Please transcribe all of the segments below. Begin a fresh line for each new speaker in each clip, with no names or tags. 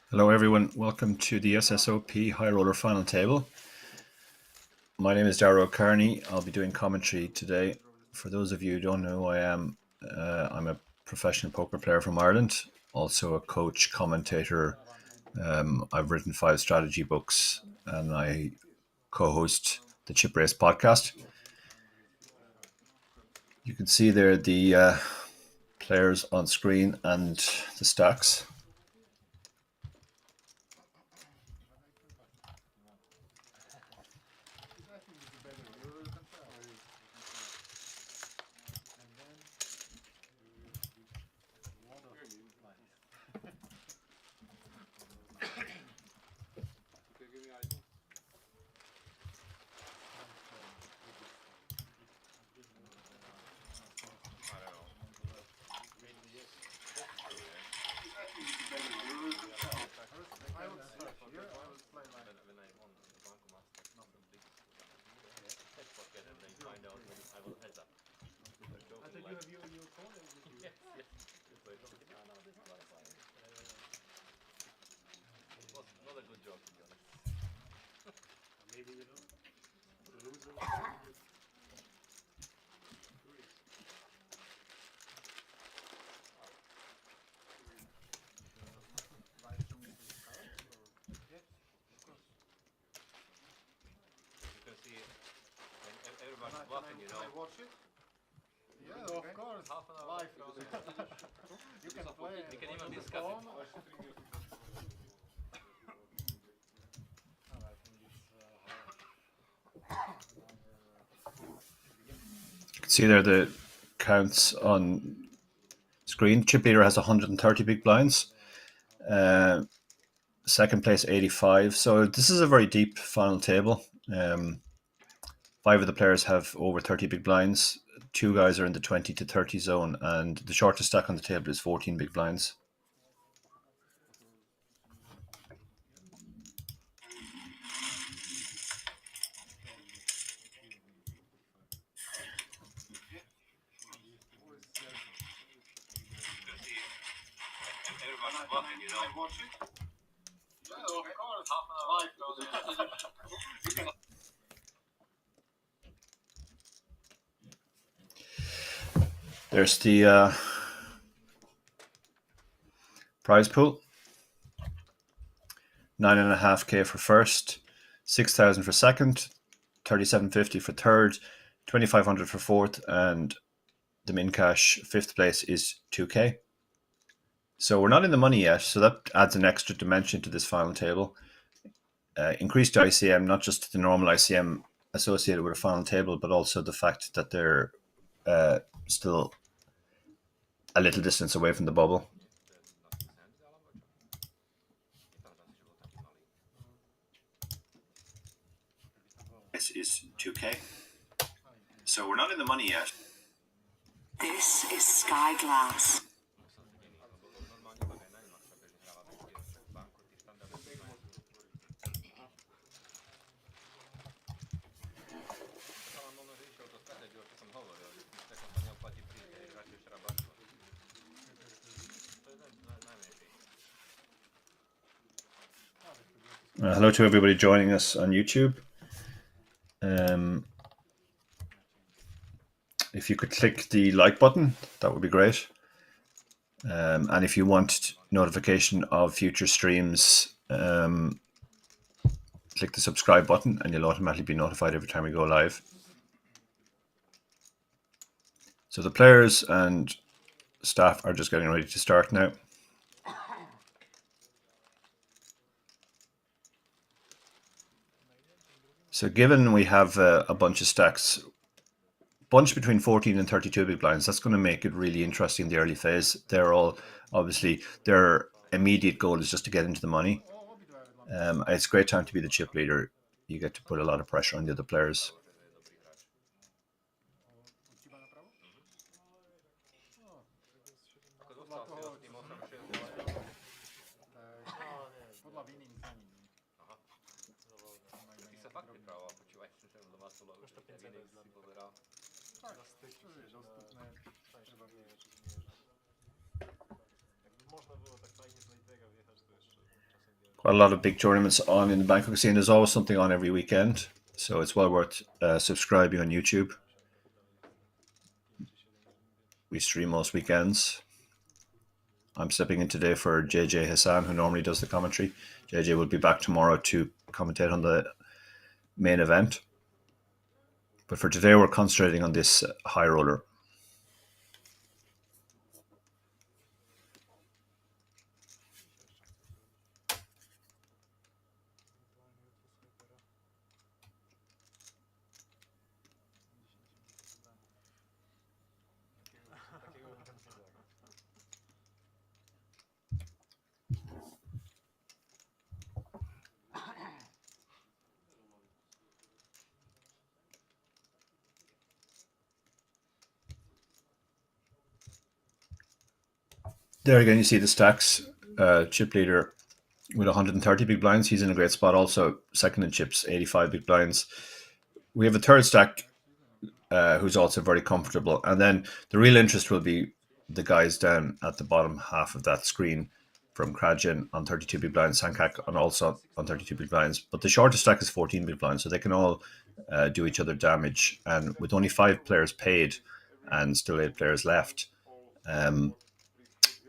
Hello everyone, welcome to the SSOP High Roller final table. My name is Darrow Carney. I'll be doing commentary today. For those of you who don't know who I am, I'm a professional poker player from Ireland, also a coach, commentator. I've written 5 strategy books and I co-host the Chip Race podcast. You can see there the players on screen and the stacks. See there the counts on screen. Chip leader has 130 big blinds. Second place 85. So this is a very deep final table. 5 of the players have over 30 big blinds. 2 guys are in the 20 to 30 zone, and the shortest stack on the table is 14 big blinds. There's the prize pool. 9.5k for first, 6,000 for second, 3,750 for third, 2,500 for fourth, and the min cash 5th place is 2k. So we're not in the money yet, so that adds an extra dimension to this final table. Increased ICM, not just the normal ICM associated with a final table, but also the fact that they're still a little distance away from the bubble. This is 2K. So we're not in the money yet.
This is Sky Glass.
Hello to everybody joining us on YouTube. If you could click the like button, that would be great. And if you want notification of future streams, click the subscribe button and you'll automatically be notified every time we go live. So the players and staff are just getting ready to start now. So given we have a bunch of stacks, bunch between 14 and 32 big blinds, that's going to make it really interesting in the early phase. They're all, obviously, their immediate goal is just to get into the money. It's a great time to be the chip leader. You get to put a lot of pressure on the other players. Quite a lot of big tournaments on in the Banco scene. There's always something on every weekend, so it's well worth subscribing on YouTube. We stream most weekends. I'm stepping in today for JJ Hassan, who normally does the commentary. JJ will be back tomorrow to commentate on the main event. But for today, we're concentrating on this high roller. There again, you see the stacks. Chip leader with 130 big blinds. He's in a great spot. Also, second in chips, 85 big blinds. We have a third stack who's also very comfortable. And then the real interest will be the guys down at the bottom half of that screen from Krajan on 32 big blinds, Sankak on also on 32 big blinds. But the shortest stack is 14 big blinds, so they can all do each other damage. And with only 5 players paid and still 8 players left,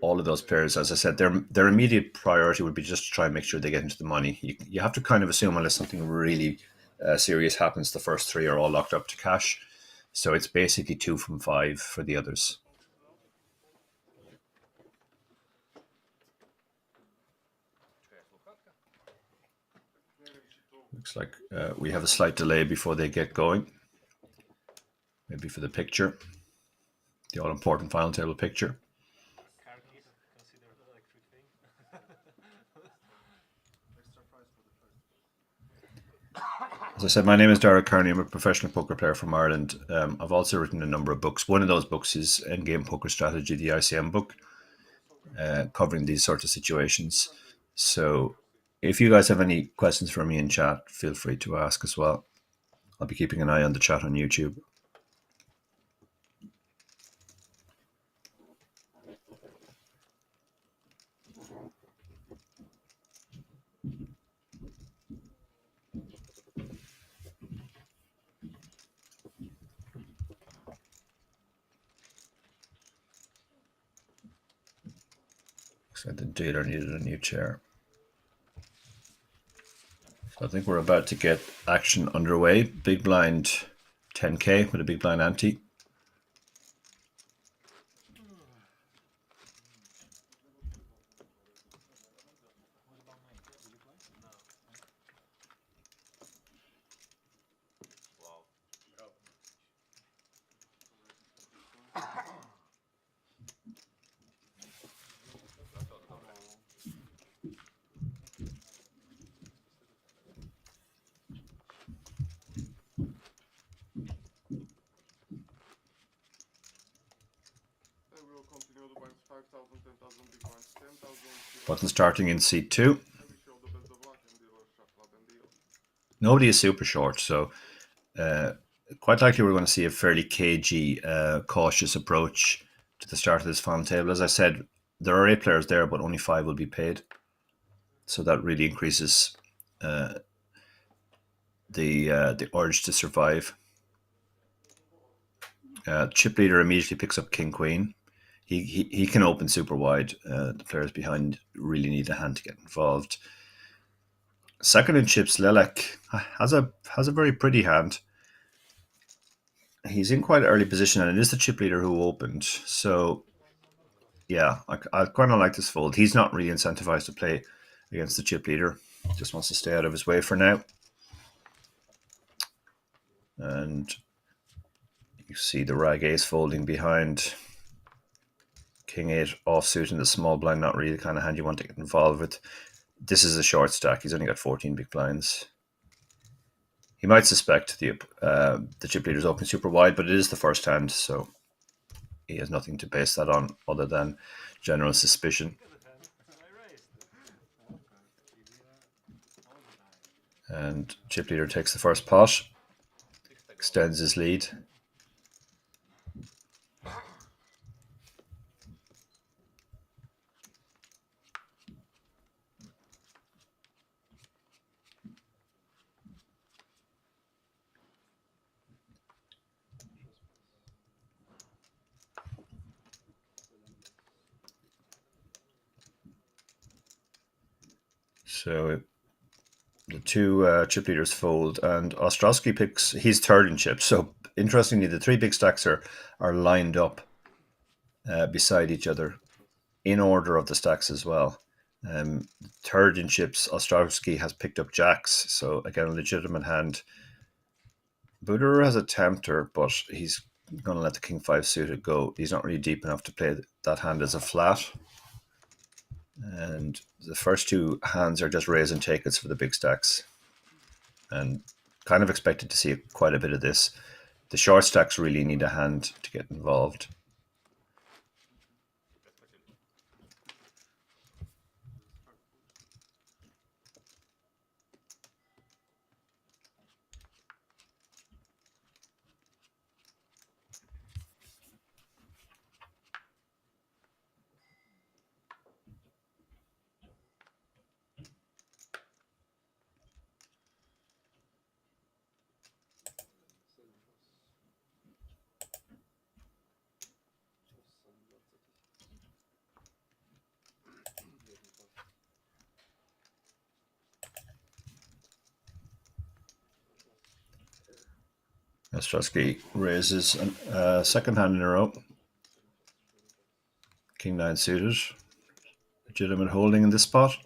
all of those players, as I said, their immediate priority would be just to try and make sure they get into the money. You have to kind of assume, unless something really serious happens, the first 3 are all locked up to cash. So it's basically 2 from 5 for the others. Looks like we have a slight delay before they get going. Maybe for the picture, the all-important final table picture. As I said, my name is Darragh Kearney. I'm a professional poker player from Ireland. I've also written a number of books. One of those books is Endgame Poker Strategy, the ICM book, covering these sorts of situations. So if you guys have any questions for me in chat, feel free to ask as well. I'll be keeping an eye on the chat on YouTube. So the dealer needed a new chair. So I think we're about to get action underway. Big blind 10K with a big blind ante. Button starting in seat 2. Nobody is super short, so quite likely we're going to see a fairly cagey, cautious approach to the start of this final table. As I said, there are 8 players there, but only 5 will be paid. So that really increases the urge to survive. Chip leader immediately picks up King Queen. He can open super wide. The players behind really need a hand to get involved. Second in chips, Lelek has a very pretty hand. He's in quite an early position, and it is the chip leader who opened. So, yeah, I kind of like this fold. He's not really incentivized to play against the chip leader. Just wants to stay out of his way for now. And you see the rag ace folding behind. King 8 offsuit in the small blind, not really the kind of hand you want to get involved with. This is a short stack. He's only got 14 big blinds. He might suspect the chip leader's open super wide, but it is the first hand, so he has nothing to base that on other than general suspicion. And chip leader takes the first pot, extends his lead. So the two chip leaders fold, and Ostrowski picks, he's third in chips. So interestingly, the 3 big stacks are lined up beside each other in order of the stacks as well. Third in chips, Ostrowski has picked up jacks, so again, a legitimate hand. Buderer has a tempter, but he's going to let the king 5 suited go. He's not really deep enough to play that hand as a flat. And the first 2 hands are just raise and take it's for the big stacks. And kind of expected to see quite a bit of this. The short stacks really need a hand to get involved. Ostrowski raises a second hand in a row. King 9 suited. Legitimate holding in this spot.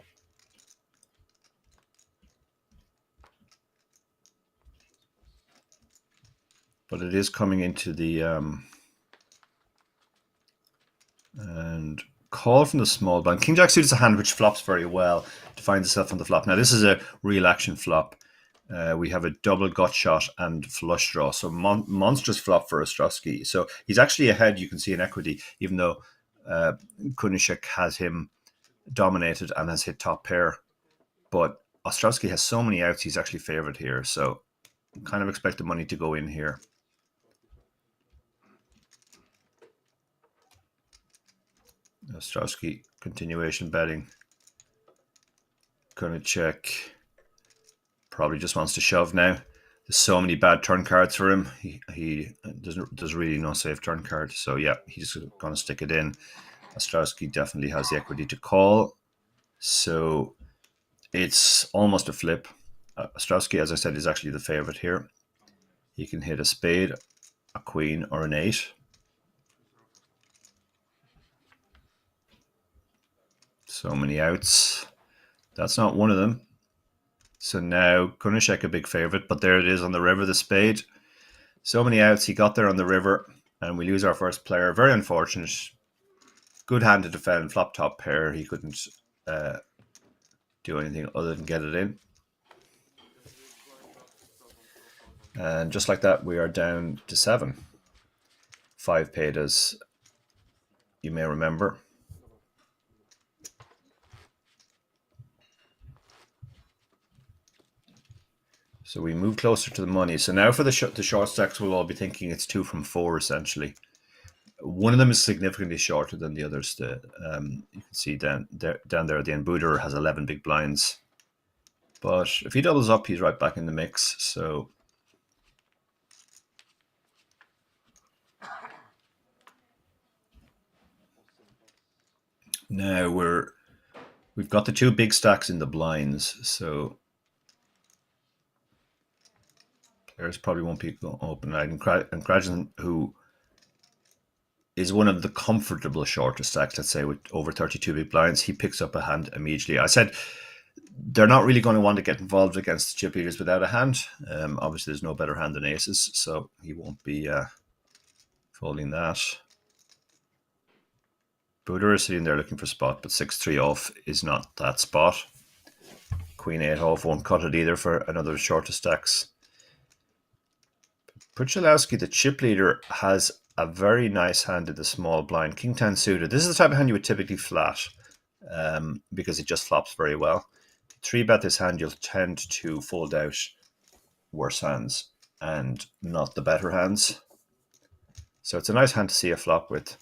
But it is coming into the and call from the small blind. King Jack suited is a hand which flops very well to find itself on the flop. Now this is a real action flop. We have a double gut shot and flush draw. So monstrous flop for Ostrowski. So he's actually ahead, you can see, in equity, even though Kunishek has him dominated and has hit top pair. But Ostrowski has so many outs, he's actually favored here. So kind of expect the money to go in here. Ostrowski, continuation betting. Kunishek probably just wants to shove now. There's so many bad turn cards for him. He there's really no safe turn card. So yeah, he's going to stick it in. Ostrowski definitely has the equity to call. So it's almost a flip. Ostrowski, as I said, is actually the favorite here. He can hit a spade, a queen, or an 8. So many outs. That's not one of them. So now Kunishek a big favorite, but there it is on the river, the spade. So many outs. He got there on the river, and we lose our first player. Very unfortunate. Good hand to defend. Flop top pair. He couldn't do anything other than get it in. And just like that, we are down to 7. 5 paid us you may remember. So we move closer to the money. So now for the short stacks, we'll all be thinking it's 2 from 4 essentially. One of them is significantly shorter than the others. You can see down there at the end, Buder has 11 big blinds. But if he doubles up, he's right back in the mix. So now we've got the 2 big stacks in the blinds. So players probably won't be open. And Krajan, who is one of the comfortable shorter stacks, let's say, with over 32 big blinds, he picks up a hand immediately. I said they're not really going to want to get involved against the chip leaders without a hand. Obviously, there's no better hand than aces, so he won't be folding that. Buder is sitting there looking for spot, but 6-3 off is not that spot. Queen 8 off won't cut it either for another shorter stacks. Puchalowski, the chip leader, has a very nice hand in the small blind. King 10 suited. This is the type of hand you would typically flat because it just flops very well. 3-bet this hand, you'll tend to fold out worse hands and not the better hands. So it's a nice hand to see a flop with.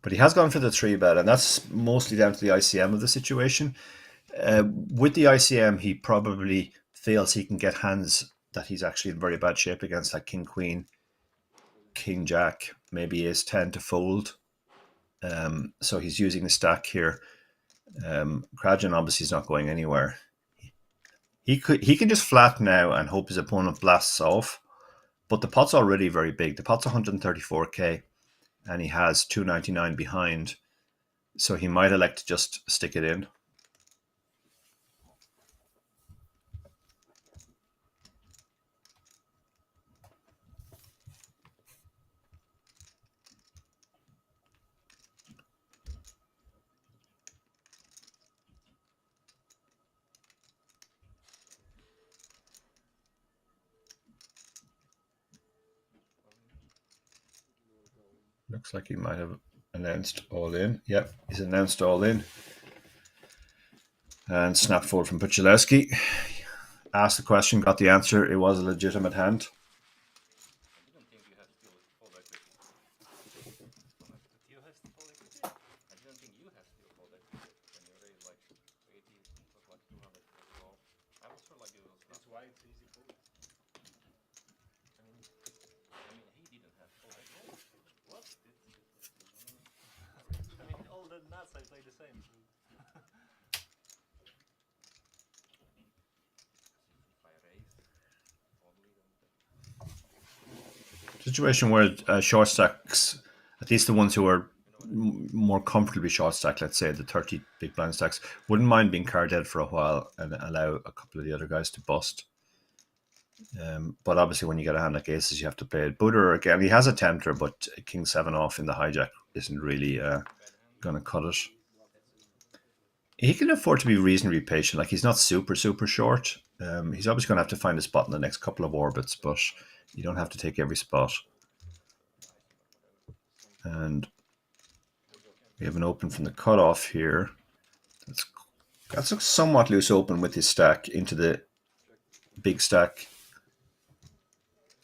But he has gone for the 3-bet, and that's mostly down to the ICM of the situation. With the ICM, he probably feels he can get hands that he's actually in very bad shape against, like King Queen, King Jack, maybe Ace 10 to fold. So he's using the stack here. Krajan obviously is not going anywhere. He can just flat now and hope his opponent blasts off, but the pot's already very big. The pot's 134k, and he has 299 behind, so he might elect to just stick it in. Looks like he might have announced all in. Yep, he's announced all in. And snap fold from Puchalowski. Asked the question, got the answer. It was a legitimate hand. Situation where short stacks, at least the ones who are more comfortably short stacked, let's say the 30 big blind stacks, wouldn't mind being card dead for a while and allow a couple of the other guys to bust. But obviously when you get a hand like aces, you have to play it. Buder, again, he has a tempter, but King 7 off in the hijack isn't really going to cut it. He can afford to be reasonably patient. Like, he's not super short. He's obviously going to have to find a spot in the next couple of orbits, but you don't have to take every spot. And we have an open from the cutoff here. That's a somewhat loose open with his stack into the big stack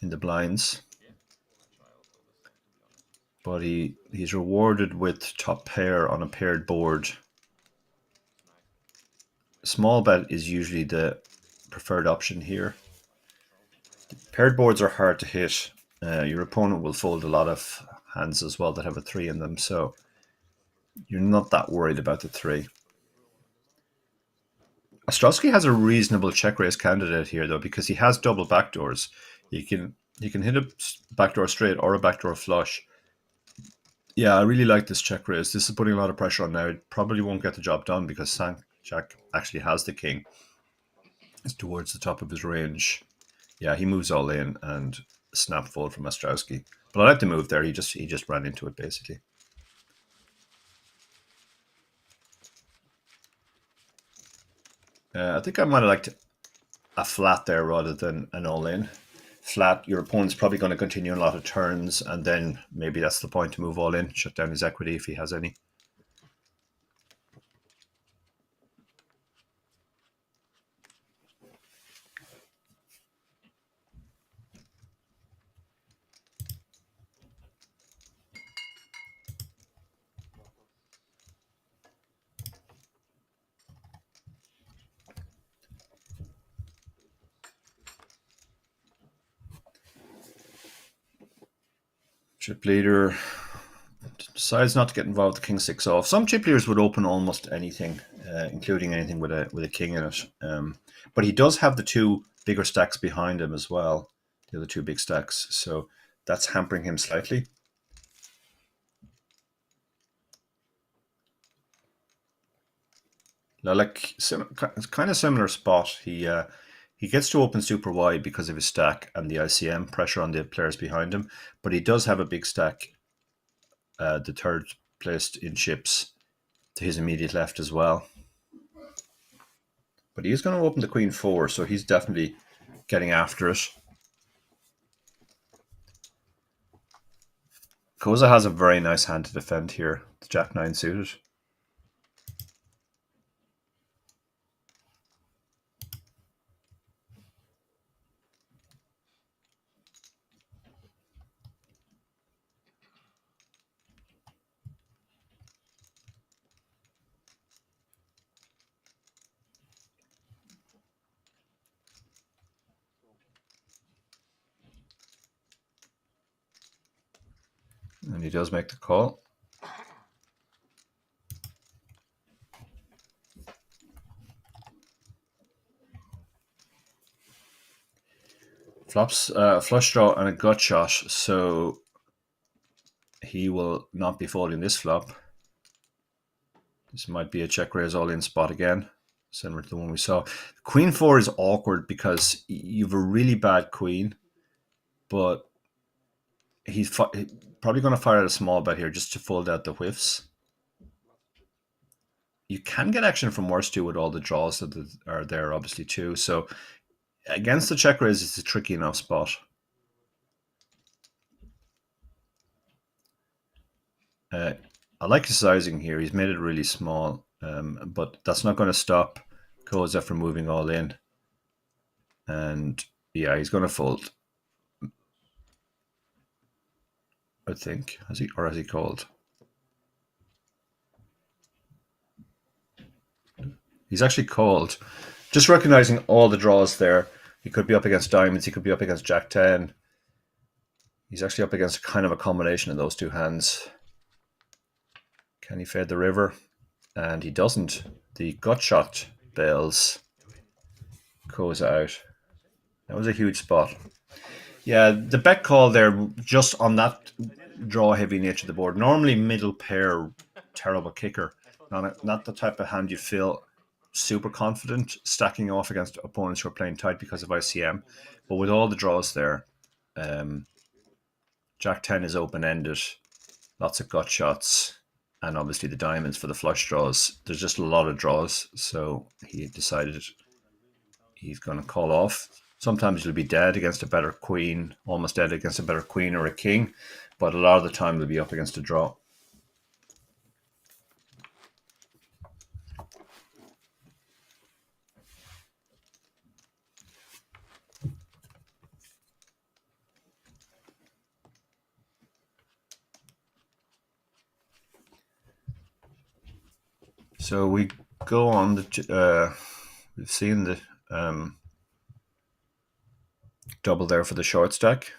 in the blinds. But he's rewarded with top pair on a paired board. Small bet is usually the preferred option here. Paired boards are hard to hit. Your opponent will fold a lot of hands as well that have a 3 in them, so you're not that worried about the 3. Ostrowski has a reasonable check raise candidate here, though, because he has double backdoors. He can hit a backdoor straight or a backdoor flush. Yeah, I really like this check raise. This is putting a lot of pressure on now. It probably won't get the job done because Jack actually has the king. It's towards the top of his range. Yeah, he moves all in and snap fold from Ostrowski. But I like the move there. He just ran into it, basically. I think I might have liked a flat there rather than an all-in. Flat, your opponent's probably going to continue a lot of turns, and then maybe that's the point to move all in, shut down his equity if he has any. Chip leader decides not to get involved with the king six off. Some chip leaders would open almost anything, including anything with a king in it. But he does have the two bigger stacks behind him as well, the other two big stacks. So that's hampering him slightly. Now, like kind of similar spot. He gets to open super wide because of his stack and the ICM pressure on the players behind him. But he does have a big stack, the third placed in chips, to his immediate left as well. But he is going to open the queen four, so he's definitely getting after it. Koza has a very nice hand to defend here, the jack nine suited. And he does make the call. Flops flush draw and a gut shot, so he will not be folding this flop. This might be a check raise all in spot again, similar to the one we saw. Queen four is awkward because you have a really bad queen, but he's probably going to fire out a small bet here just to fold out the whiffs. You can get action from worse too with all the draws that are there, obviously, too. So against the check raise, it's a tricky enough spot. I like his sizing here. He's made it really small, but that's not going to stop Koza from moving all in. And yeah, he's going to fold, I think. Has he called? He's actually called. Just recognizing all the draws there. He could be up against diamonds. He could be up against jack 10. He's actually up against kind of a combination of those two hands. Can he fade the river? And he doesn't. The gut shot bails Koza out. That was a huge spot. Yeah, the bet call there, just on that draw heavy nature of the board. Normally middle pair, terrible kicker. Not the type of hand you feel super confident stacking off against opponents who are playing tight because of ICM. But with all the draws there, jack 10 is open-ended, lots of gut shots, and obviously the diamonds for the flush draws. There's just a lot of draws, so he decided he's going to call off. Sometimes you'll be dead against a better queen, almost dead against a better queen or a king, but a lot of the time they'll be up against a draw. So we go on we've seen the double there for the short stack.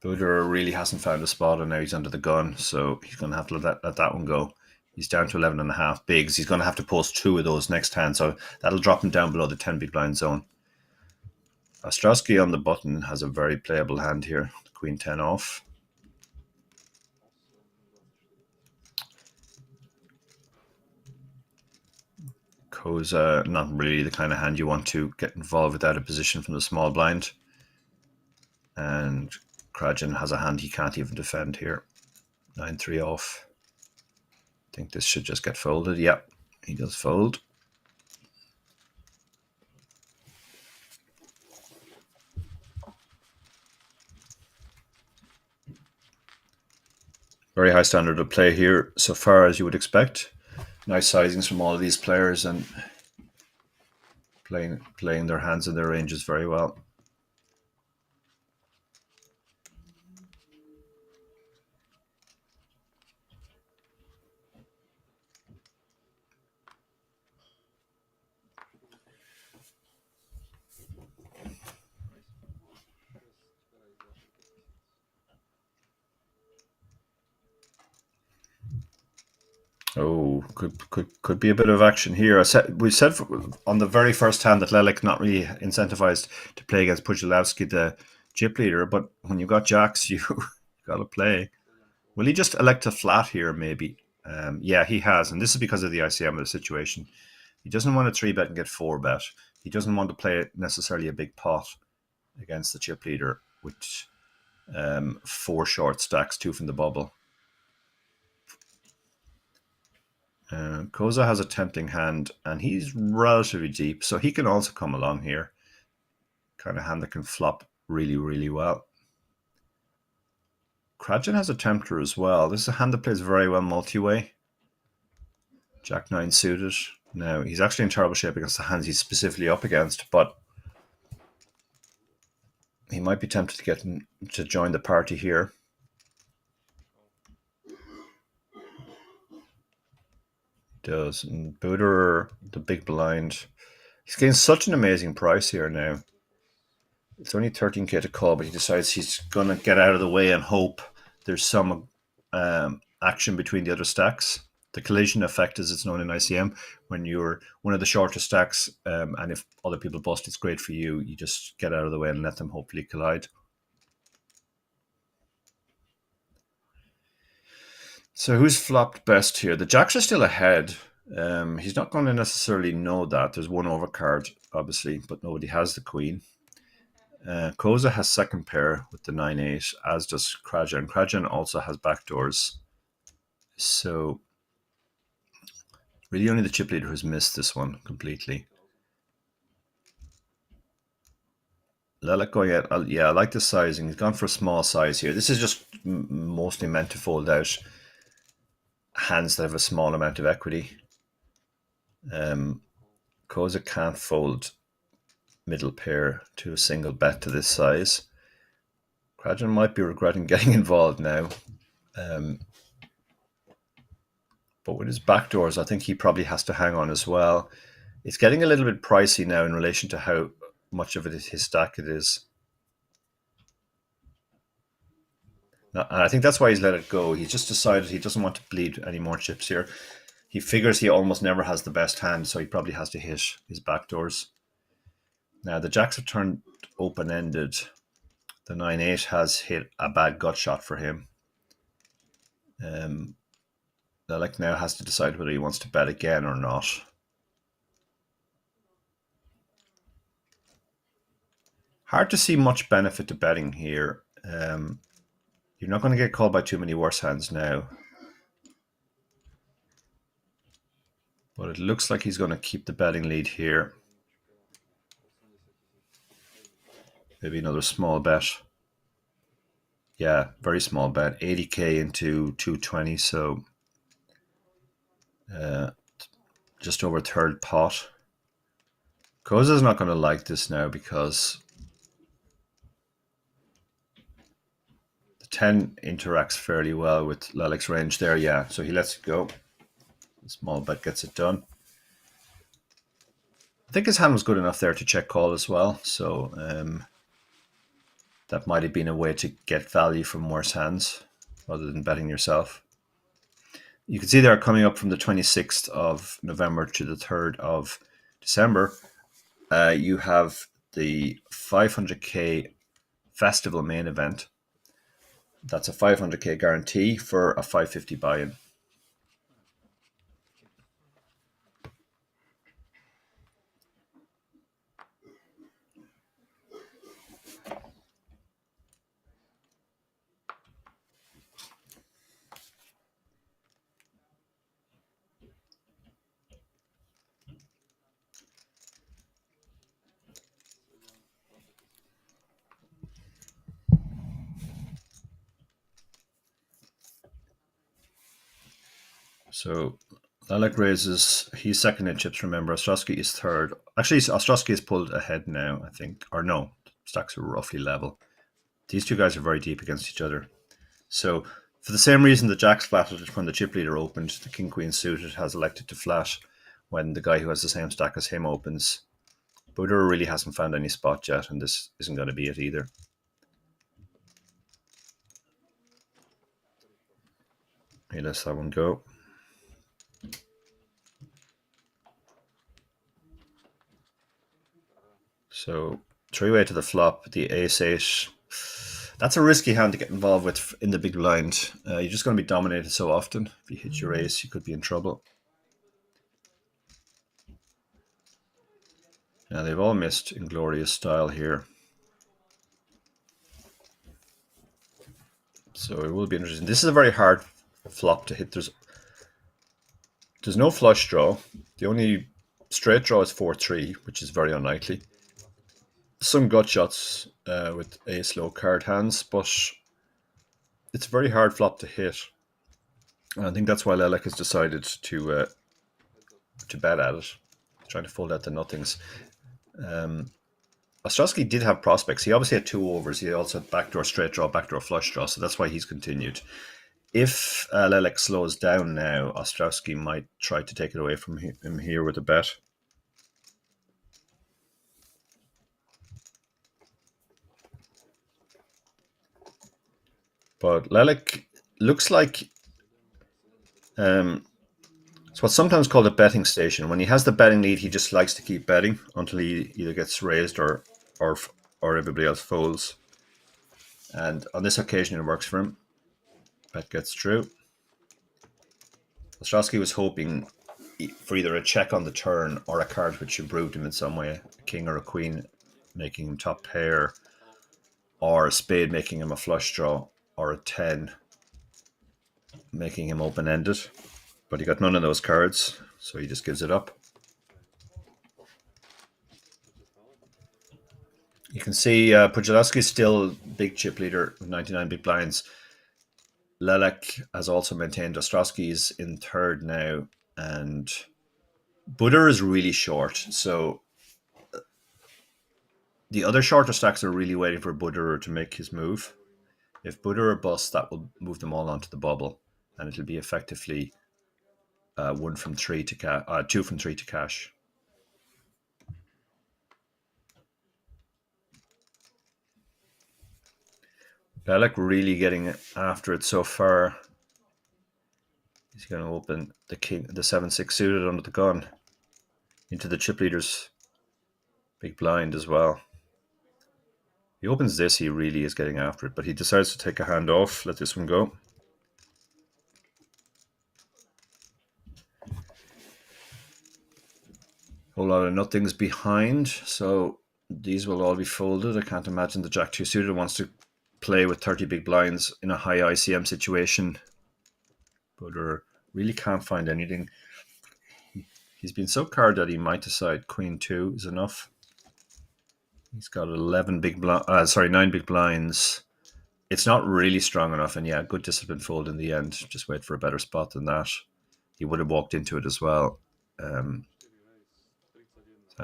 Buder really hasn't found a spot, and now he's under the gun, so he's going to have to let that one go. He's down to 11.5 bigs. He's going to have to post 2 of those next hand, so that'll drop him down below the 10 big blind zone. Ostrowski on the button has a very playable hand here. The queen 10 off. Koza, not really the kind of hand you want to get involved without a position from the small blind. And Krajan has a hand he can't even defend here. 9-3 off. think this should just get folded. Yep, he does fold. Very high standard of play here so far, as you would expect. Nice sizings from all of these players and playing their hands and their ranges very well. Oh, could be a bit of action here. We said on the very first hand that Lelik not really incentivized to play against Pujalowski, the chip leader. But when you got jacks, you got to play. Will he just elect a flat here? Maybe. Yeah, he has, and this is because of the ICM of the situation. He doesn't want to 3-bet and get 4-bet. He doesn't want to play necessarily a big pot against the chip leader with 4 short stacks, 2 from the bubble. Koza has a tempting hand, and he's relatively deep, so he can also come along here. Kind of hand that can flop really, really well. Krajan has a tempter as well. This is a hand that plays very well multi-way. Jack 9 suited. Now, he's actually in terrible shape against the hands he's specifically up against, but he might be tempted to get him to join the party here. He does. And Booter, the big blind. He's getting such an amazing price here now. It's only 13k to call, but he decides he's going to get out of the way and hope there's some action between the other stacks. The collision effect, as it's known in ICM, when you're one of the shortest stacks, and if other people bust, it's great for you. You just get out of the way and let them hopefully collide. So who's flopped best here? The jacks are still ahead. He's not going to necessarily know that. There's one overcard, obviously, but nobody has the queen. Koza has second pair with the 9-8, as does Krajan. Krajan also has backdoors. So really only the chip leader who's missed this one completely. Lelik going out. Yeah, I like the sizing. He's gone for a small size here. This is just mostly meant to fold out hands that have a small amount of equity. Koza can't fold middle pair to a single bet to this size. Krajan might be regretting getting involved now. But with his backdoors, I think he probably has to hang on as well. It's getting a little bit pricey now in relation to how much of it is his stack it is. And I think that's why he's let it go. He's just decided he doesn't want to bleed any more chips here. He figures he almost never has the best hand, so he probably has to hit his backdoors. Now, the jacks have turned open-ended. The 9-8 has hit a bad gut shot for him. Lelik now has to decide whether he wants to bet again or not. Hard to see much benefit to betting here. You're not going to get called by too many worse hands now. But it looks like he's going to keep the betting lead here. Maybe another small bet. Yeah, very small bet. 80k into 220, so just over third pot. Koza's not going to like this now because the 10 interacts fairly well with Lelik's range there. Yeah, so he lets it go. The small bet gets it done. I think his hand was good enough there to check call as well, so that might have been a way to get value from worse hands rather than betting yourself. You can see they're coming up from the 26th of November to the 3rd of December. You have the 500k festival main event. That's a 500k guarantee for a 550 buy-in. So Lalek raises, he's second in chips, remember. Ostrowski is third. Actually, Ostrowski is pulled ahead now, I think. Or no, stacks are roughly level. These two guys are very deep against each other. So for the same reason the jacks flatted when the chip leader opened, the king queen suited has elected to flat when the guy who has the same stack as him opens. Buder really hasn't found any spot yet, and this isn't going to be it either. He lets that one go. So three-way to the flop, the ace-8. That's a risky hand to get involved with in the big blind. You're just going to be dominated so often. If you hit your ace, you could be in trouble. Now they've all missed Inglorious style here. So it will be interesting. This is a very hard flop to hit. There's no flush draw. The only straight draw is 4-3, which is very unlikely. Some gut shots with ace low card hands, but it's a very hard flop to hit. And I think that's why Lelek has decided to bet at it, trying to fold out the nothings. Ostrowski did have prospects. He obviously had two overs. He also had backdoor straight draw, backdoor flush draw, so that's why he's continued. If Lelek slows down now, Ostrowski might try to take it away from him here with a bet. But Lelek looks like it's what's sometimes called a betting station. When he has the betting lead, he just likes to keep betting until he either gets raised or everybody else folds. And on this occasion, it works for him. Bet gets through. Ostrowski was hoping for either a check on the turn or a card which improved him in some way, a king or a queen making him top pair, or a spade making him a flush draw, or a 10 making him open-ended. But he got none of those cards, so he just gives it up. You can see Pujalowski's still big chip leader with 99 big blinds. Lelek has also maintained. Ostrowski's in third now, and Buder is really short, so the other shorter stacks are really waiting for Buder to make his move. If Buder busts, that will move them all onto the bubble, and it'll be effectively 2 from 3 to cash. Lelek really getting after it so far. He's going to open the 7-6 suited under the gun into the chip leader's big blind as well. He opens this, he really is getting after it, but he decides to take a hand off, let this one go. Whole lot of nothings behind, so these will all be folded. I can't imagine the Jack 2 suited wants to play with 30 big blinds in a high ICM situation. But really can't find anything. He's been so card that he might decide Queen 2 is enough. He's got 9 big blinds. It's not really strong enough, and yeah, good discipline fold in the end. Just wait for a better spot than that. He would have walked into it as well.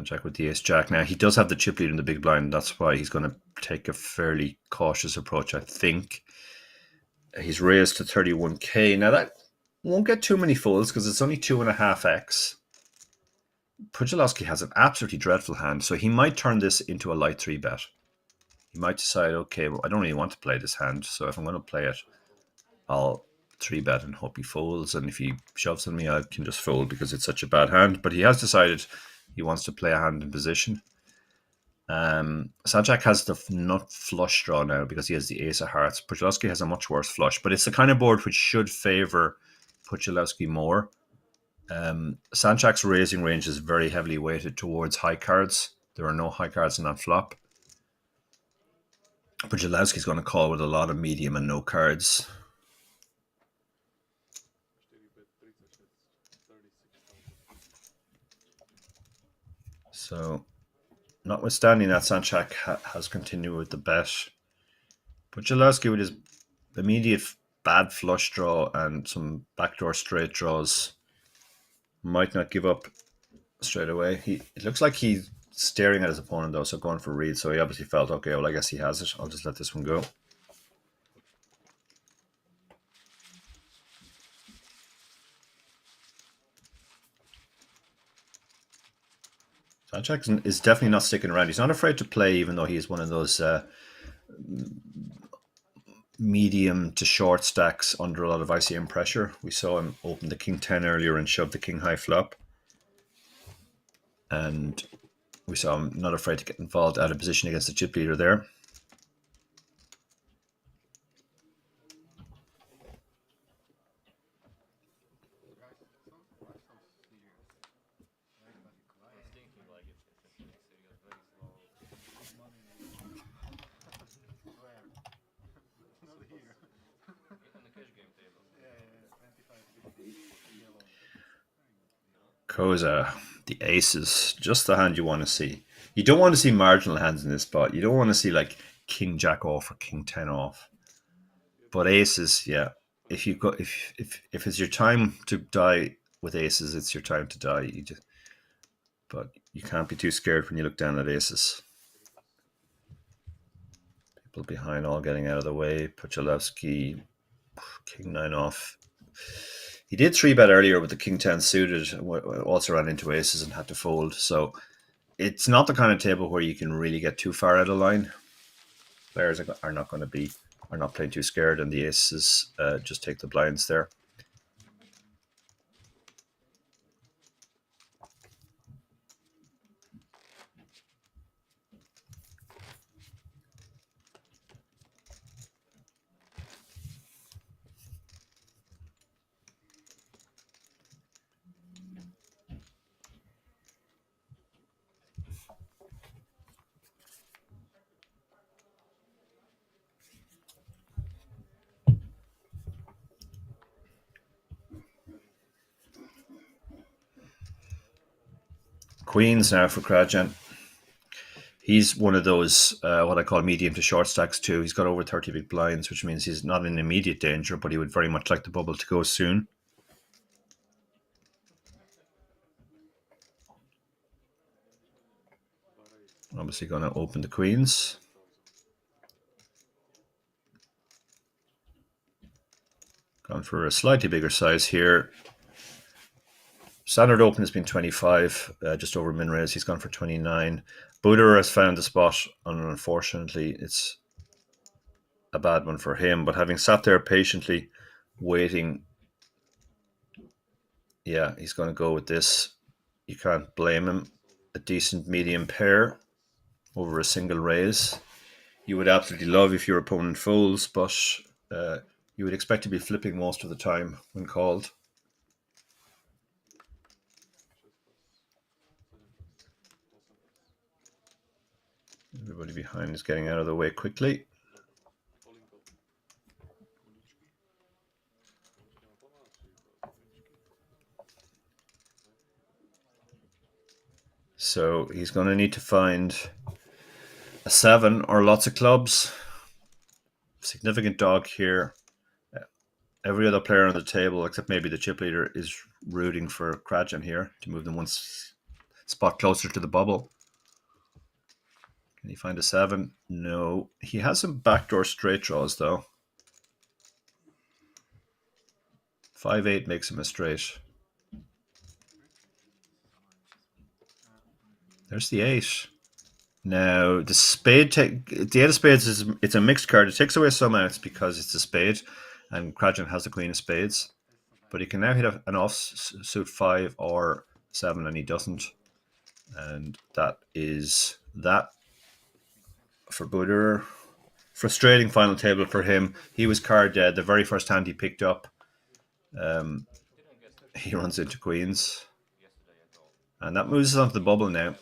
Jack with the ace jack. Now he does have the chip lead in the big blind. That's why he's going to take a fairly cautious approach, I think. He's raised to 31k. Now that won't get too many folds because it's only 2.5x. Pujalowski has an absolutely dreadful hand, so he might turn this into a light 3 bet. He might decide, okay, well, I don't really want to play this hand, so if I'm going to play it, I'll 3 bet and hope he folds, and if he shoves on me, I can just fold because it's such a bad hand. But he has decided he wants to play a hand in position. Sajak has the nut flush draw now because he has the ace of hearts. Pujalowski has a much worse flush, but it's the kind of board which should favor Pujalowski more. Sanchak's raising range is very heavily weighted towards high cards. There are no high cards in that flop. Pujalowski's going to call with a lot of medium and no cards. So, notwithstanding that, Sanchak has continued with the bet. Pujalowski with his immediate bad flush draw and some backdoor straight draws. Might not give up straight away. It looks like he's staring at his opponent though, so going for read. So he obviously felt, okay, well, I guess he has it. I'll just let this one go. Jackson is definitely not sticking around. He's not afraid to play, even though he's one of those medium to short stacks under a lot of ICM pressure. We saw him open the king 10 earlier and shove the king high flop. And we saw him not afraid to get involved out of position against the chip leader there. Koza, the aces, just the hand you want to see. You don't want to see marginal hands in this spot. You don't want to see like king jack off or king 10 off. But aces, yeah. If you go, if it's your time to die with aces, it's your time to die. But you can't be too scared when you look down at aces. People behind all getting out of the way. Puchalewski, king 9 off. He did 3-bet earlier with the king 10 suited, also ran into aces and had to fold. So it's not the kind of table where you can really get too far out of line. Players are not playing too scared, and the aces just take the blinds there. Queens now for Krajan. He's one of those, what I call medium to short stacks too. He's got over 30 big blinds, which means he's not in immediate danger, but he would very much like the bubble to go soon. Obviously going to open the queens. Gone for a slightly bigger size here. Standard open has been 25, just over min raise. He's gone for 29. Buder has found the spot, and unfortunately, it's a bad one for him. But having sat there patiently, waiting, yeah, he's going to go with this. You can't blame him. A decent medium pair over a single raise. You would absolutely love if your opponent folds, but you would expect to be flipping most of the time when called. Everybody behind is getting out of the way quickly. So he's going to need to find a 7 or lots of clubs. Significant dog here. Every other player on the table, except maybe the chip leader, is rooting for Krajan here to move them one spot closer to the bubble. Can he find a 7? No. He has some backdoor straight draws, though. 5-8 makes him a straight. There's the 8. Now, the spade, the 8 of spades, it's a mixed card. It takes away some outs because it's a spade, and Krajan has the queen of spades. But he can now hit an offsuit 5 or 7, and he doesn't. And that is that for Buder. Frustrating final table for him. He was card dead. The very first hand he picked up, he runs into queens. And that moves us onto the bubble now.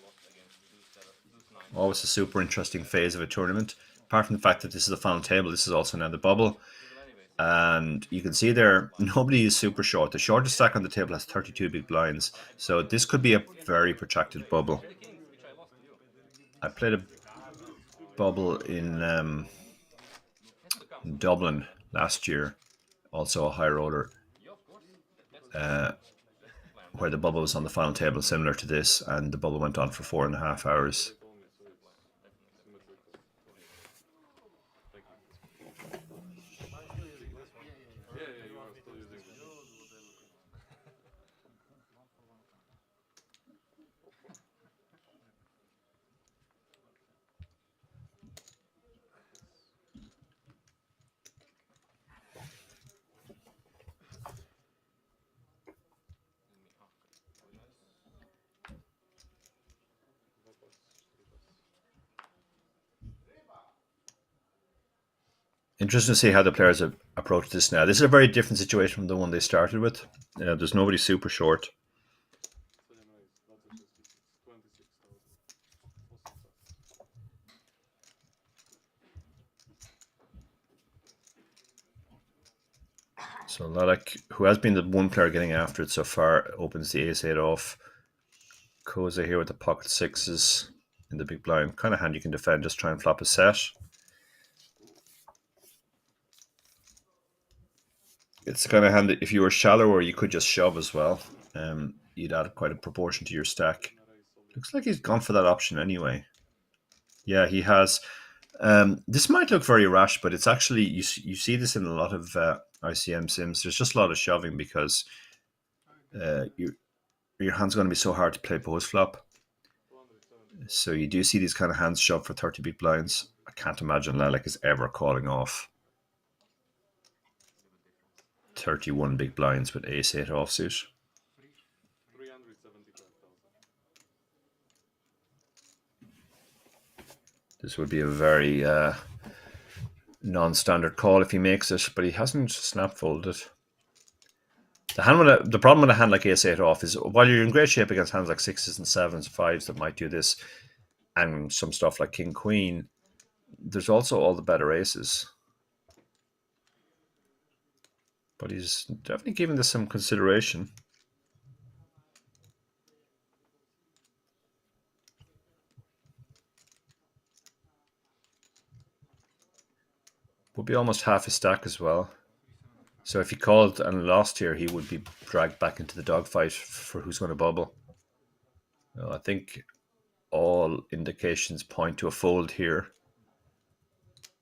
Always a super interesting phase of a tournament. Apart from the fact that this is the final table, this is also now the bubble. And you can see there, nobody is super short. The shortest stack on the table has 32 big blinds. So this could be a very protracted bubble. I played a bubble in Dublin last year. also a high roller, where the bubble was on the final table, similar to this, and the bubble went on for 4.5 hours. Interesting to see how the players have approached this now. This is a very different situation from the one they started with. There's nobody super short. So Lilac, who has been the one player getting after it so far, opens the ace-8 off. Koza here with the pocket sixes in the big blind. Kind of hand you can defend, just try and flop a set. It's the kind of hand that if you were shallower, you could just shove as well. You'd add quite a proportion to your stack. Looks like he's gone for that option anyway. Yeah, he has. This might look very rash, but it's actually, you see this in a lot of ICM sims. There's just a lot of shoving because your hand's going to be so hard to play post flop. So you do see these kind of hands shove for 30 big blinds. I can't imagine Lilac is ever calling off 31 big blinds with ace-8 offsuit. This would be a very non-standard call if he makes it, but he hasn't snap folded. The problem with a hand like ace-8 off is while you're in great shape against hands like sixes and sevens, fives that might do this, and some stuff like king queen, there's also all the better aces. But he's definitely giving this some consideration. Would be almost half his stack as well. So if he called and lost here, he would be dragged back into the dogfight for who's going to bubble. Well, I think all indications point to a fold here.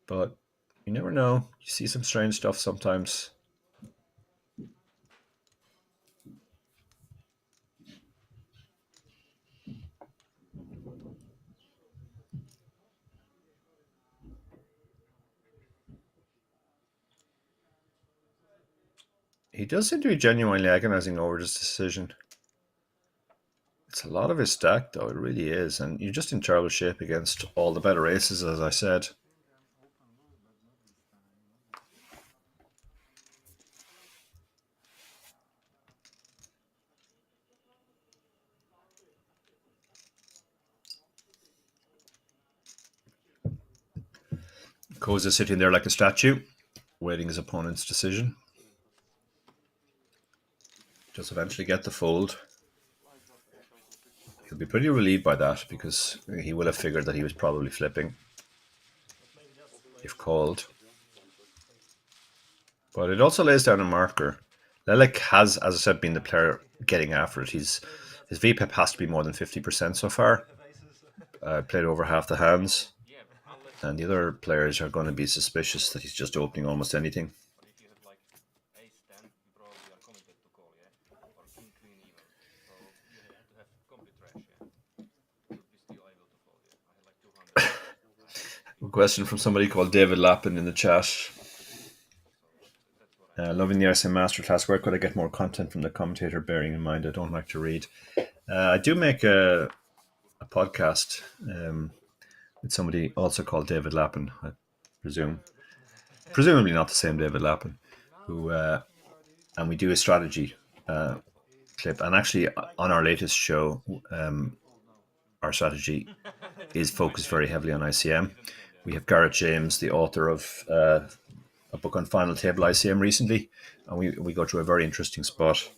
But you never know. You see some strange stuff sometimes. He does seem to be genuinely agonizing over this decision. It's a lot of his stack, though. It really is. And you're just in terrible shape against all the better aces, as I said. Koza sitting there like a statue, waiting his opponent's decision. Just eventually get the fold. He'll be pretty relieved by that because he will have figured that he was probably flipping if called. But it also lays down a marker. Lilac has, as I said, been the player getting after it. His VPIP has to be more than 50% so far. Played over half the hands. And the other players are going to be suspicious that he's just opening almost anything. A question from somebody called David Lappin in the chat. Loving the ISM Masterclass. Where could I get more content from the commentator, bearing in mind I don't like to read? I do make a podcast with somebody also called David Lappin, I presume. Presumably not the same David Lappin, who and we do a strategy clip. And actually, on our latest show, our strategy is focused very heavily on ICM. We have Garrett James, the author of a book on final table ICM recently, and we go through a very interesting spot.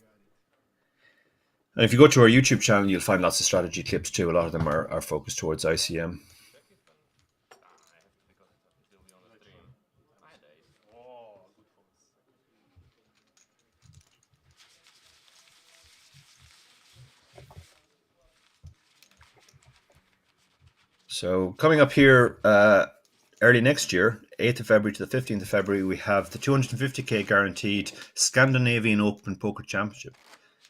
And if you go to our YouTube channel, you'll find lots of strategy clips too. A lot of them are focused towards ICM. So coming up here early next year, 8th of February to the 15th of February, we have the 250k guaranteed Scandinavian Open Poker Championship.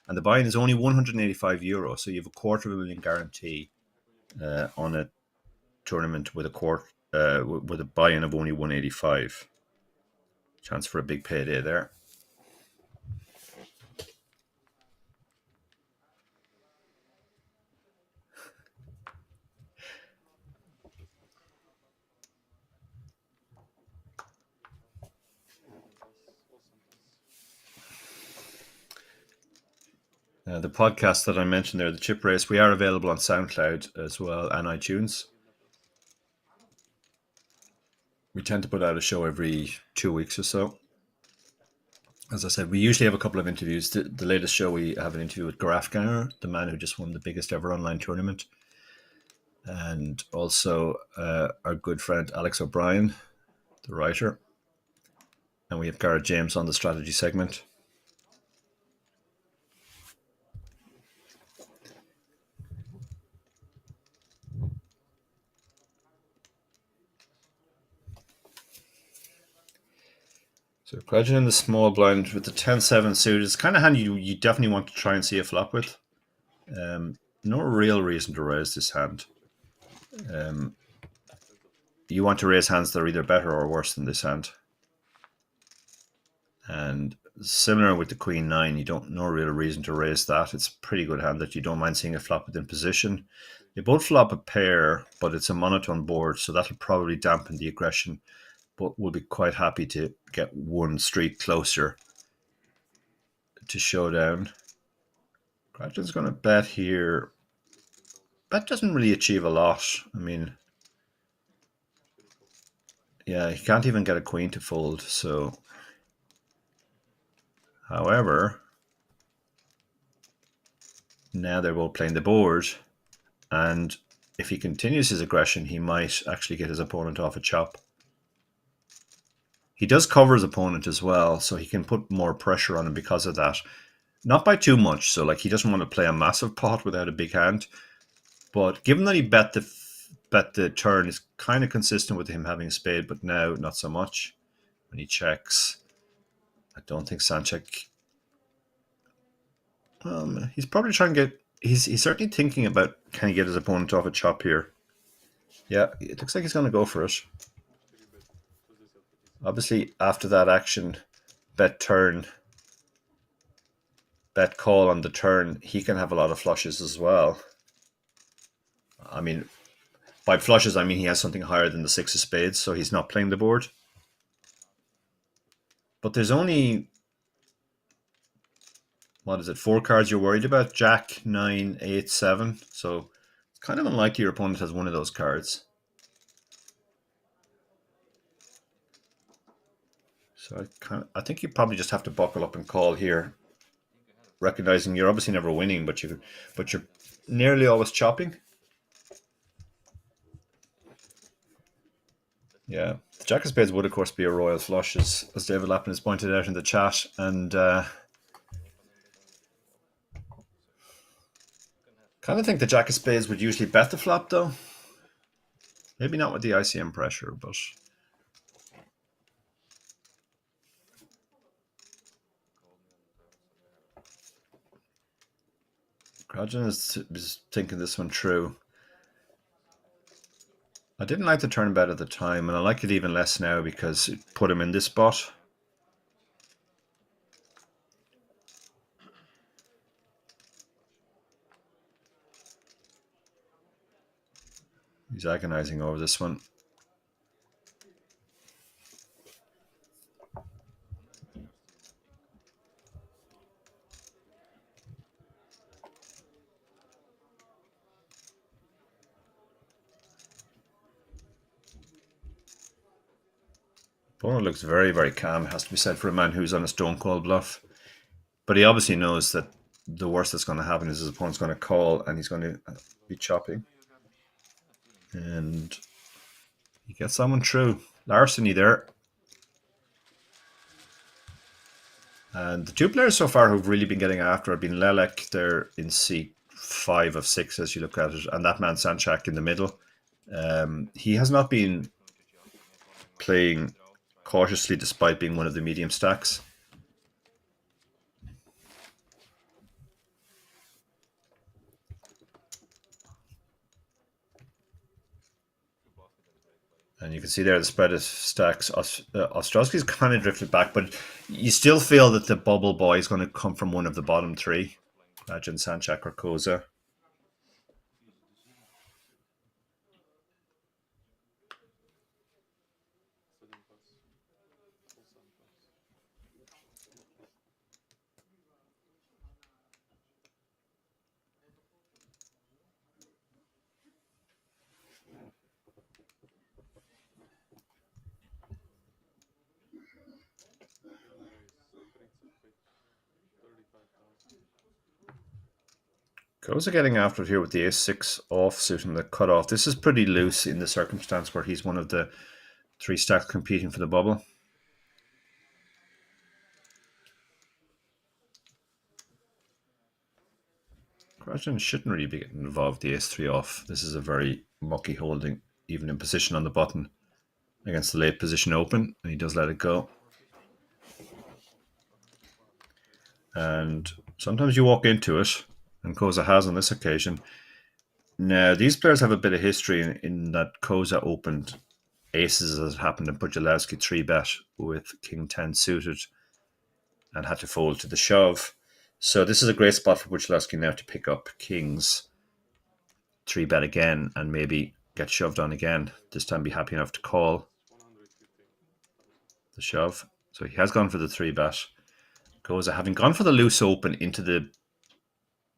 And the buy-in is only €185, so you have $250,000 guarantee on a tournament with a buy-in of only 185. Chance for a big payday there. The podcast that I mentioned there, the Chip Race, we are available on SoundCloud as well and iTunes. We tend to put out a show every 2 weeks or so. As I said, we usually have a couple of interviews. The latest show, we have an interview with Grafganger, the man who just won the biggest ever online tournament. And also our good friend Alex O'Brien, the writer. And we have Garrett James on the strategy segment. So Gretchen in the small blind with the 10-7 suit is kind of handy. You definitely want to try and see a flop with. No real reason to raise this hand. You want to raise hands that are either better or worse than this hand. And similar with the Queen 9, you don't no real reason to raise that. It's a pretty good hand that you don't mind seeing a flop within position. They both flop a pair, but it's a monotone board, so that'll probably dampen the aggression. But we'll be quite happy to get one street closer to showdown. Gretchen's going to bet here. Bet doesn't really achieve a lot. I mean, yeah, he can't even get a queen to fold, so... However, now they're both playing the board, and if he continues his aggression, he might actually get his opponent off a chop. He does cover his opponent as well, so he can put more pressure on him because of that. Not by too much, so like he doesn't want to play a massive pot without a big hand. But given that he bet the turn is kind of consistent with him having a spade, but now not so much. When he checks, I don't think Sanchek... he's probably trying to get... He's certainly thinking about can he get his opponent off a chop here. Yeah, it looks like he's going to go for it. Obviously, after that action, bet turn, bet call on the turn, he can have a lot of flushes as well. I mean, by flushes, I mean he has something higher than the 6 of spades, so he's not playing the board. But there's only... What is it? 4 cards you're worried about? Jack, 9, 8, 7. So it's kind of unlikely your opponent has one of those cards. So I think you probably just have to buckle up and call here, recognizing you're obviously never winning, but you're nearly always chopping. Yeah, the Jack of Spades would of course be a royal flush, as David Lappin has pointed out in the chat, and kind of think the Jack of Spades would usually bet the flop though. Maybe not with the ICM pressure, but... Krajan is thinking this one through. I didn't like the turn bet at the time, and I like it even less now because it put him in this spot. He's agonizing over this one. Opponent looks very, very calm, it has to be said, for a man who's on a stone cold bluff. But he obviously knows that the worst that's going to happen is his opponent's going to call and he's going to be chopping. And he gets someone through. Larceny there. And the two players so far who've really been getting after have been Lelek, they're in seat 5 of 6 as you look at it, and that man Sanchak in the middle. He has not been playing cautiously despite being one of the medium stacks. And you can see there the spread of stacks. Ostrowski's kind of drifted back, but you still feel that the bubble boy is going to come from one of the bottom three. Imagine Sanchak or Koza. Koza getting after it here with the ace-6 offsuit and the cutoff. This is pretty loose in the circumstance where he's one of the three stacks competing for the bubble. Krajan shouldn't really be getting involved with the ace-3 off. This is a very mucky holding, even in position on the button against the late position open, and he does let it go. And sometimes you walk into it, and Koza has on this occasion. Now, these players have a bit of history in that Koza opened aces as it happened in Pujalowski 3-bet with King 10 suited and had to fold to the shove. So this is a great spot for Pujalowski now to pick up kings, 3-bet again, and maybe get shoved on again. This time be happy enough to call the shove. So he has gone for the 3-bet. Koza having gone for the loose open into the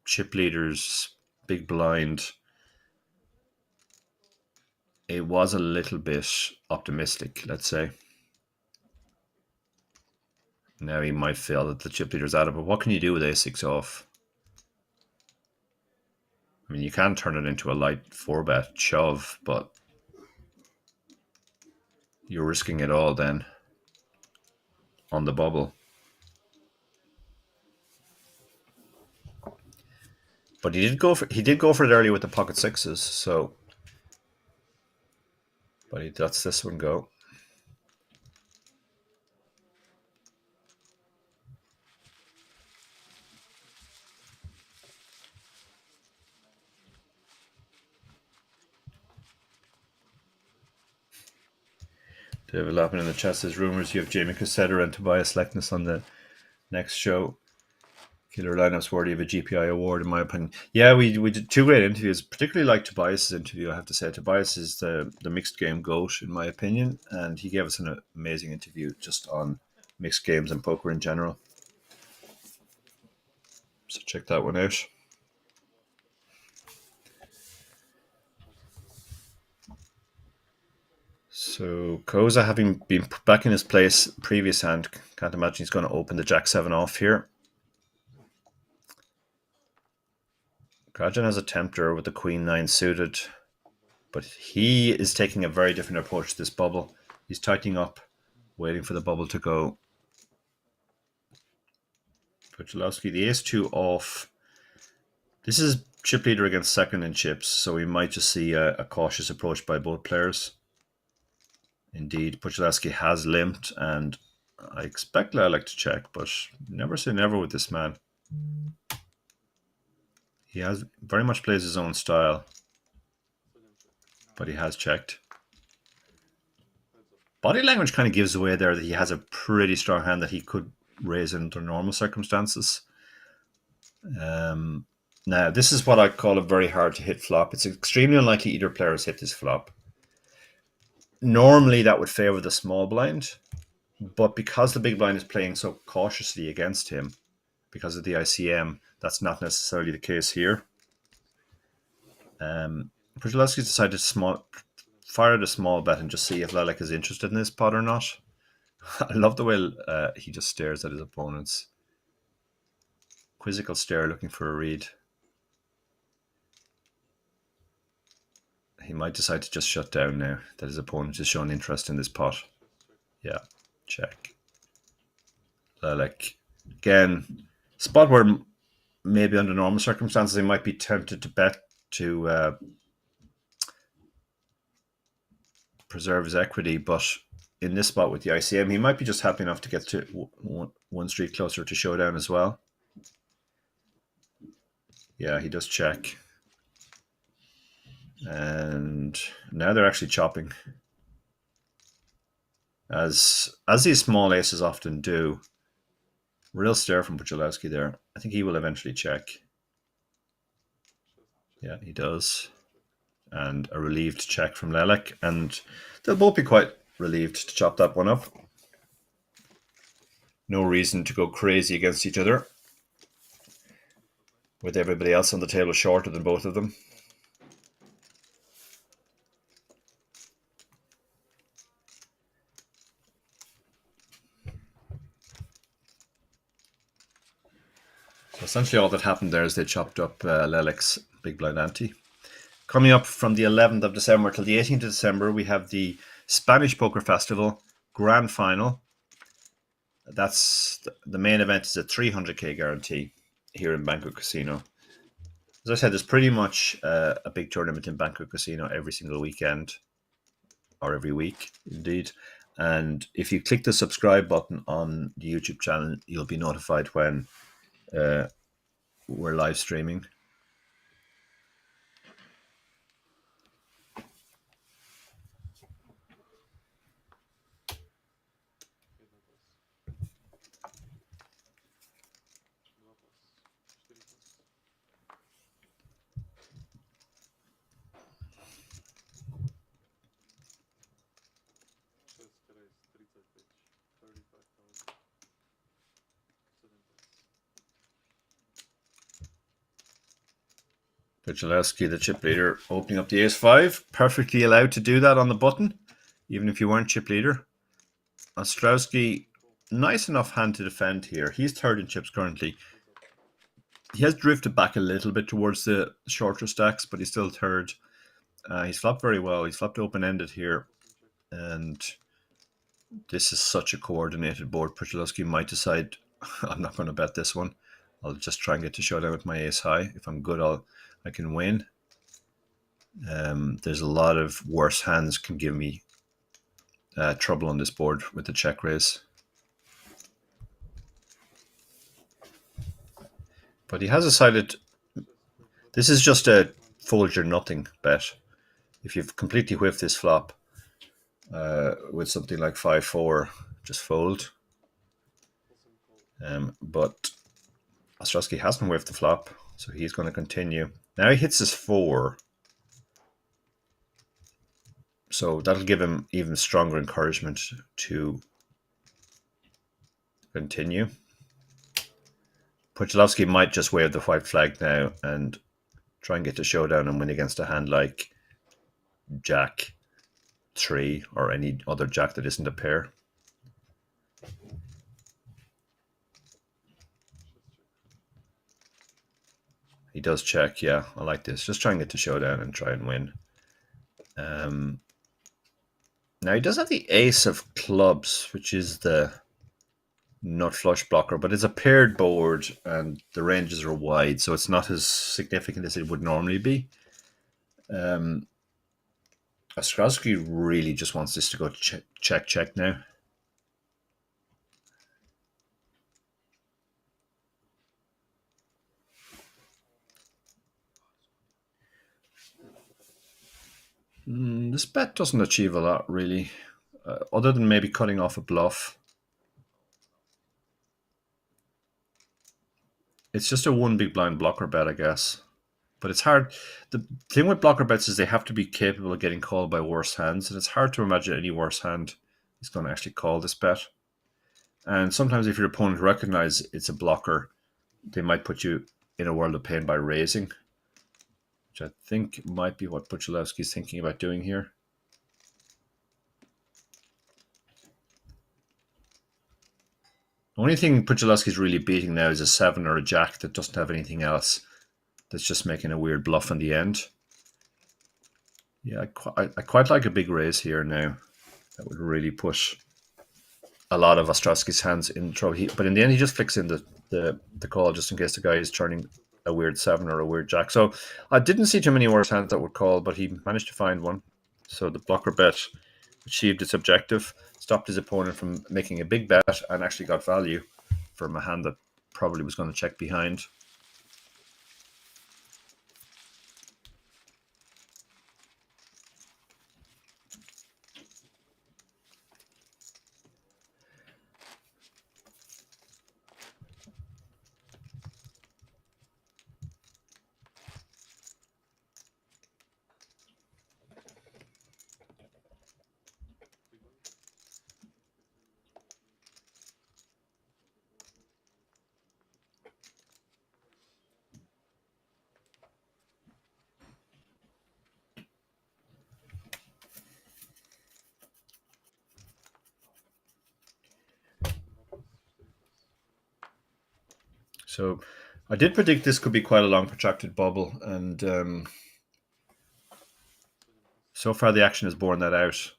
chip leader's big blind. It was a little bit optimistic, let's say. Now he might feel that the chip leader's out of it, but what can you do with a6 off? I mean, you can turn it into a light 4-bet shove, but you're risking it all then on the bubble. But he did go for it early with the pocket sixes, so but he lets this one go. David Lappin in the chat says rumors you have Jamie Cassetter and Tobias Lekness on the next show. Killer lineups worthy of a GPI award, in my opinion. Yeah, we did two great interviews. Particularly like Tobias's interview, I have to say. Tobias is the mixed game GOAT, in my opinion, and he gave us an amazing interview just on mixed games and poker in general. So check that one out. So Koza, having been put back in his place previous hand, can't imagine he's going to open the Jack 7 off here. Krajan has a tempter with the Queen 9 suited, but he is taking a very different approach to this bubble. He's tightening up, waiting for the bubble to go. Pujalowski, the ace-2 off. This is chip leader against second in chips, so we might just see a cautious approach by both players. Indeed, Pujalowski has limped, and I expect Lilac to check, but never say never with this man. He has very much plays his own style, but he has checked. Body language kind of gives away there that he has a pretty strong hand that he could raise under normal circumstances. Now, this is what I call a very hard to hit flop. It's extremely unlikely either player has hit this flop. Normally, that would favor the small blind, but because the big blind is playing so cautiously against him, because of the ICM, that's not necessarily the case here. Pujalowski decided to fire the small bet and just see if Lilac is interested in this pot or not. I love the way he just stares at his opponents. Quizzical stare, looking for a read. He might decide to just shut down now that his opponent is showing interest in this pot. Yeah, check. Lilac. Again, spot where maybe under normal circumstances he might be tempted to bet to preserve his equity, but in this spot with the ICM, he might be just happy enough to get to one street closer to showdown as well. Yeah, he does check. And now they're actually chopping. As these small aces often do. Real stare from Puchalowski there. I think he will eventually check. Yeah, he does. And a relieved check from Lelek. And they'll both be quite relieved to chop that one up. No reason to go crazy against each other, with everybody else on the table shorter than both of them. So essentially all that happened there is they chopped up Lelek's big blind ante. Coming up from the 11th of December till the 18th of December, we have the Spanish Poker Festival Grand Final. That's the main event is a 300k guarantee here in Banco Casino. As I said, there's pretty much a big tournament in Banco Casino every single weekend, or every week, indeed. And if you click the subscribe button on the YouTube channel, you'll be notified when we're live streaming. Puchalowski, the chip leader, opening up the ace-5. Perfectly allowed to do that on the button, even if you weren't chip leader. Ostrowski, nice enough hand to defend here. He's third in chips currently. He has drifted back a little bit towards the shorter stacks, but he's still third. He's flopped very well. He's flopped open-ended here. And this is such a coordinated board. Puchalowski might decide, I'm not going to bet this one. I'll just try and get to showdown with my ace high. If I'm good, I can win. There's a lot of worse hands can give me trouble on this board with the check raise. But he has decided this is just a fold your nothing bet. If you've completely whiffed this flop with something like 5-4, just fold. But Ostrowski hasn't whiffed the flop, so he's going to continue. Now he hits his 4. So that'll give him even stronger encouragement to continue. Puchalowski might just wave the white flag now and try and get to showdown and win against a hand like Jack 3 or any other jack that isn't a pair. He does check, yeah, I like this. Just try and get to showdown and try and win. Now he does have the ace of clubs, which is the nut flush blocker, but it's a paired board and the ranges are wide, so it's not as significant as it would normally be. Ostrowski really just wants this to go check now. This bet doesn't achieve a lot, really, other than maybe cutting off a bluff. It's just a one big blind blocker bet, I guess. But it's hard. The thing with blocker bets is they have to be capable of getting called by worse hands, and it's hard to imagine any worse hand is going to actually call this bet. And sometimes if your opponent recognizes it's a blocker, they might put you in a world of pain by raising, which I think might be what Puchalowski is thinking about doing here. The only thing Puchalowski is really beating now is a 7 or a jack that doesn't have anything else. That's just making a weird bluff in the end. Yeah, I quite like a big raise here now. That would really push a lot of Ostrowski's hands in trouble. But in the end, he just flicks in the call just in case the guy is turning a weird 7 or a weird jack. So I didn't see too many worse hands that would call, but he managed to find one. So the blocker bet achieved its objective, stopped his opponent from making a big bet, and actually got value from a hand that probably was going to check behind. So I did predict this could be quite a long protracted bubble, and so far the action has borne that out.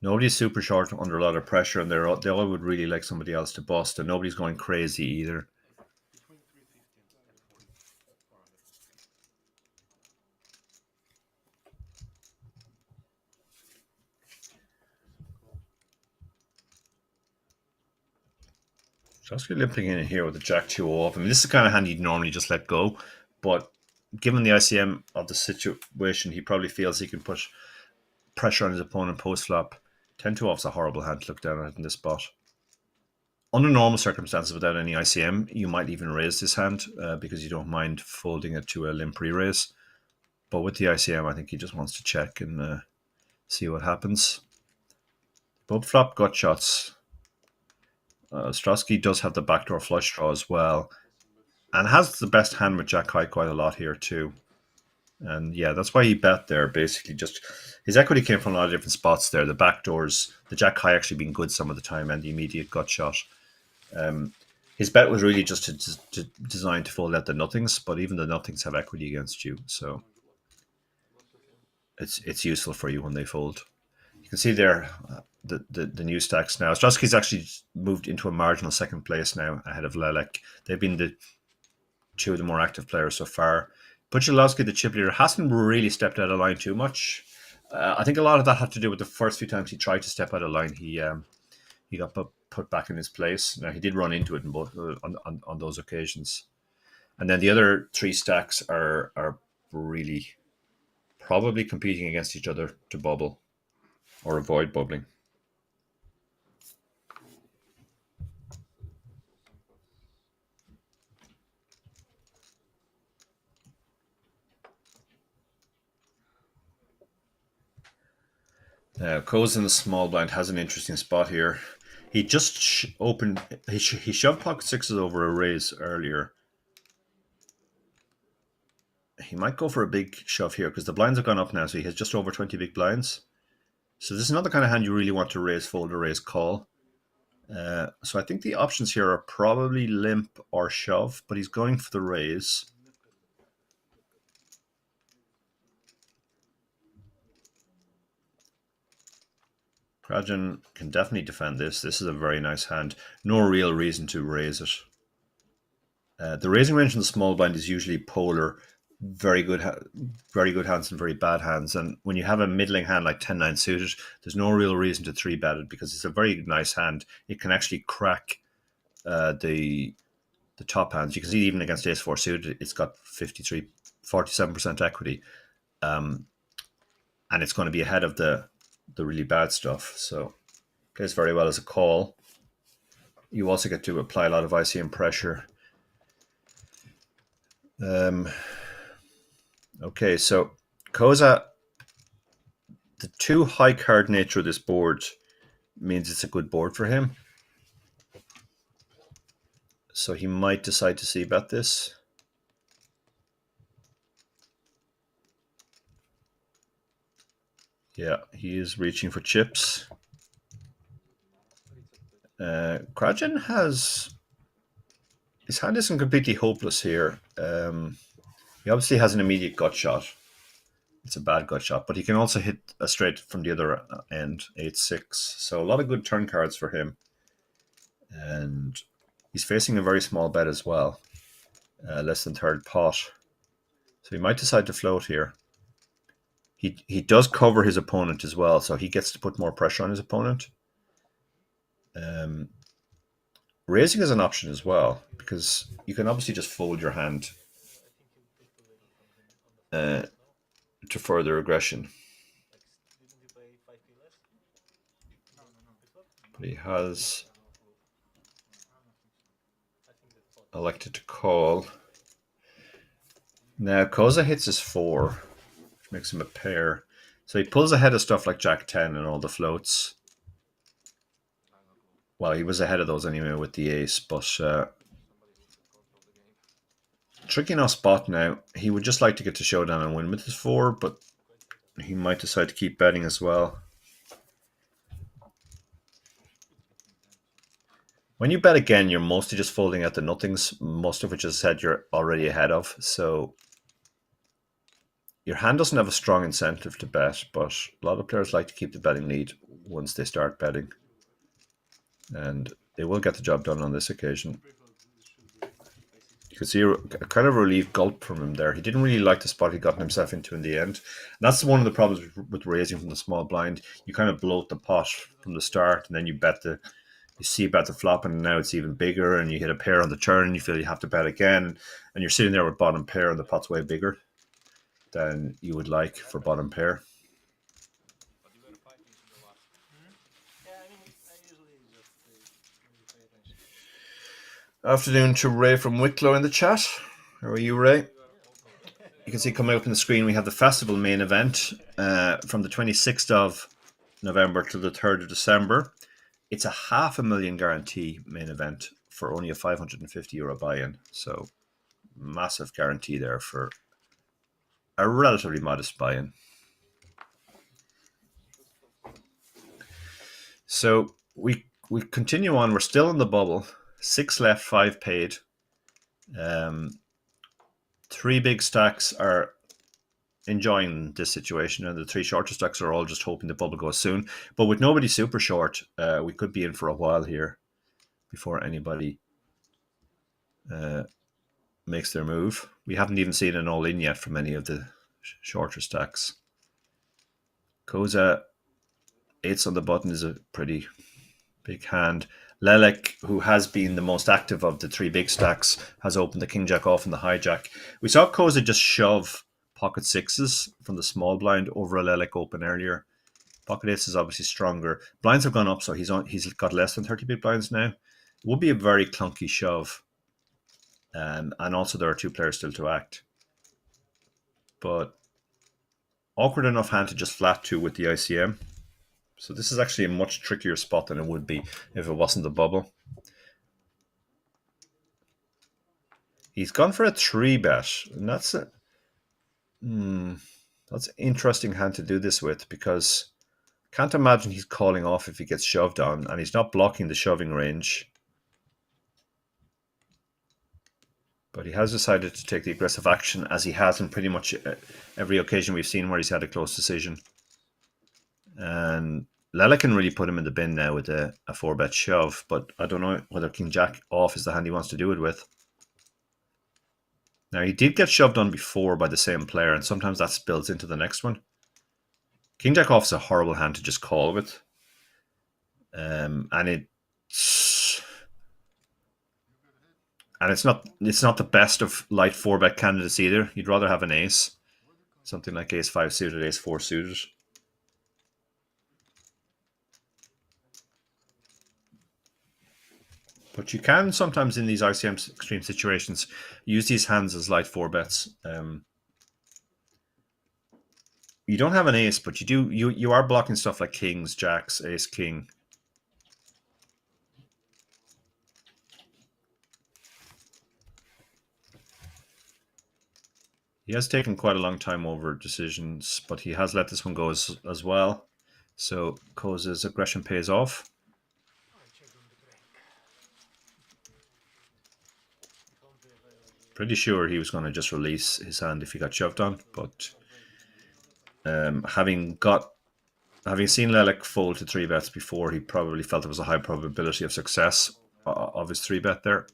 Nobody's super short under a lot of pressure, and they all would really like somebody else to bust, and nobody's going crazy either. Just limping in here with the Jack 2 off. I mean, this is the kind of hand you'd normally just let go, but given the ICM of the situation, he probably feels he can put pressure on his opponent post flop. 10-2 off's a horrible hand to look down at in this spot. Under normal circumstances, without any ICM, you might even raise this hand because you don't mind folding it to a limp re-raise. But with the ICM, I think he just wants to check and see what happens. Bub flop gut shots. Strosky does have the backdoor flush draw as well, and has the best hand with Jack High quite a lot here too. And yeah, that's why he bet there. Basically, just his equity came from a lot of different spots there. The backdoors, the Jack High actually being good some of the time, and the immediate gut shot. His bet was really just to designed to fold out the nothings, but even the nothings have equity against you, so it's useful for you when they fold. You can see there the new stacks now. Strosky's actually moved into a marginal second place now ahead of Lelek. They've been the two of the more active players so far. Puchalowski, the chip leader, hasn't really stepped out of line too much. I think a lot of that had to do with the first few times he tried to step out of line. He got put back in his place. Now he did run into it in both on those occasions. And then the other three stacks are really probably competing against each other to bubble or avoid bubbling. Coase in the small blind has an interesting spot here. He just opened. He shoved pocket sixes over a raise earlier. He might go for a big shove here because the blinds have gone up now, so he has just over 20 big blinds. So this is not the kind of hand you really want to raise fold or raise call. So I think the options here are probably limp or shove, but he's going for the raise. Krajan can definitely defend this. This is a very nice hand. No real reason to raise it. The raising range in the small blind is usually polar, very good hands and very bad hands. And when you have a middling hand like 10-9 suited, there's no real reason to 3-bet it because it's a very nice hand. It can actually crack the top hands. You can see even against Ace-4 suited, it's got 47% equity. And it's going to be ahead of the really bad stuff. So plays very well as a call. You also get to apply a lot of ICM pressure. Okay, so Koza, the too high card nature of this board means it's a good board for him. So he might decide to see bet this. Yeah, he is reaching for chips. Krajan has... His hand isn't completely hopeless here. He obviously has an immediate gut shot. It's a bad gut shot, but he can also hit a straight from the other end, 8-6. So a lot of good turn cards for him. And he's facing a very small bet as well. Less than third pot. So he might decide to float here. He does cover his opponent as well, so he gets to put more pressure on his opponent. Raising is an option as well, because you can obviously just fold your hand to further aggression. But he has elected to call. Now, Koza hits his 4, which makes him a pair. So he pulls ahead of stuff like Jack 10 and all the floats. Well, he was ahead of those anyway with the ace, but tricky enough spot now. He would just like to get to showdown and win with his 4, but he might decide to keep betting as well. When you bet again, you're mostly just folding out the nothings, most of which is said you're already ahead of. So your hand doesn't have a strong incentive to bet, but a lot of players like to keep the betting lead once they start betting. And they will get the job done on this occasion. You can see a kind of relief gulp from him there. He didn't really like the spot he got himself into in the end. And that's one of the problems with raising from the small blind. You kind of bloat the pot from the start, and then you see bet the flop, and now it's even bigger, and you hit a pair on the turn, and you feel you have to bet again, and you're sitting there with bottom pair, and the pot's way bigger than you would like for bottom pair. Afternoon to Ray from Wicklow in the chat. How are you, Ray? You can see coming up on the screen, we have the festival main event from the 26th of November to the 3rd of December. It's a $500,000 guarantee main event for only a €550 buy-in. So massive guarantee there for a relatively modest buy-in. So we continue on. We're still in the bubble. 6 left, 5 paid. 3 big stacks are enjoying this situation, and the 3 shorter stacks are all just hoping the bubble goes soon. But with nobody super short, we could be in for a while here before anybody makes their move. We haven't even seen an all-in yet from any of the shorter stacks. Koza, 8s on the button is a pretty big hand. Lelek, who has been the most active of the 3 big stacks, has opened the king jack off and the hijack. We saw Koza just shove pocket 6s from the small blind over a Lelek open earlier. Pocket ace is obviously stronger. Blinds have gone up, so he's got less than 30 big blinds now. It would be a very clunky shove. And also there are 2 players still to act. But awkward enough hand to just flat 2 with the ICM. So this is actually a much trickier spot than it would be if it wasn't the bubble. He's gone for a 3-bet, and that's an interesting hand to do this with, because I can't imagine he's calling off if he gets shoved on, and he's not blocking the shoving range. But he has decided to take the aggressive action, as he has in pretty much every occasion we've seen where he's had a close decision. And Lela can really put him in the bin now with a 4-bet shove, but I don't know whether King Jack off is the hand he wants to do it with. Now, he did get shoved on before by the same player, and sometimes that spills into the next one. King Jack off is a horrible hand to just call with. And it's not the best of light 4-bet candidates either. You'd rather have an ace. Something like ace 5 suited, ace 4 suited. But you can sometimes in these ICM extreme situations use these hands as light 4-bets. You don't have an ace, but you are blocking stuff like kings, jacks, ace, king. He has taken quite a long time over decisions, but he has let this one go as well. So Koza's aggression pays off. Pretty sure he was going to just release his hand if he got shoved on, but having seen Lelek fold to 3-bets before, he probably felt there was a high probability of success of his 3-bet there.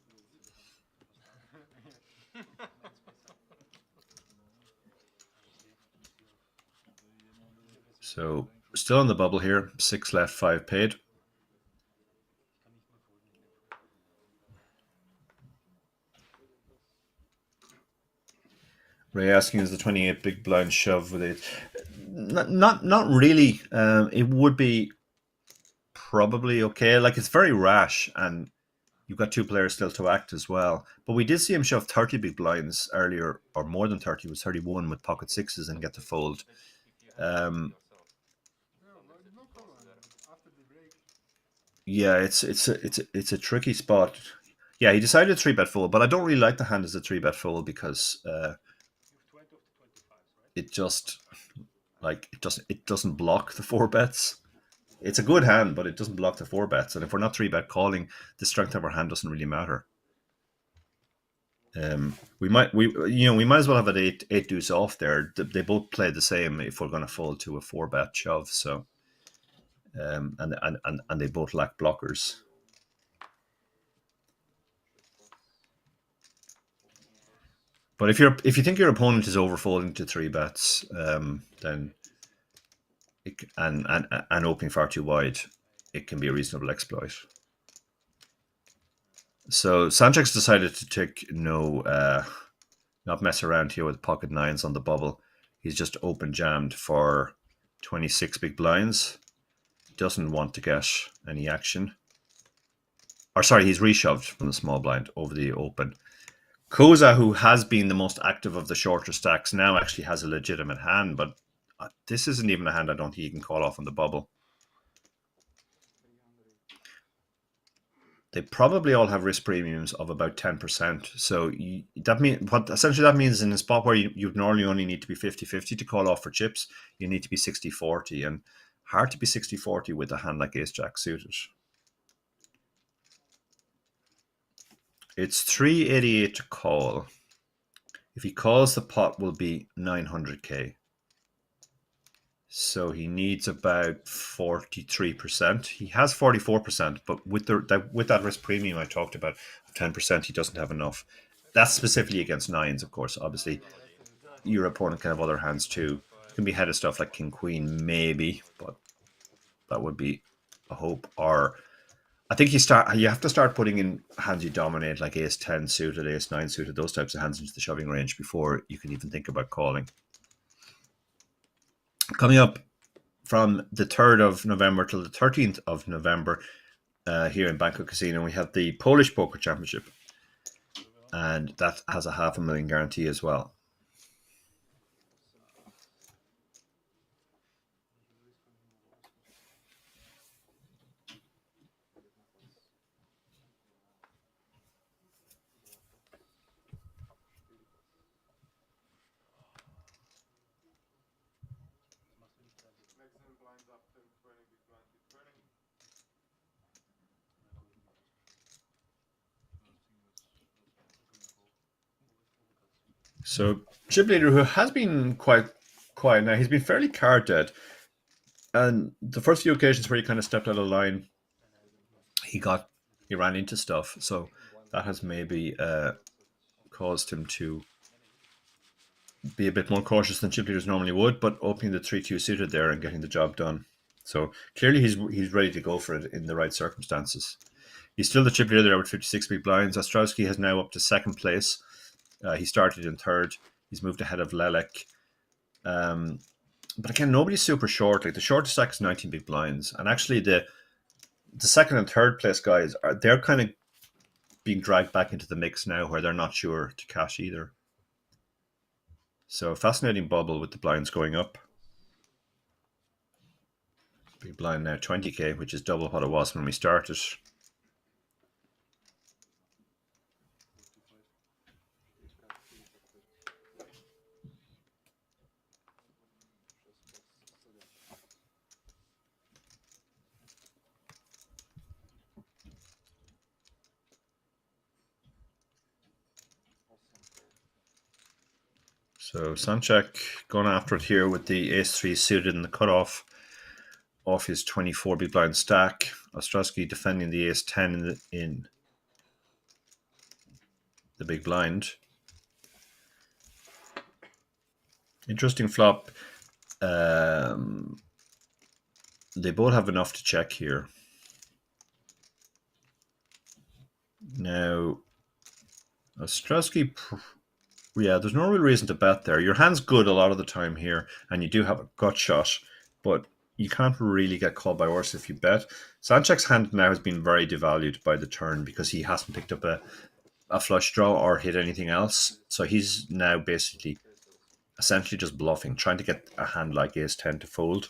So still on the bubble here. 6 left, 5 paid. Ray asking, is the 28 big blind shove with it? Not really. It would be probably okay. Like, it's very rash, and you've got 2 players still to act as well. But we did see him shove 30 big blinds earlier, or more than 30. It was 31 with pocket sixes and get to fold. Yeah, it's a tricky spot. Yeah, he decided 3-bet fold, but I don't really like the hand as a 3-bet fold because it just it doesn't block the 4 bets. It's a good hand, but it doesn't block the 4 bets. And if we're not 3-bet calling, the strength of our hand doesn't really matter. We might as well have an eight deuce off there. They both play the same if we're going to fold to a 4-bet shove. So, and they both lack blockers. But if you think your opponent is overfolding to 3 bets, then and opening far too wide, it can be a reasonable exploit. So Sanchez decided to take not mess around here with pocket nines on the bubble. He's just open jammed for 26 big blinds. Doesn't want to get any action. Or sorry, he's reshoved from the small blind over the open. Koza, who has been the most active of the shorter stacks, now actually has a legitimate hand, but this isn't even a hand I don't think he can call off on the bubble. They probably all have risk premiums of about 10%. So that means in a spot where you normally only need to be 50-50 to call off for chips, you need to be 60-40, and hard to be 60-40 with a hand like Ace Jack suited. It's 388 to call. If he calls, the pot will be 900k. So he needs about 43%. He has 44%, but with that risk premium I talked about of 10%, he doesn't have enough. That's specifically against nines, of course. Obviously, your opponent can have other hands too. You can be head of stuff like King Queen, maybe, but that would be a hope. Or I think you have to start putting in hands you dominate, like Ace 10 suited, Ace 9 suited, those types of hands into the shoving range before you can even think about calling. Coming up from the 3rd of November till the 13th of November here in Banco Casino, we have the Polish Poker Championship. And that has a $500,000 guarantee as well. So Chip Leader, who has been quite quiet now, he's been fairly card dead. And the first few occasions where he kind of stepped out of line, he ran into stuff. So that has maybe caused him to be a bit more cautious than chip leaders normally would, but opening the 3-2 suited there and getting the job done. So clearly he's ready to go for it in the right circumstances. He's still the chip leader there with 56 big blinds. Ostrowski has now up to 2nd place. He started in 3rd. He's moved ahead of Lelek. But again, nobody's super short. Like, the shortest stack is 19 big blinds. And actually the 2nd and 3rd place guys, they're kind of being dragged back into the mix now where they're not sure to cash either. So fascinating bubble with the blinds going up. Big blind now 20k, which is double what it was when we started. So Sanchek going after it here with the Ace-3 suited in the cutoff off his 24 big blind stack. Ostrowski defending the Ace-10 in the big blind. Interesting flop. they both have enough to check here. Now, Ostrowski, yeah, there's no real reason to bet there. Your hand's good a lot of the time here, and you do have a gut shot, but you can't really get called by horse if you bet. Sanchek's hand now has been very devalued by the turn because he hasn't picked up a flush draw or hit anything else. So he's now basically essentially just bluffing, trying to get a hand like ace-10 to fold.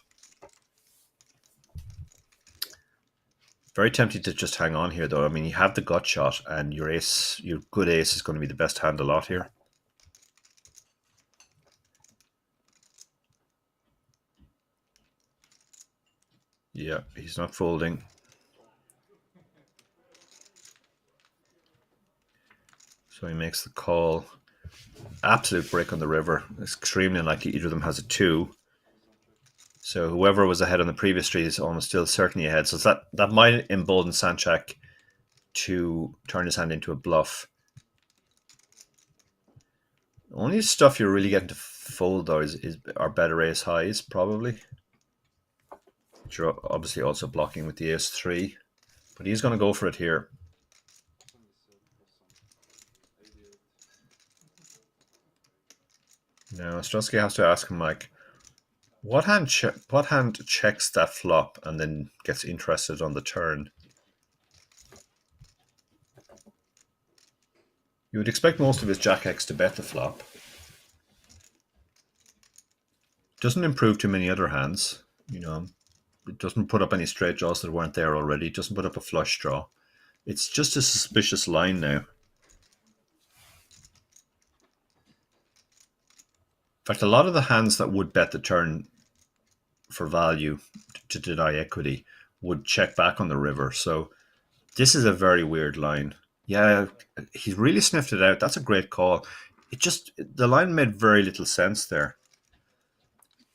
Very tempted to just hang on here, though. I mean, you have the gut shot, and your good ace is going to be the best hand a lot here. Yeah, he's not folding. So he makes the call. Absolute break on the river. Extremely unlikely either of them has a 2. So whoever was ahead on the previous street is almost still certainly ahead. So that might embolden Sanchek to turn his hand into a bluff. The only stuff you're really getting to fold, though, are better ace highs, probably. Which you're obviously also blocking with the ace 3. But he's going to go for it here. Now, Ostrowski has to ask him, like, what hand checks that flop and then gets interested on the turn? You would expect most of his Jack X to bet the flop. Doesn't improve too many other hands, you know. It doesn't put up any straight draws that weren't there already. It doesn't put up a flush draw. It's just a suspicious line now. In fact, a lot of the hands that would bet the turn for value to deny equity would check back on the river. So this is a very weird line. Yeah, he's really sniffed it out. That's a great call. The line made very little sense there.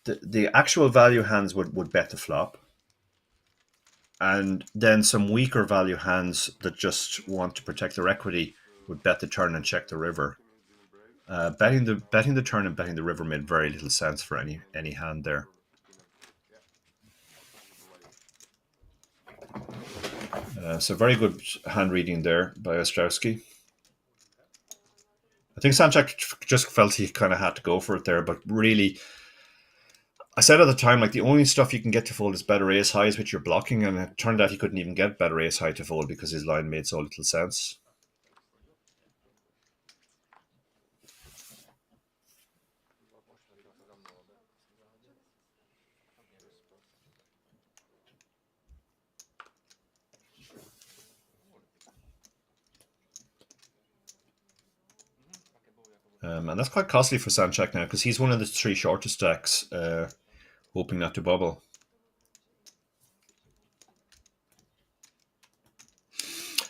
The actual value hands would bet the flop. And then some weaker value hands that just want to protect their equity would bet the turn and check the river. Betting the turn and betting the river made very little sense for any hand there. So very good hand reading there by Ostrowski. I think Sanchek just felt he kind of had to go for it there, but really, I said at the time, like, the only stuff you can get to fold is better ace highs, which you're blocking, and it turned out he couldn't even get better ace high to fold because his line made so little sense. And that's quite costly for Sanchek now because he's one of the 3 shortest stacks, hoping not to bubble.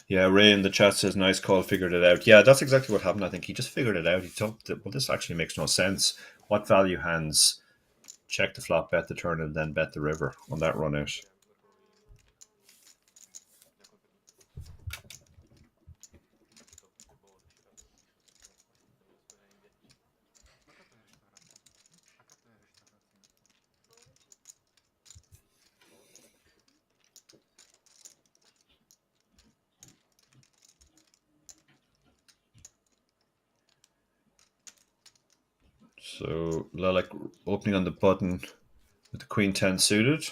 Yeah, Ray in the chat says, nice call, figured it out. Yeah, that's exactly what happened, I think. He just figured it out. He thought that, well, this actually makes no sense. What value hands check the flop, bet the turn, and then bet the river on that run out? So Lilac opening on the button with the Queen 10 suited.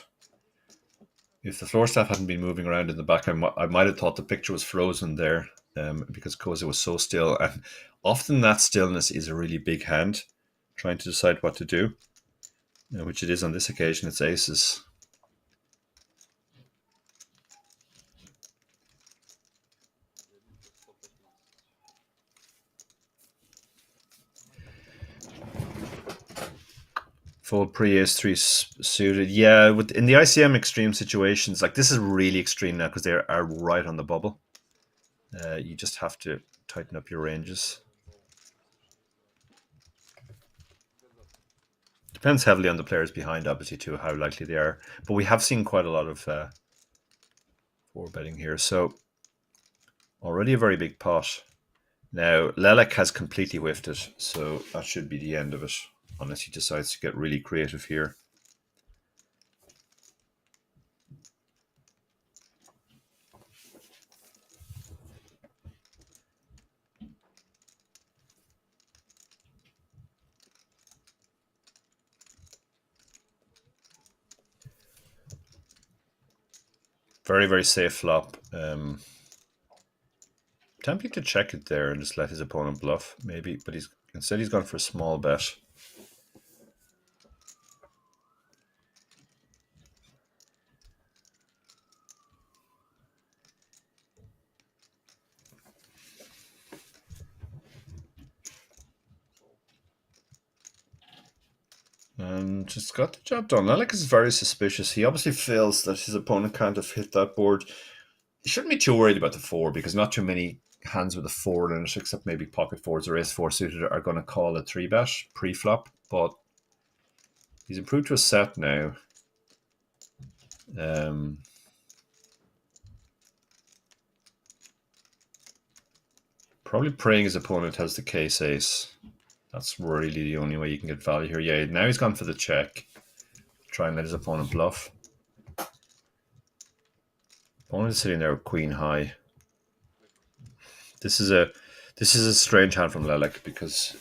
If the floor staff hadn't been moving around in the back, I might have thought the picture was frozen there because Koza was so still. And often that stillness is a really big hand trying to decide what to do, which it is on this occasion. It's aces. Fold pre-ace 3 suited. Yeah, in the ICM extreme situations, like this is really extreme now because they are right on the bubble. You just have to tighten up your ranges. Depends heavily on the players behind, obviously, too, how likely they are. But we have seen quite a lot of 4 betting here. So already a very big pot. Now, Lelek has completely whiffed it, so that should be the end of it, unless he decides to get really creative here. Very, very safe flop. Tempting to check it there and just let his opponent bluff, maybe, but instead he's gone for a small bet. And just got the job done. Alex is very suspicious. He obviously feels that his opponent can't have hit that board. He shouldn't be too worried about the 4 because not too many hands with a 4 in it, except maybe pocket 4s or ace 4 suited, are going to call a 3-bet pre-flop. But he's improved to a set now. Probably praying his opponent has the case ace. That's really the only way you can get value here. Yeah, now he's gone for the check. Try and let his opponent bluff. Opponent is sitting there with queen high. This is a strange hand from Lelek because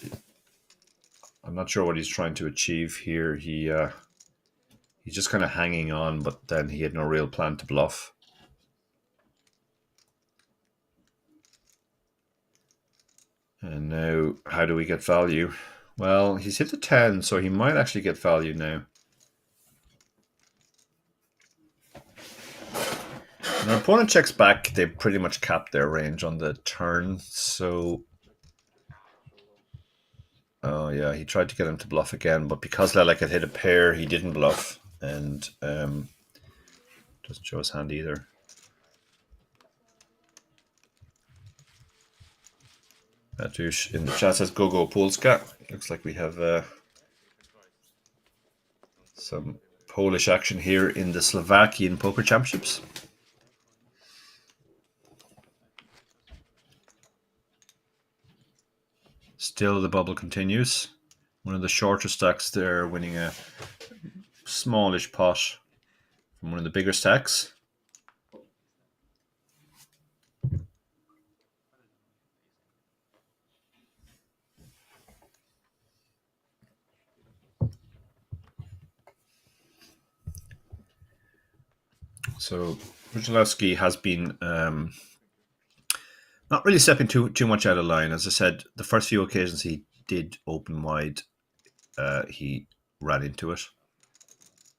I'm not sure what he's trying to achieve here. He's just kind of hanging on, but then he had no real plan to bluff. And now, how do we get value? Well, he's hit the 10, so he might actually get value now. When our opponent checks back, they pretty much capped their range on the turn, so... Oh yeah, he tried to get him to bluff again, but because Lelek had hit a pair, he didn't bluff, and doesn't show his hand either. Matusz in the chat says Gogo Polska. Looks like we have some Polish action here in the Slovakian Poker Championships. Still the bubble continues. One of the shorter stacks there winning a smallish pot from one of the bigger stacks. So Bratislava has been not really stepping too much out of line. As I said, the first few occasions he did open wide, he ran into it.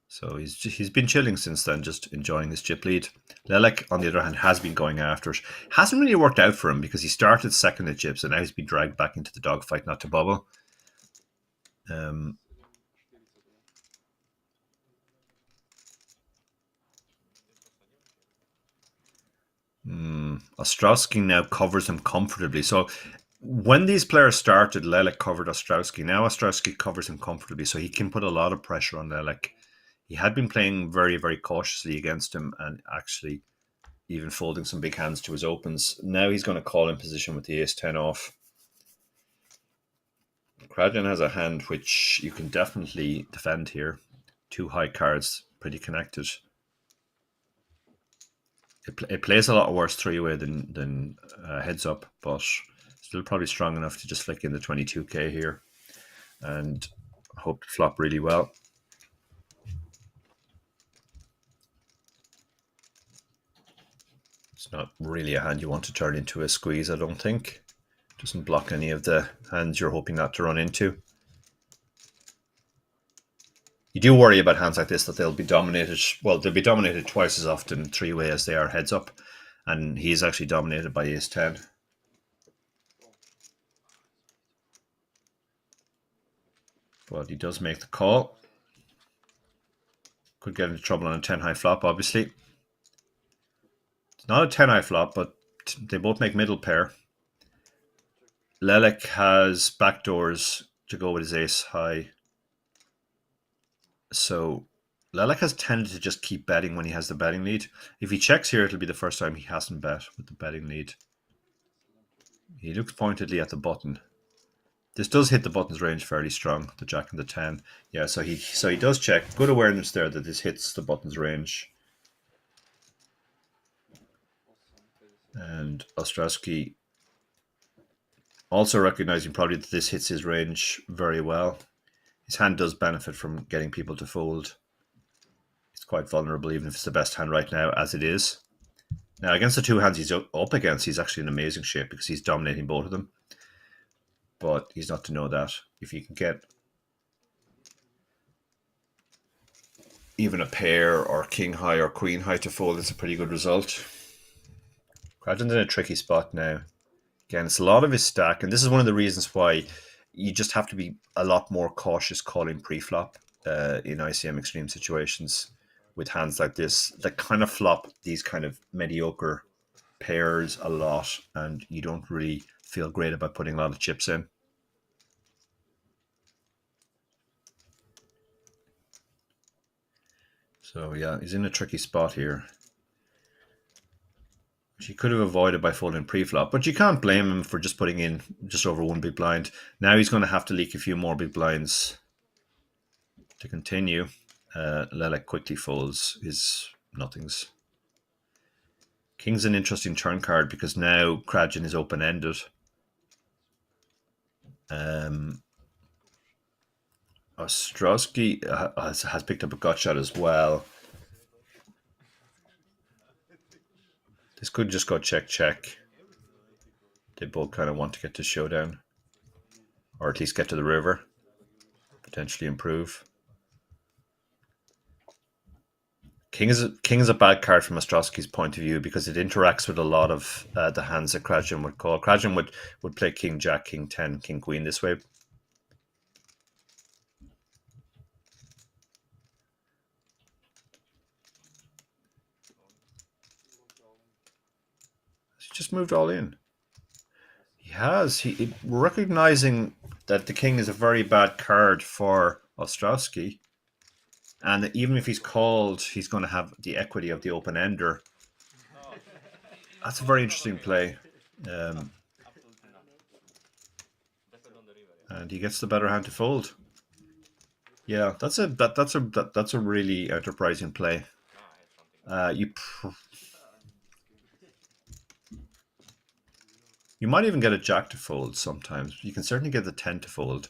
So he's been chilling since then, just enjoying his chip lead. Lelek, on the other hand, has been going after it. Hasn't really worked out for him because he started second at chips and now he's been dragged back into the dogfight not to bubble. Ostrowski now covers him comfortably. So when these players started, Lelek covered Ostrowski. Now Ostrowski covers him comfortably, so he can put a lot of pressure on Lelek. He had been playing very, very cautiously against him and actually even folding some big hands to his opens. Now he's going to call in position with the ace-10 off. Kradjan has a hand which you can definitely defend here. 2 high cards, pretty connected. It plays a lot worse 3-way than heads up, but still probably strong enough to just flick in the 22k here and hope to flop really well. It's not really a hand you want to turn into a squeeze, I don't think. Doesn't block any of the hands you're hoping not to run into. You do worry about hands like this that they'll be dominated. Well, they'll be dominated twice as often 3-way as they are heads up, and he's actually dominated by ace-10. But he does make the call. Could get into trouble on a 10 high flop, obviously. It's not a 10 high flop, but they both make middle pair. Lelek has backdoors to go with his ace high. So Lelek has tended to just keep betting when he has the betting lead. If he checks here, it'll be the first time he hasn't bet with the betting lead. He looks pointedly at the button. This does hit the button's range fairly strong, the jack and the 10. Yeah, so he does check. Good awareness there that this hits the button's range. And Ostrowski also recognizing probably that this hits his range very well. His hand does benefit from getting people to fold. It's quite vulnerable, even if it's the best hand right now, as it is. Now, against the two hands he's up against, he's actually in amazing shape because he's dominating both of them. But he's not to know that. If you can get even a pair or king high or queen high to fold, it's a pretty good result. Cradgen's in a tricky spot now. Again, it's a lot of his stack, and this is one of the reasons why you just have to be a lot more cautious calling pre-flop in ICM extreme situations with hands like this that kind of flop these kind of mediocre pairs a lot, and you don't really feel great about putting a lot of chips in. So yeah, he's in a tricky spot here. He could have avoided by folding pre-flop, but you can't blame him for just putting in just over one big blind. Now he's going to have to leak a few more big blinds to continue. Lelek quickly folds his nothings. King's an interesting turn card because now Cradgen is open-ended. Ostrowski has picked up a gut shot as well. This could just go check. They both kind of want to get to showdown, or at least get to the river, potentially improve. King is a bad card from Ostrowski's point of view because it interacts with a lot of the hands that Cradgen would call. Cradgen would play King Jack, King 10, King Queen this way. He just moved all in. He has. He recognizing that the king is a very bad card for Ostrowski, and that even if he's called, he's going to have the equity of the open ender. That's a very interesting play, and he gets the better hand to fold. Yeah, that's a really enterprising play. You might even get a jack to fold sometimes. You can certainly get the 10 to fold.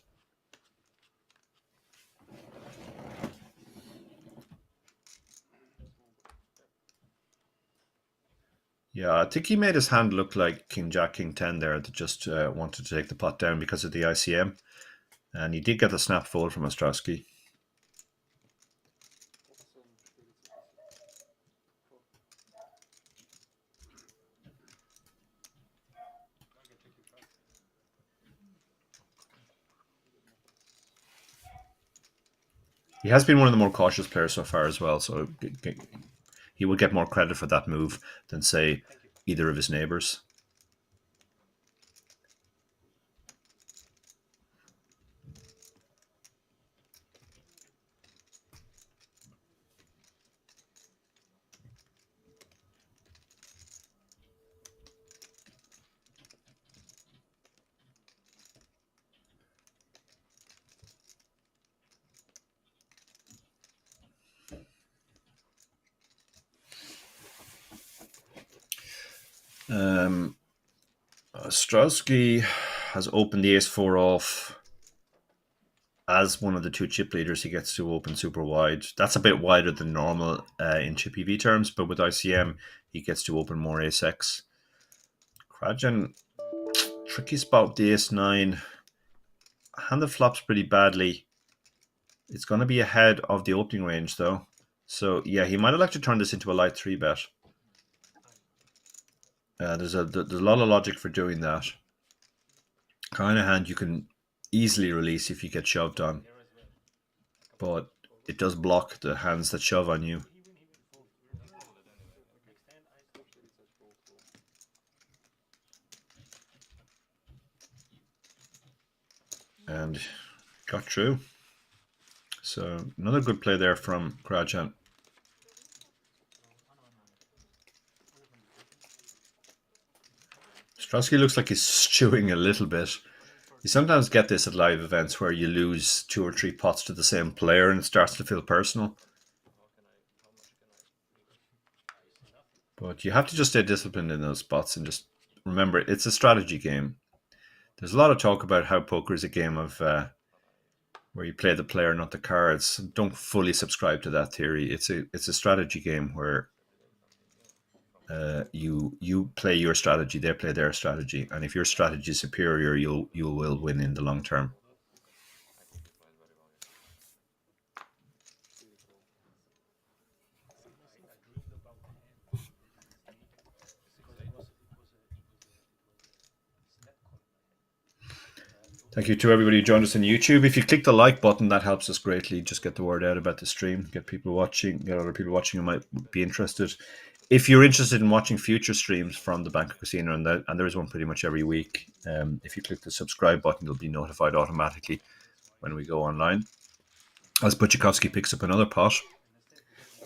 Yeah, I think he made his hand look like King Jack, King 10 there that just wanted to take the pot down because of the ICM. And he did get the snap fold from Ostrowski. He has been one of the more cautious players so far as well, so he will get more credit for that move than, say, either of his neighbors. Ostrowski has opened the ace-4 off. As one of the two chip leaders, he gets to open super wide. That's a bit wider than normal in chip EV terms, but with ICM, he gets to open more ace-x. Cradgen, tricky spot with the ace-9. Hand that flops pretty badly. It's going to be ahead of the opening range, though. So, yeah, he might have liked to turn this into a light 3-bet. There's a lot of logic for doing that. Kind of hand you can easily release if you get shoved on. But it does block the hands that shove on you. And got through. So another good play there from Cradgen. Ostrowski looks like he's stewing a little bit. You sometimes get this at live events where you lose 2 or 3 pots to the same player and it starts to feel personal. But you have to just stay disciplined in those spots and just remember, it's a strategy game. There's a lot of talk about how poker is a game of where you play the player, not the cards. Don't fully subscribe to that theory. It's a strategy game where you play your strategy, they play their strategy, and if your strategy is superior, you will win in the long term. Thank you to everybody who joined us on YouTube. If you click the like button, that helps us greatly. Just get the word out about the stream, get people watching, get other people watching who might be interested. If you're interested in watching future streams from the Banco Casino, and there is one pretty much every week, if you click the subscribe button, you'll be notified automatically when we go online. As Buchikowski picks up another pot,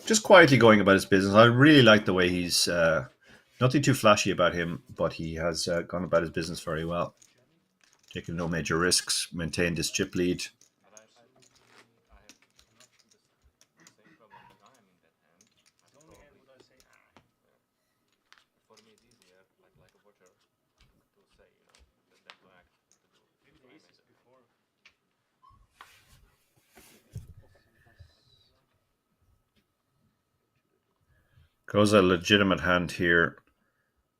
just quietly going about his business. I really like the way he's nothing too flashy about him, but he has gone about his business very well. Taking no major risks, maintained his chip lead. Goes a legitimate hand here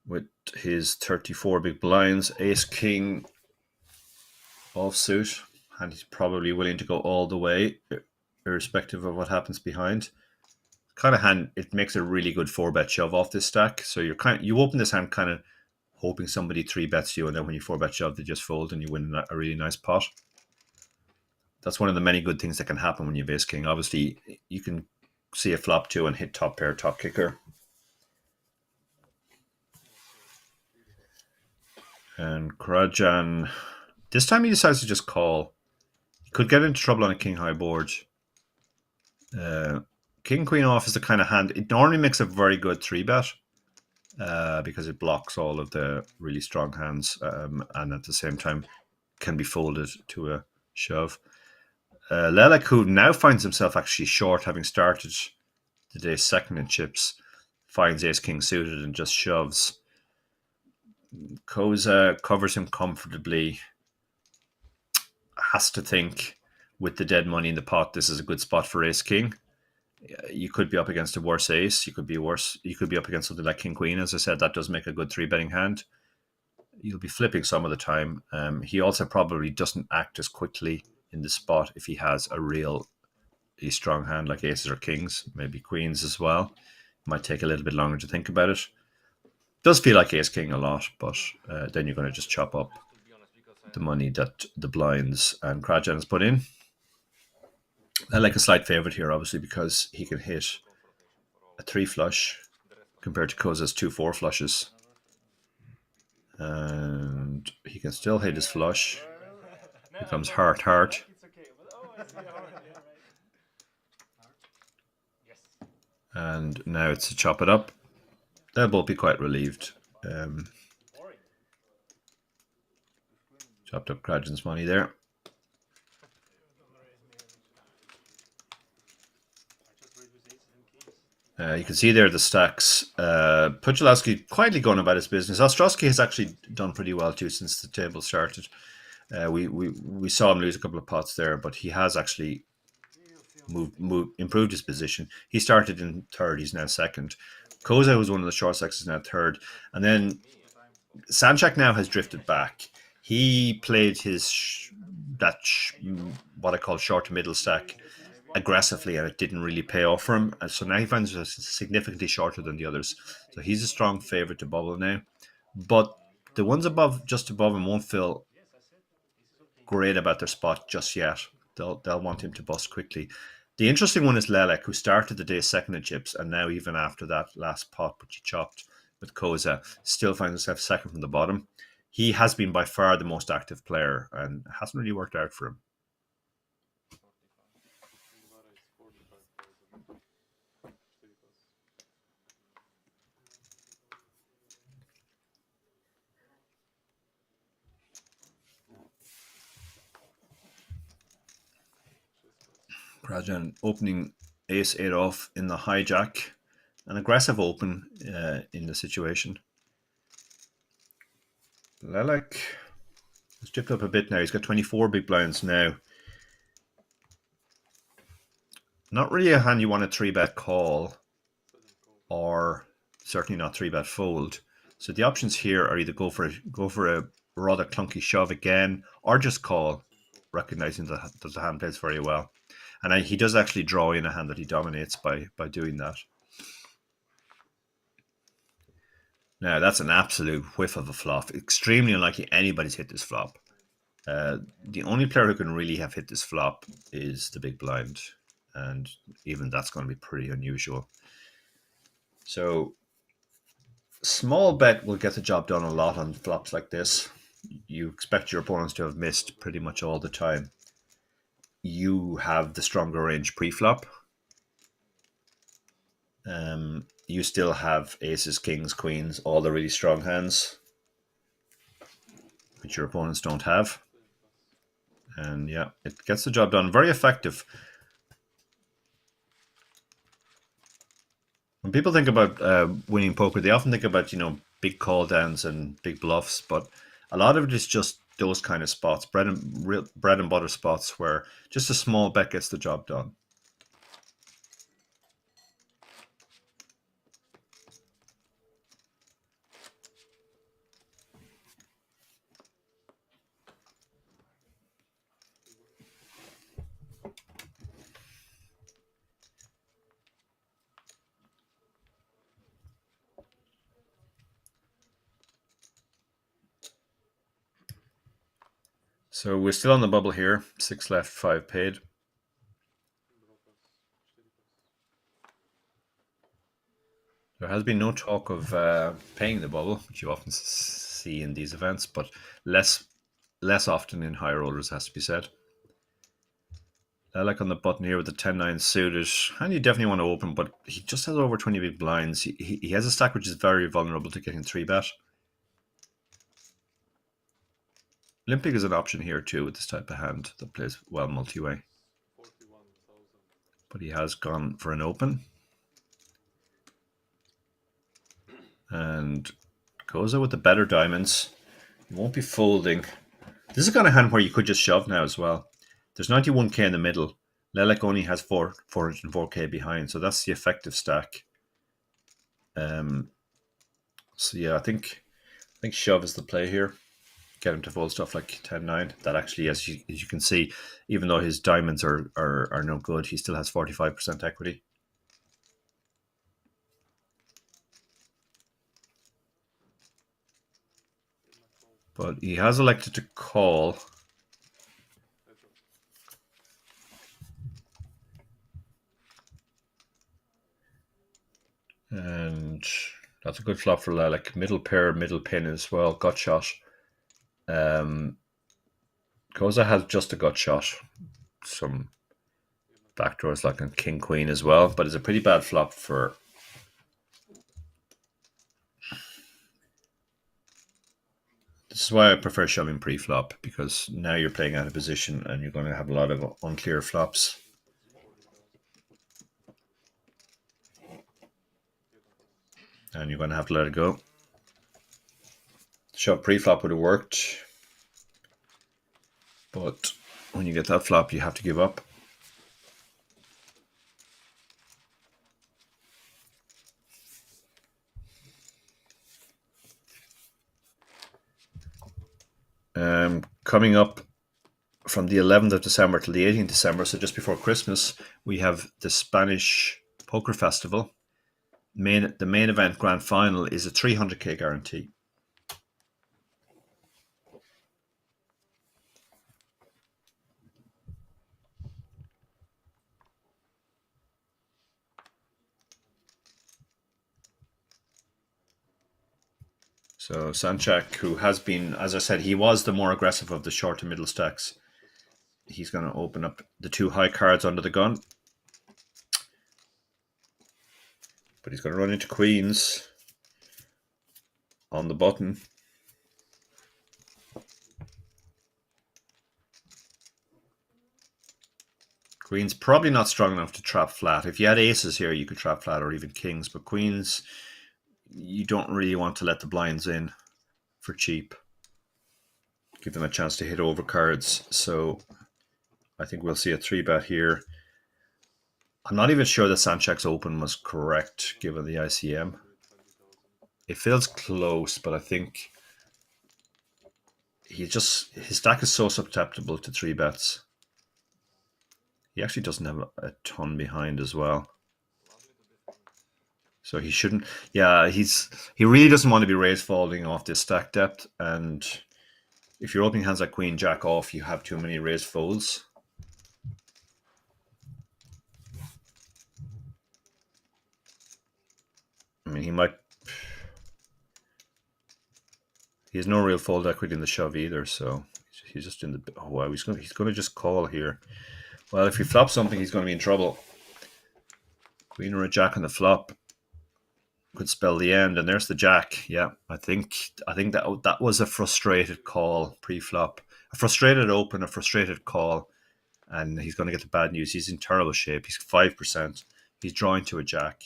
with his 34 big blinds, ace king offsuit, and he's probably willing to go all the way, irrespective of what happens behind. Kind of hand, it makes a really good 4-bet shove off this stack. So you open this hand kind of hoping somebody 3-bets you, and then when you 4-bet shove, they just fold and you win a really nice pot. That's one of the many good things that can happen when you have ace king. Obviously, you can see a flop too and hit top pair, top kicker. And Krajan, this time he decides to just call. He could get into trouble on a king high board. King queen off is the kind of hand, it normally makes a very good 3-bet because it blocks all of the really strong hands and at the same time can be folded to a shove. Lelek, who now finds himself actually short, having started the day second in chips, finds ace king suited and just shoves. Koza covers him comfortably. Has to think with the dead money in the pot, this is a good spot for ace king. You could be up against a worse ace. You could be worse. You could be up against something like king queen. As I said, that does make a good 3-betting hand. You'll be flipping some of the time. He also probably doesn't act as quickly in the spot if he has a really strong hand like aces or kings, maybe queens as well. Might take a little bit longer to think about it. Does feel like ace king a lot, but then you're going to just chop up the money that the blinds and Krajan has put in. I like a slight favourite here, obviously, because he can hit a 3 flush compared to Koza's 2 4 flushes. And he can still hit his flush. Becomes heart, heart. And now it's to chop it up. They'll both be quite relieved. Chopped up Krajan's money there. You can see there the stacks. Puchalowski quietly going about his business. Ostrowski has actually done pretty well too since the table started. We saw him lose a couple of pots there, but he has actually improved his position. He started in third. He's now second. Koza was one of the short stacks, is now third. And then Sanchak now has drifted back. He played his what I call short to middle stack aggressively, and it didn't really pay off for him. And so now he finds himself significantly shorter than the others. So he's a strong favourite to bubble now. But the ones just above him won't feel great about their spot just yet. They'll want him to bust quickly. The interesting one is Lelek, who started the day second in chips, and now even after that last pot, which he chopped with Koza, still finds himself second from the bottom. He has been by far the most active player, and it hasn't really worked out for him. Krajan opening ace-8 off in the hijack. An aggressive open in the situation. Lelek has chipped up a bit now. He's got 24 big blinds now. Not really a hand you want to 3-bet call, or certainly not 3-bet fold. So the options here are either go for a rather clunky shove again, or just call, recognizing that the hand plays very well. And he does actually draw in a hand that he dominates by doing that. Now, that's an absolute whiff of a flop. Extremely unlikely anybody's hit this flop. The only player who can really have hit this flop is the big blind. And even that's going to be pretty unusual. So, small bet will get the job done a lot on flops like this. You expect your opponents to have missed pretty much all the time. You have the stronger range pre-flop. You still have aces, kings, queens, all the really strong hands, which your opponents don't have. And yeah, it gets the job done. Very effective. When people think about winning poker, they often think about, big call downs and big bluffs, but a lot of it is just those kind of spots, bread and butter spots where just a small bet gets the job done. So we're still on the bubble here. 6 left, 5 paid. There has been no talk of paying the bubble, which you often see in these events, but less often in high rollers, has to be said. I like on the button here with the 10-9 suited, and you definitely want to open, but he just has over 20 big blinds. He has a stack which is very vulnerable to getting 3-bet. Limping is an option here too with this type of hand that plays well multi-way. But he has gone for an open. And goes out with the better diamonds. He won't be folding. This is the kind of hand where you could just shove now as well. There's 91k in the middle. Lelek only has 404k behind, so that's the effective stack. So yeah, I think shove is the play here. Get him to fold stuff like 10-9. That actually, as you can see, even though his diamonds are no good, he still has 45% equity. But he has elected to call. And that's a good flop for Lelek. Middle pair, middle pin as well. Gut shot. Koza has just a gut shot. Some backdoors like on king queen as well, but it's a pretty bad flop for. This is why I prefer shoving pre-flop, because now you're playing out of position and you're going to have a lot of unclear flops. And you're going to have to let it go. Shove pre-flop would have worked, but when you get that flop, you have to give up. Coming up from the 11th of December to the 18th of December, so just before Christmas, we have the Spanish Poker Festival. The main event, grand final, is a 300k guarantee. So Sanchak, who has been, as I said, he was the more aggressive of the short to middle stacks. He's going to open up the 2 high cards under the gun. But he's going to run into queens on the button. Queens probably not strong enough to trap flat. If you had aces here, you could trap flat, or even kings. But queens, you don't really want to let the blinds in for cheap. Give them a chance to hit over cards. So I think we'll see a 3-bet here. I'm not even sure that Sanchek's open was correct given the ICM. It feels close, but I think his stack is so susceptible to 3 bets. He actually doesn't have a ton behind as well. So he shouldn't. Yeah, he really doesn't want to be raise folding off this stack depth. And if you're opening hands like Queen Jack off, you have too many raise folds. I mean, he has no real fold equity in the shove either. So he's just in the. Oh wow, he's going to just call here. Well, if he flops something, he's going to be in trouble. Queen or a jack on the flop could spell the end, and there's the jack. Yeah, I think that was a frustrated call pre-flop, a frustrated open, a frustrated call, and he's going to get the bad news. He's in terrible shape. He's 5%. He's drawing to a jack.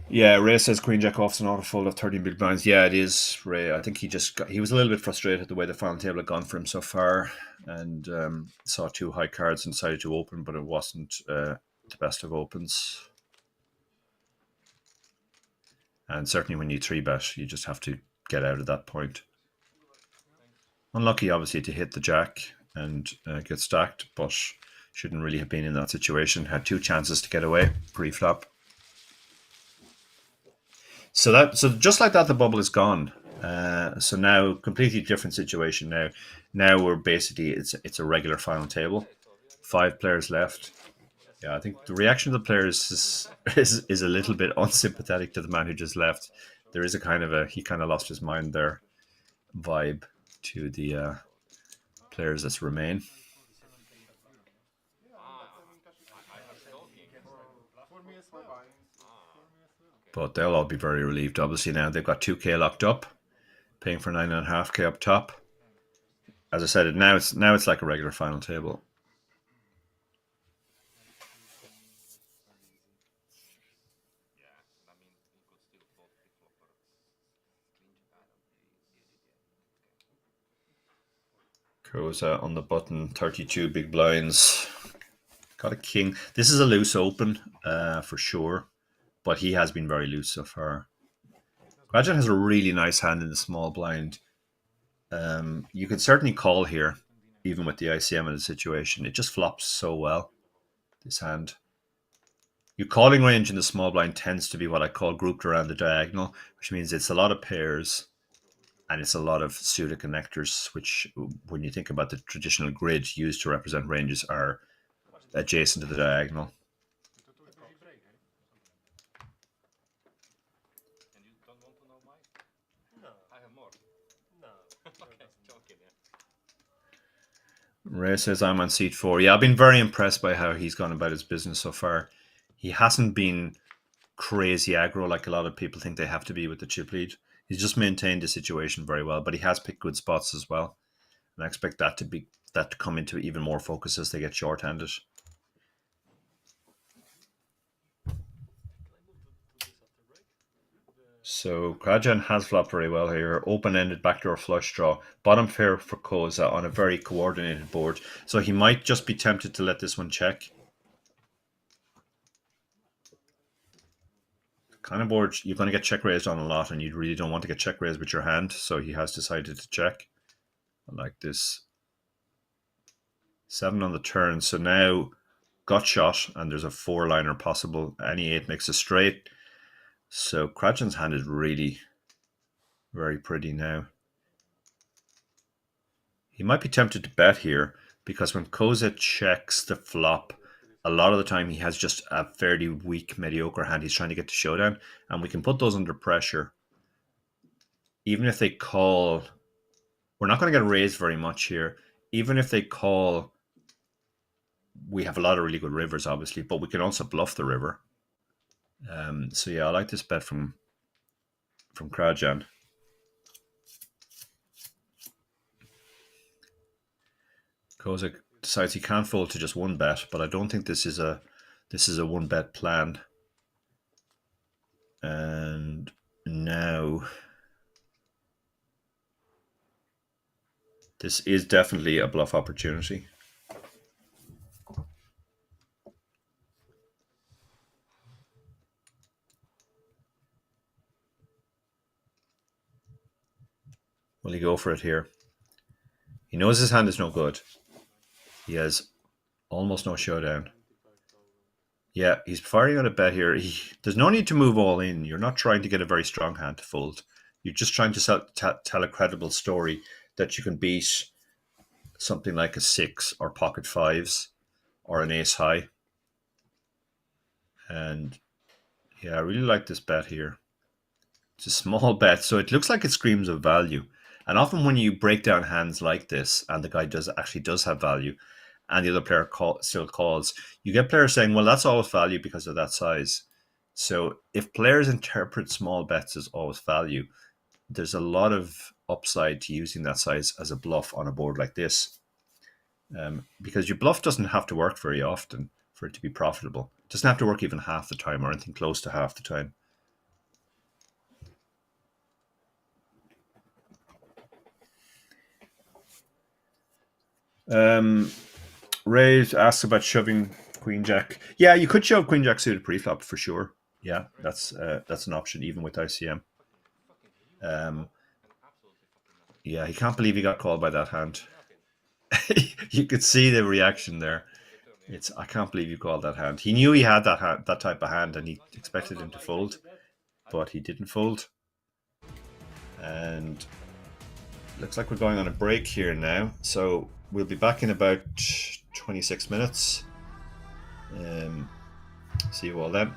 Yeah, Ray says Queen Jack off's an auto fold of 13 big blinds. Yeah, it is, Ray. I think he was a little bit frustrated the way the final table had gone for him so far, and saw 2 high cards and decided to open, but it wasn't the best of opens. And certainly when you 3-bet, you just have to get out at that point. Unlucky, obviously, to hit the jack and get stacked, but shouldn't really have been in that situation. Had 2 chances to get away pre-flop. So just like that, the bubble is gone. So now, completely different situation now. Now we're basically, it's a regular final table. 5 players left. Yeah, I think the reaction of the players is a little bit unsympathetic to the man who just left. There is he kind of lost his mind there vibe to the players that remain. But they'll all be very relieved, obviously, now. They've got 2K locked up, paying for 9.5K up top. As I said, now it's like a regular final table. Goes on the button, 32 big blinds. Got a king. This is a loose open for sure, but he has been very loose so far. Rajan has a really nice hand in the small blind. You can certainly call here, even with the ICM in the situation. It just flops so well, this hand. Your calling range in the small blind tends to be what I call grouped around the diagonal, which means it's a lot of pairs and it's a lot of pseudo connectors, which, when you think about the traditional grid used to represent ranges, are adjacent to the diagonal. Ray says I'm on seat 4. Yeah, I've been very impressed by how he's gone about his business so far. He hasn't been crazy aggro like a lot of people think they have to be with the chip lead. He's just maintained the situation very well, but he has picked good spots as well. And I expect that to come into even more focus as they get short-handed. So Krajan has flopped very well here. Open-ended backdoor flush draw. Bottom pair for Koza on a very coordinated board. So he might just be tempted to let this one check. Kind of board you're going to get check raised on a lot, and you really don't want to get check raised with your hand. So he has decided to check. I like this. 7 on the turn. So now gut shot, and there's a 4-liner possible. Any 8 makes a straight. So Krajan's hand is really very pretty now. He might be tempted to bet here, because when Koza checks the flop, a lot of the time he has just a fairly weak, mediocre hand he's trying to get to showdown, and we can put those under pressure. Even if they call, we're not going to get raised very much here. Even if they call, we have a lot of really good rivers, obviously, but we can also bluff the river. So yeah, I like this bet from Krajan. Koza decides he can't fold to just 1-bet, but I don't think this is a 1-bet plan. And now This is definitely a bluff opportunity. Will he go for it here? He knows his hand is no good. He has almost no showdown. Yeah, he's firing on a bet here. There's no need to move all in. You're not trying to get a very strong hand to fold. You're just trying to tell a credible story that you can beat something like a 6 or pocket 5s or an ace high. And yeah, I really like this bet here. It's a small bet, so it looks like it screams of value. And often when you break down hands like this, and the guy does have value, and the other player still calls, you get players saying, "Well, that's always value because of that size." So if players interpret small bets as always value, there's a lot of upside to using that size as a bluff on a board like this, because your bluff doesn't have to work very often for it to be profitable. It doesn't have to work even half the time or anything close to half the time. Ray asks about shoving Queen Jack. Yeah, you could shove Queen Jack suited preflop for sure. Yeah, that's an option even with ICM. Yeah, he can't believe he got called by that hand. You could see the reaction there. I can't believe you called that hand. He knew he had that type of hand, and he expected him to fold, but he didn't fold. And looks like we're going on a break here now, so we'll be back in about 26 minutes. See you all then.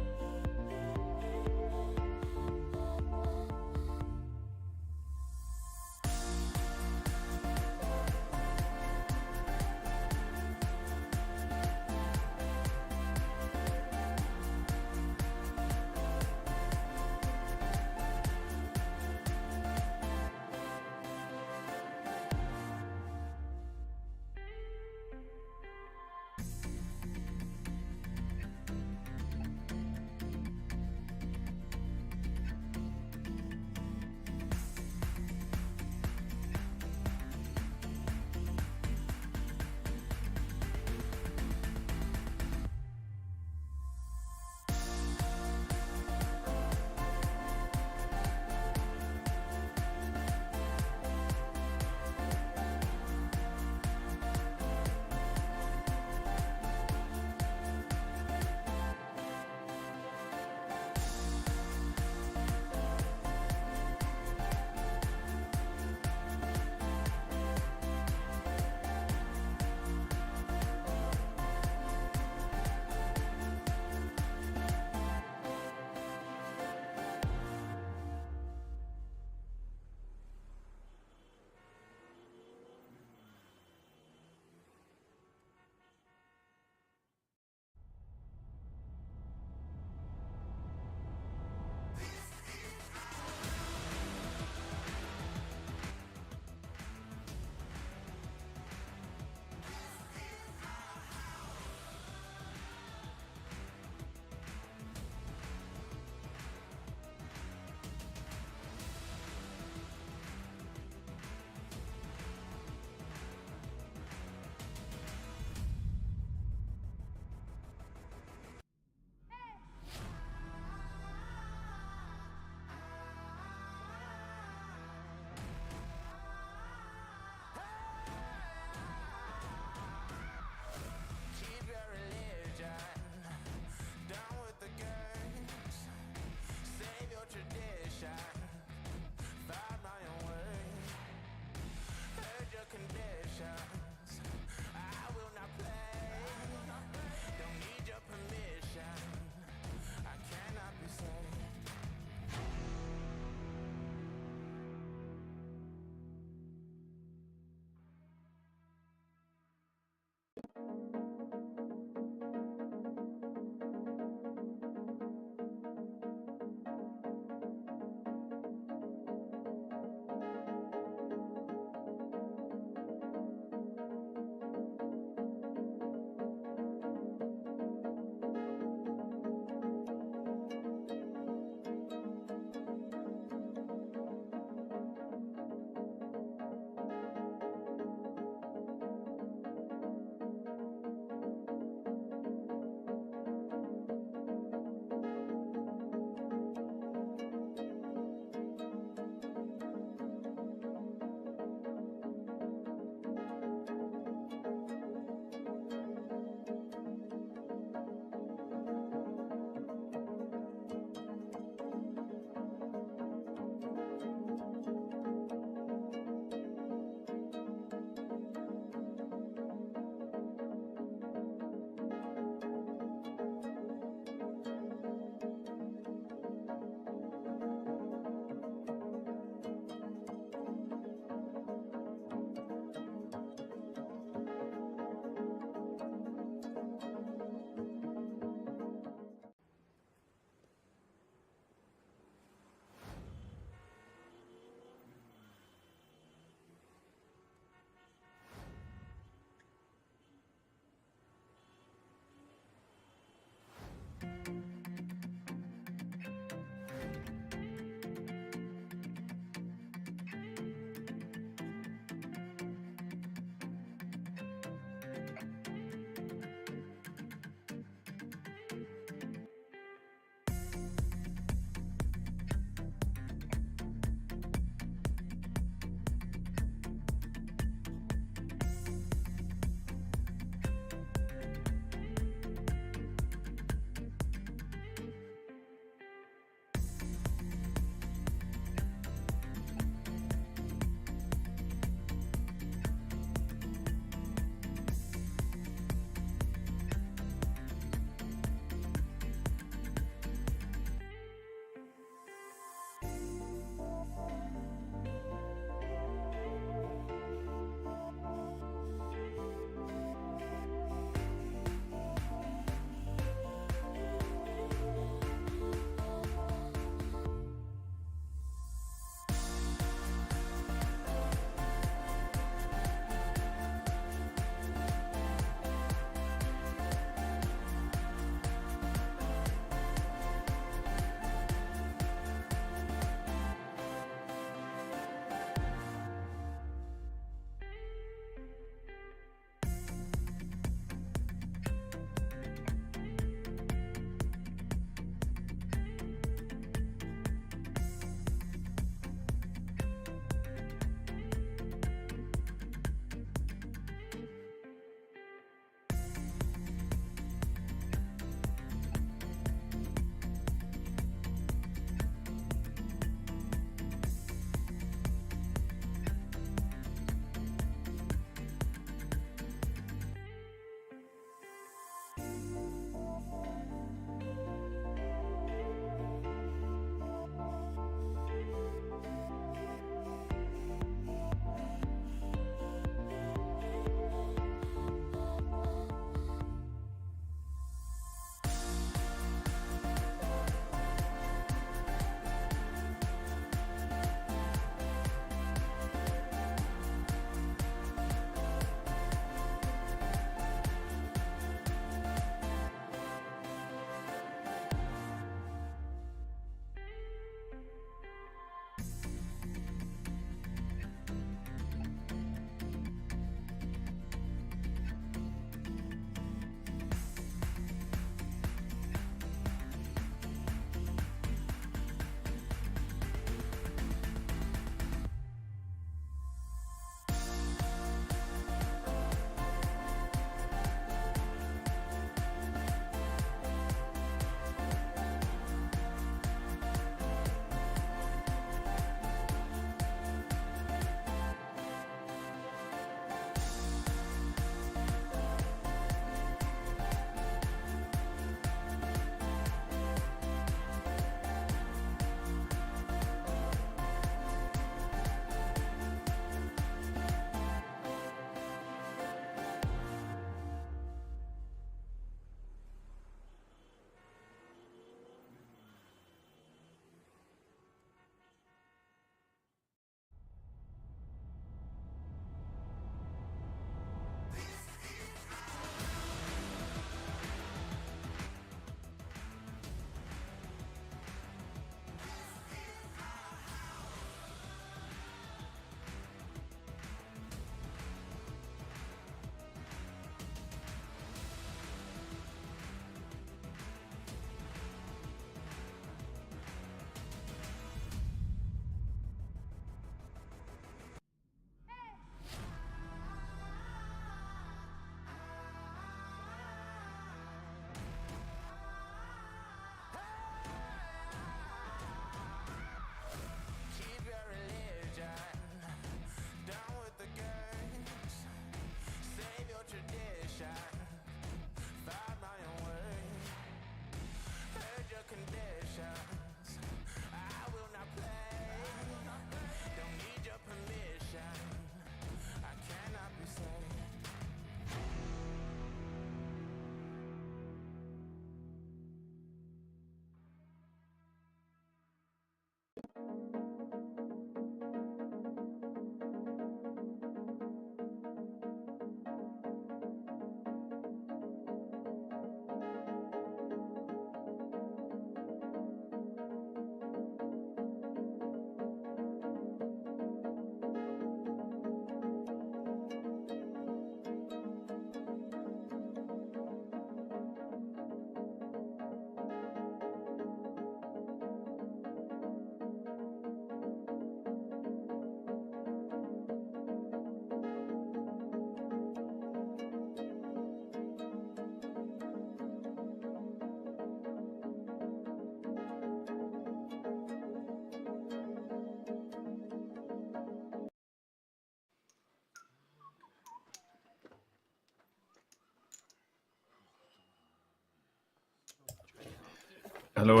Hello,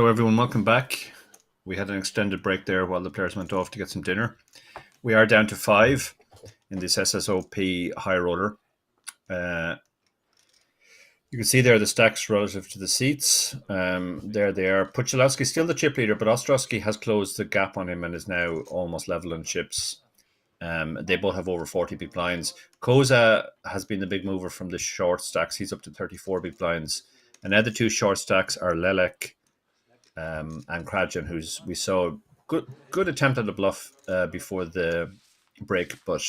everyone. Welcome back. We had an extended break there while the players went off to get some dinner. We are down to 5 in this SSOP High Roller. You can see there the stacks relative to the seats. There they are. Puchalowski's still the chip leader, but Ostrowski has closed the gap on him and is now almost level in chips. They both have over 40 big blinds. Koza has been the big mover from the short stacks. He's up to 34 big blinds. And now the two short stacks are Lelek and Krajan, who's we saw good attempt at a bluff before the break, but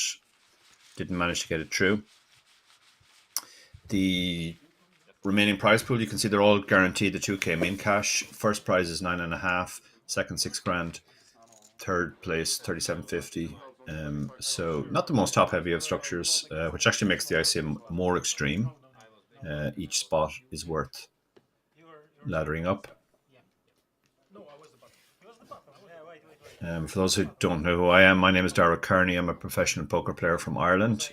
didn't manage to get it through. The remaining prize pool, you can see they're all guaranteed the 2K main cash. First prize is 9.5, second 6 grand, third place 37.50. So not the most top heavy of structures, which actually makes the ICM more extreme. Each spot is worth laddering up. For those who don't know who I am, my name is Darragh Kearney. I'm a professional poker player from Ireland.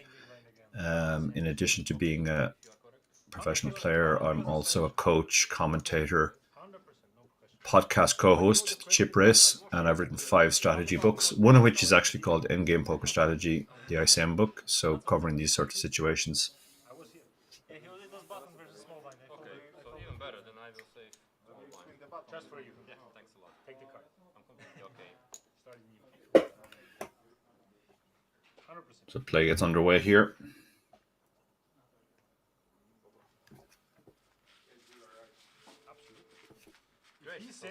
In addition to being a professional player, I'm also a coach, commentator, podcast co-host, Chip Race, and I've written 5 strategy books, one of which is actually called Endgame Poker Strategy, the ICM book, so covering these sort of situations. So play gets underway here.
He's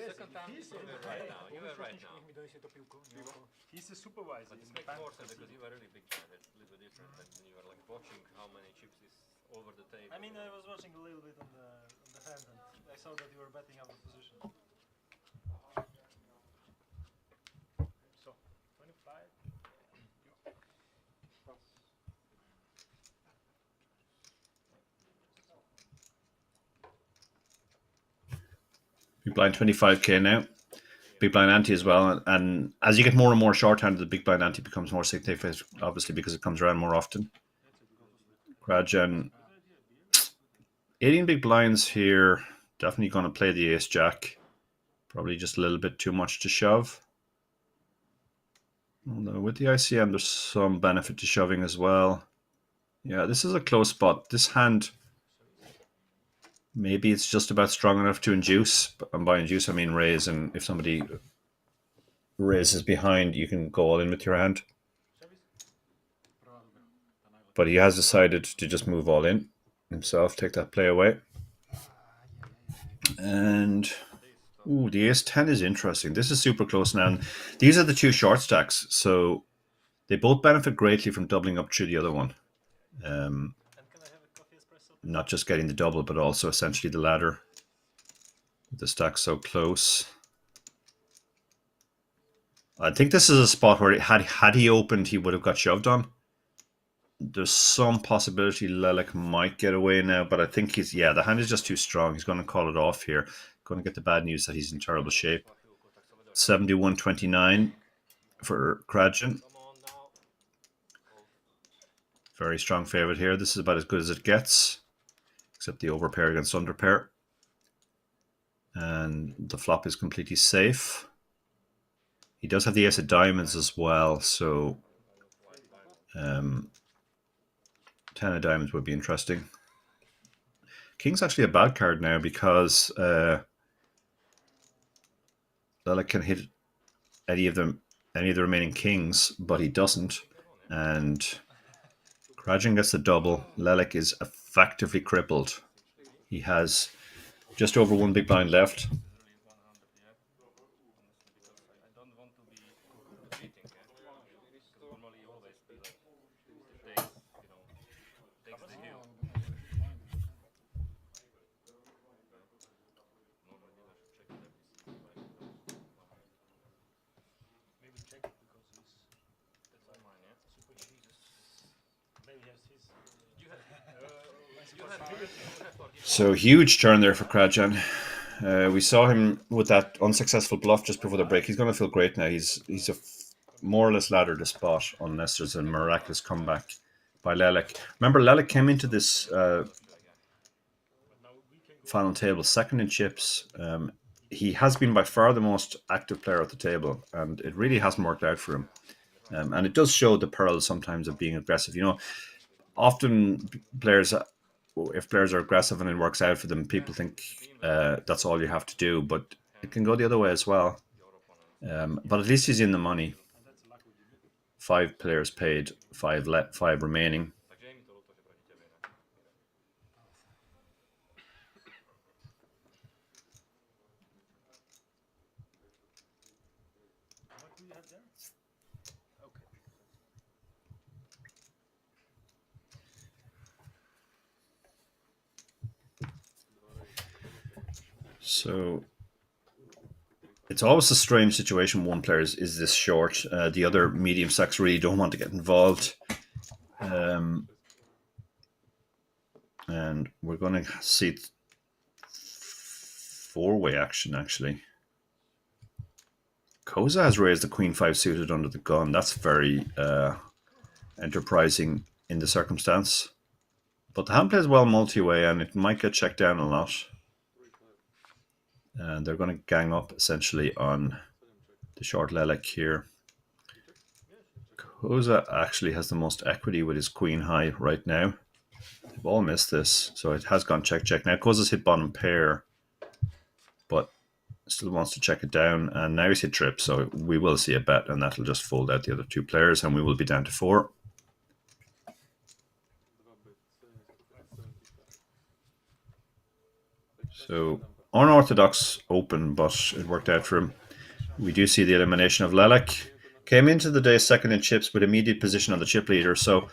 a supervisor. But it makes more sense because you were really big fan. It's a little bit different than you were like watching how many chips is over the table.
I mean, I was watching a little bit on the hand, and I saw that you were betting out of position.
So 25.
Big blind 25k now. Big blind ante as well, and as you get more and more short-handed, the big blind ante becomes more significant, obviously because it comes around more often. Krajan, 18 big blinds here, definitely going to play the ace jack, probably just a little bit too much to shove. Although with the ICM there's some benefit to shoving as well. Yeah, this is a close spot. This hand, maybe it's just about strong enough to induce, and by induce I mean raise, and if somebody raises behind, you can go all in with your hand. But he has decided to just move all in himself, take that play away. And the ace-10 is interesting. This is super close now. And these are the two short stacks, so they both benefit greatly from doubling up through the other one. Not just getting the double, but also essentially the ladder. The stack's so close. I think this is a spot where had he opened, he would have got shoved on. There's some possibility Lelek might get away now, but I think the hand is just too strong. He's going to call it off here. Going to get the bad news that he's in terrible shape. 71.29 for Krajan. Very strong favorite here. This is about as good as it gets, except the overpair against underpair. And the flop is completely safe. He does have the ace of diamonds as well, so 10 of diamonds would be interesting. King's actually a bad card now because Lelek can hit any of the remaining kings, but he doesn't. And Krajan gets the double. Lelek is effectively crippled. He has just over 1 big blind left. So huge turn there for Krajan. We saw him with that unsuccessful bluff just before the break. He's going to feel great now. He's more or less laddered a spot unless there's a miraculous comeback by Lelek. Remember, Lelek came into this final table, second in chips. He has been by far the most active player at the table, and it really hasn't worked out for him. And it does show the perils sometimes of being aggressive. Often players, if players are aggressive and it works out for them, people think that's all you have to do, but it can go the other way as well. But at least he's in the money. 5 players paid, 5 remaining.
Takže je mi to ľúto, že proti tebe inak.
What do you have there? Okay.
So it's always a strange situation. One player is this short. The other medium stacks really don't want to get involved. And we're going to see 4-way action, actually. Koza has raised the queen 5 suited under the gun. That's very enterprising in the circumstance. But the hand plays well multi-way, and it might get checked down a lot. And they're going to gang up essentially on the short Lelek here. Koza actually has the most equity with his queen high right now. They've all missed this, so it has gone check. Now Koza's hit bottom pair, but still wants to check it down, and now he's hit trip, so we will see a bet, and that'll just fold out the other 2 players, and we will be down to 4. So unorthodox open, but it worked out for him. We do see the elimination of Lelek. Came into the day second in chips with immediate position on the chip leader, so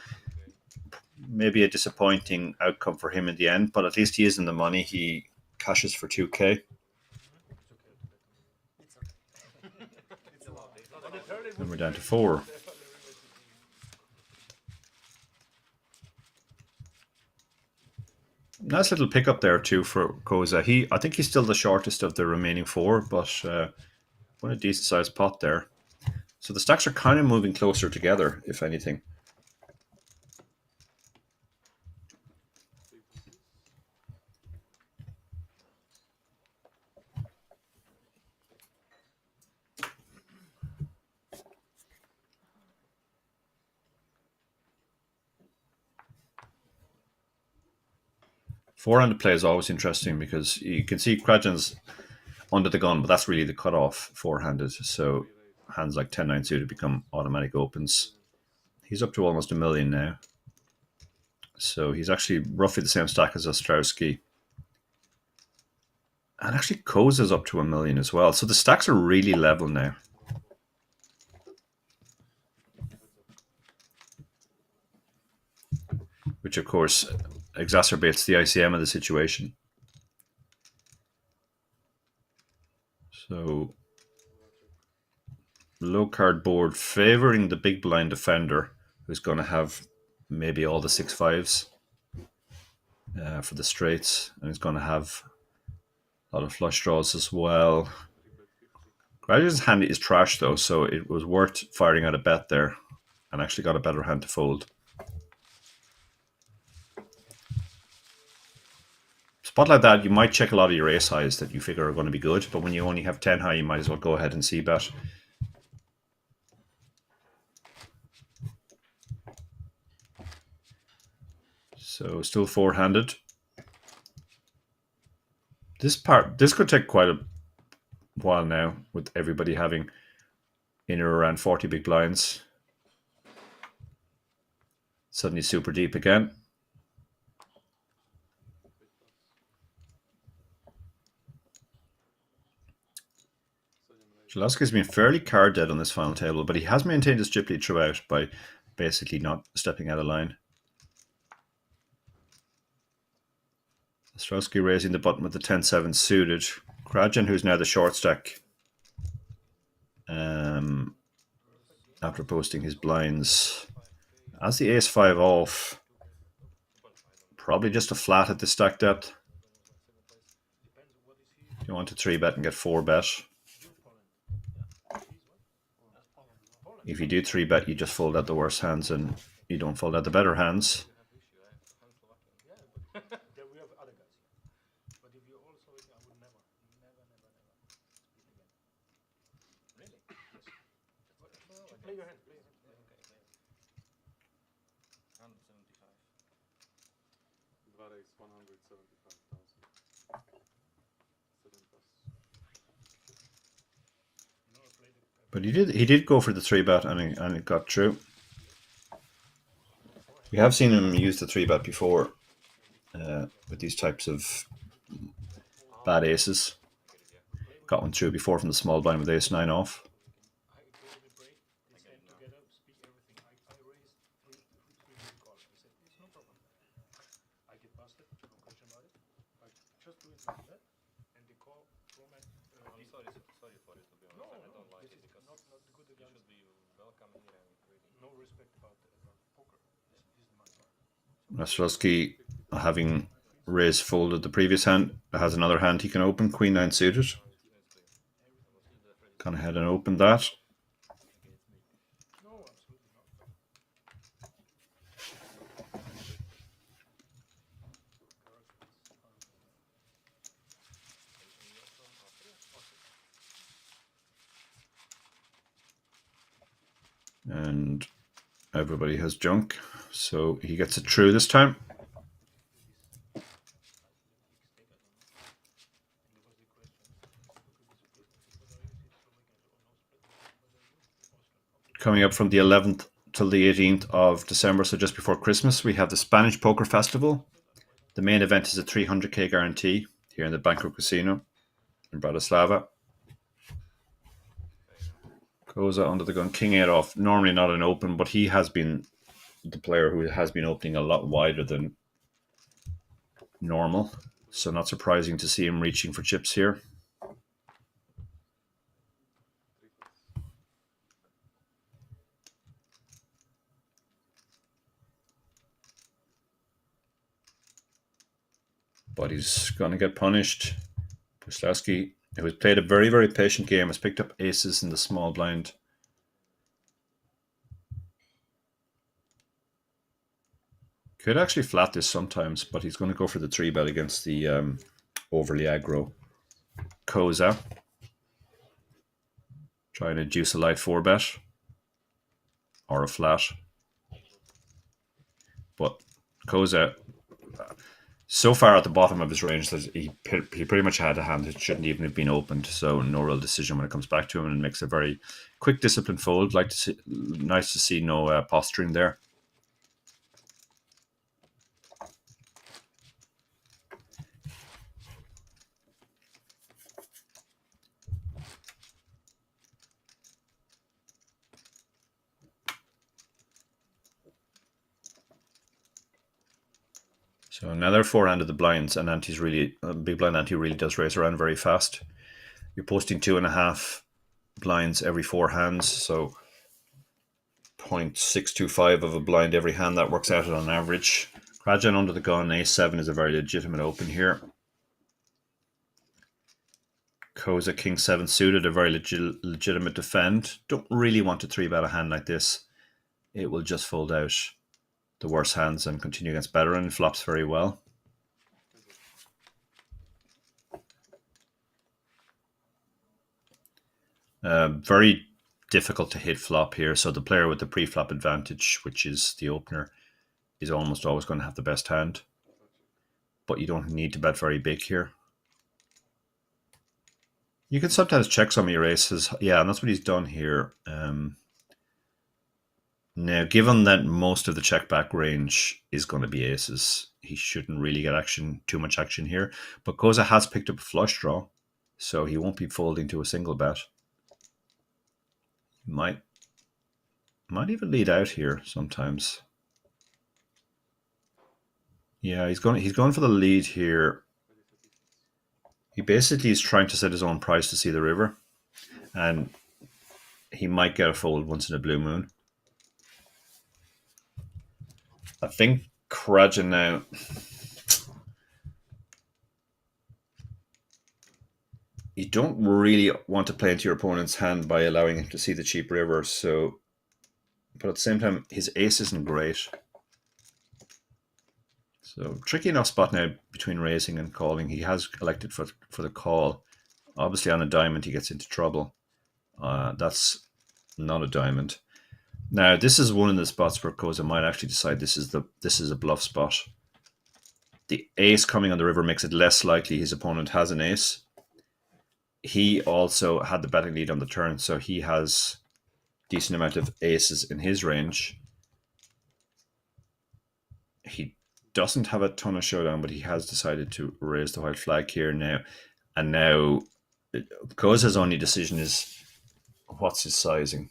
maybe a disappointing outcome for him in the end, but at least he is in the money. He cashes for 2k. And we're down to 4. Nice little pickup there too for Koza. I think he's still the shortest of the remaining 4, but what a decent sized pot there. So the stacks are kind of moving closer together, if anything. Four-handed play is always interesting because you can see Krajan's under the gun, but that's really the cutoff four-handed. So hands like 10-9 suited become automatic opens. He's up to almost 1 million now. So he's actually roughly the same stack as Ostrowski. And actually Koza's up to 1 million as well. So the stacks are really level now. Which of course exacerbates the ICM of the situation. So low card board favoring the big blind defender, who's going to have maybe all the 6-5s for the straights, and he's going to have a lot of flush draws as well. Graduate's hand is trash though, so it was worth firing out a bet there, and actually got a better hand to fold. Spot like that, you might check a lot of your ace highs that you figure are going to be good, but when you only have 10 high, you might as well go ahead and c-bet. So still four-handed. This could take quite a while now, with everybody having in or around 40 big blinds. Suddenly super deep again. Zalewski's been fairly card dead on this final table, but he has maintained his chip lead throughout by basically not stepping out of line. Ostrowski raising the button with the 10-7 suited. Krajan, who's now the short stack, after posting his blinds, as the ace-5 off, probably just a flat at the stack depth. You want to 3-bet and get 4-bet. If you do 3-bet, you just fold out the worst hands and you don't fold out the better hands.
Play your hand. Play your hand.
Okay. 175.
Dwara is 175,000. 7 plus.
No, I played it.
But he did go for the 3-bet and it got through. We have seen him use the 3-bet before with these types of bad aces. Got one through before from the small blind with ace-9 off.
I go with the break, this end together, speak everything. I raised three big calls. I said, it's no problem. I get busted, no question about it. I just do it like that, and the call from it.
I'm sorry for it, to be honest.
No,
I don't like
this
it
is
because
not good
you
against.
should be welcome here and really.
No respect about poker. This is my part.
Ostrowski, having raised folded the previous hand, has another hand he can open, Queen-9 suited. Gone ahead and opened that.
No, absolutely not.
And everybody has junk, so he gets it through this time. Coming up from the 11th till the 18th of December, so just before Christmas, we have the Spanish Poker Festival. The main event is a 300k guarantee here in the Banco Casino in Bratislava. Koza under the gun, King 8 off. Normally not an open, but he has been the player who has been opening a lot wider than normal. So not surprising to see him reaching for chips here. But he's going to get punished. Puslowski, who has played a very, very patient game, has picked up aces in the small blind. Could actually flat this sometimes, but he's going to go for the 3-bet against the overly aggro Koza. Trying to juice a light 4-bet or a flat. But Koza, so far at the bottom of his range that he pretty much had a hand that shouldn't even have been opened. So no real decision when it comes back to him, and makes a very quick, disciplined fold. Like to see, nice to see no posturing there. So another 4-handed the blinds, and ante's really big blind ante really does raise around very fast. You're posting 2.5 blinds every 4 hands, so 0.625 of a blind every hand. That works out on average. Krajan under the gun, A7 is a very legitimate open here. Koza King 7 suited, a very legitimate defend. Don't really want to 3-bet a hand like this. It will just fold out the worst hands and continue against better, and flops very well. Very difficult to hit flop here, so the player with the pre-flop advantage, which is the opener, is almost always going to have the best hand. But you don't need to bet very big here. You can sometimes check some of your aces. Yeah, and that's what he's done here. Now, given that most of the check back range is going to be aces, he shouldn't really get too much action here. But Koza has picked up a flush draw, so he won't be folding to a single bet. Might even lead out here sometimes. Yeah, he's going for the lead here. He basically is trying to set his own price to see the river, and he might get a fold once in a blue moon. I think Krajan now. You don't really want to play into your opponent's hand by allowing him to see the cheap river. So, but at the same time, his ace isn't great. So tricky enough spot now between raising and calling. He has elected for the call. Obviously, on a diamond, he gets into trouble. That's not a diamond. Now, this is one of the spots where Koza might actually decide this is a bluff spot. The ace coming on the river makes it less likely his opponent has an ace. He also had the betting lead on the turn, so he has a decent amount of aces in his range. He doesn't have a ton of showdown, but he has decided to raise the white flag here now. And now Koza's only decision is what's his sizing.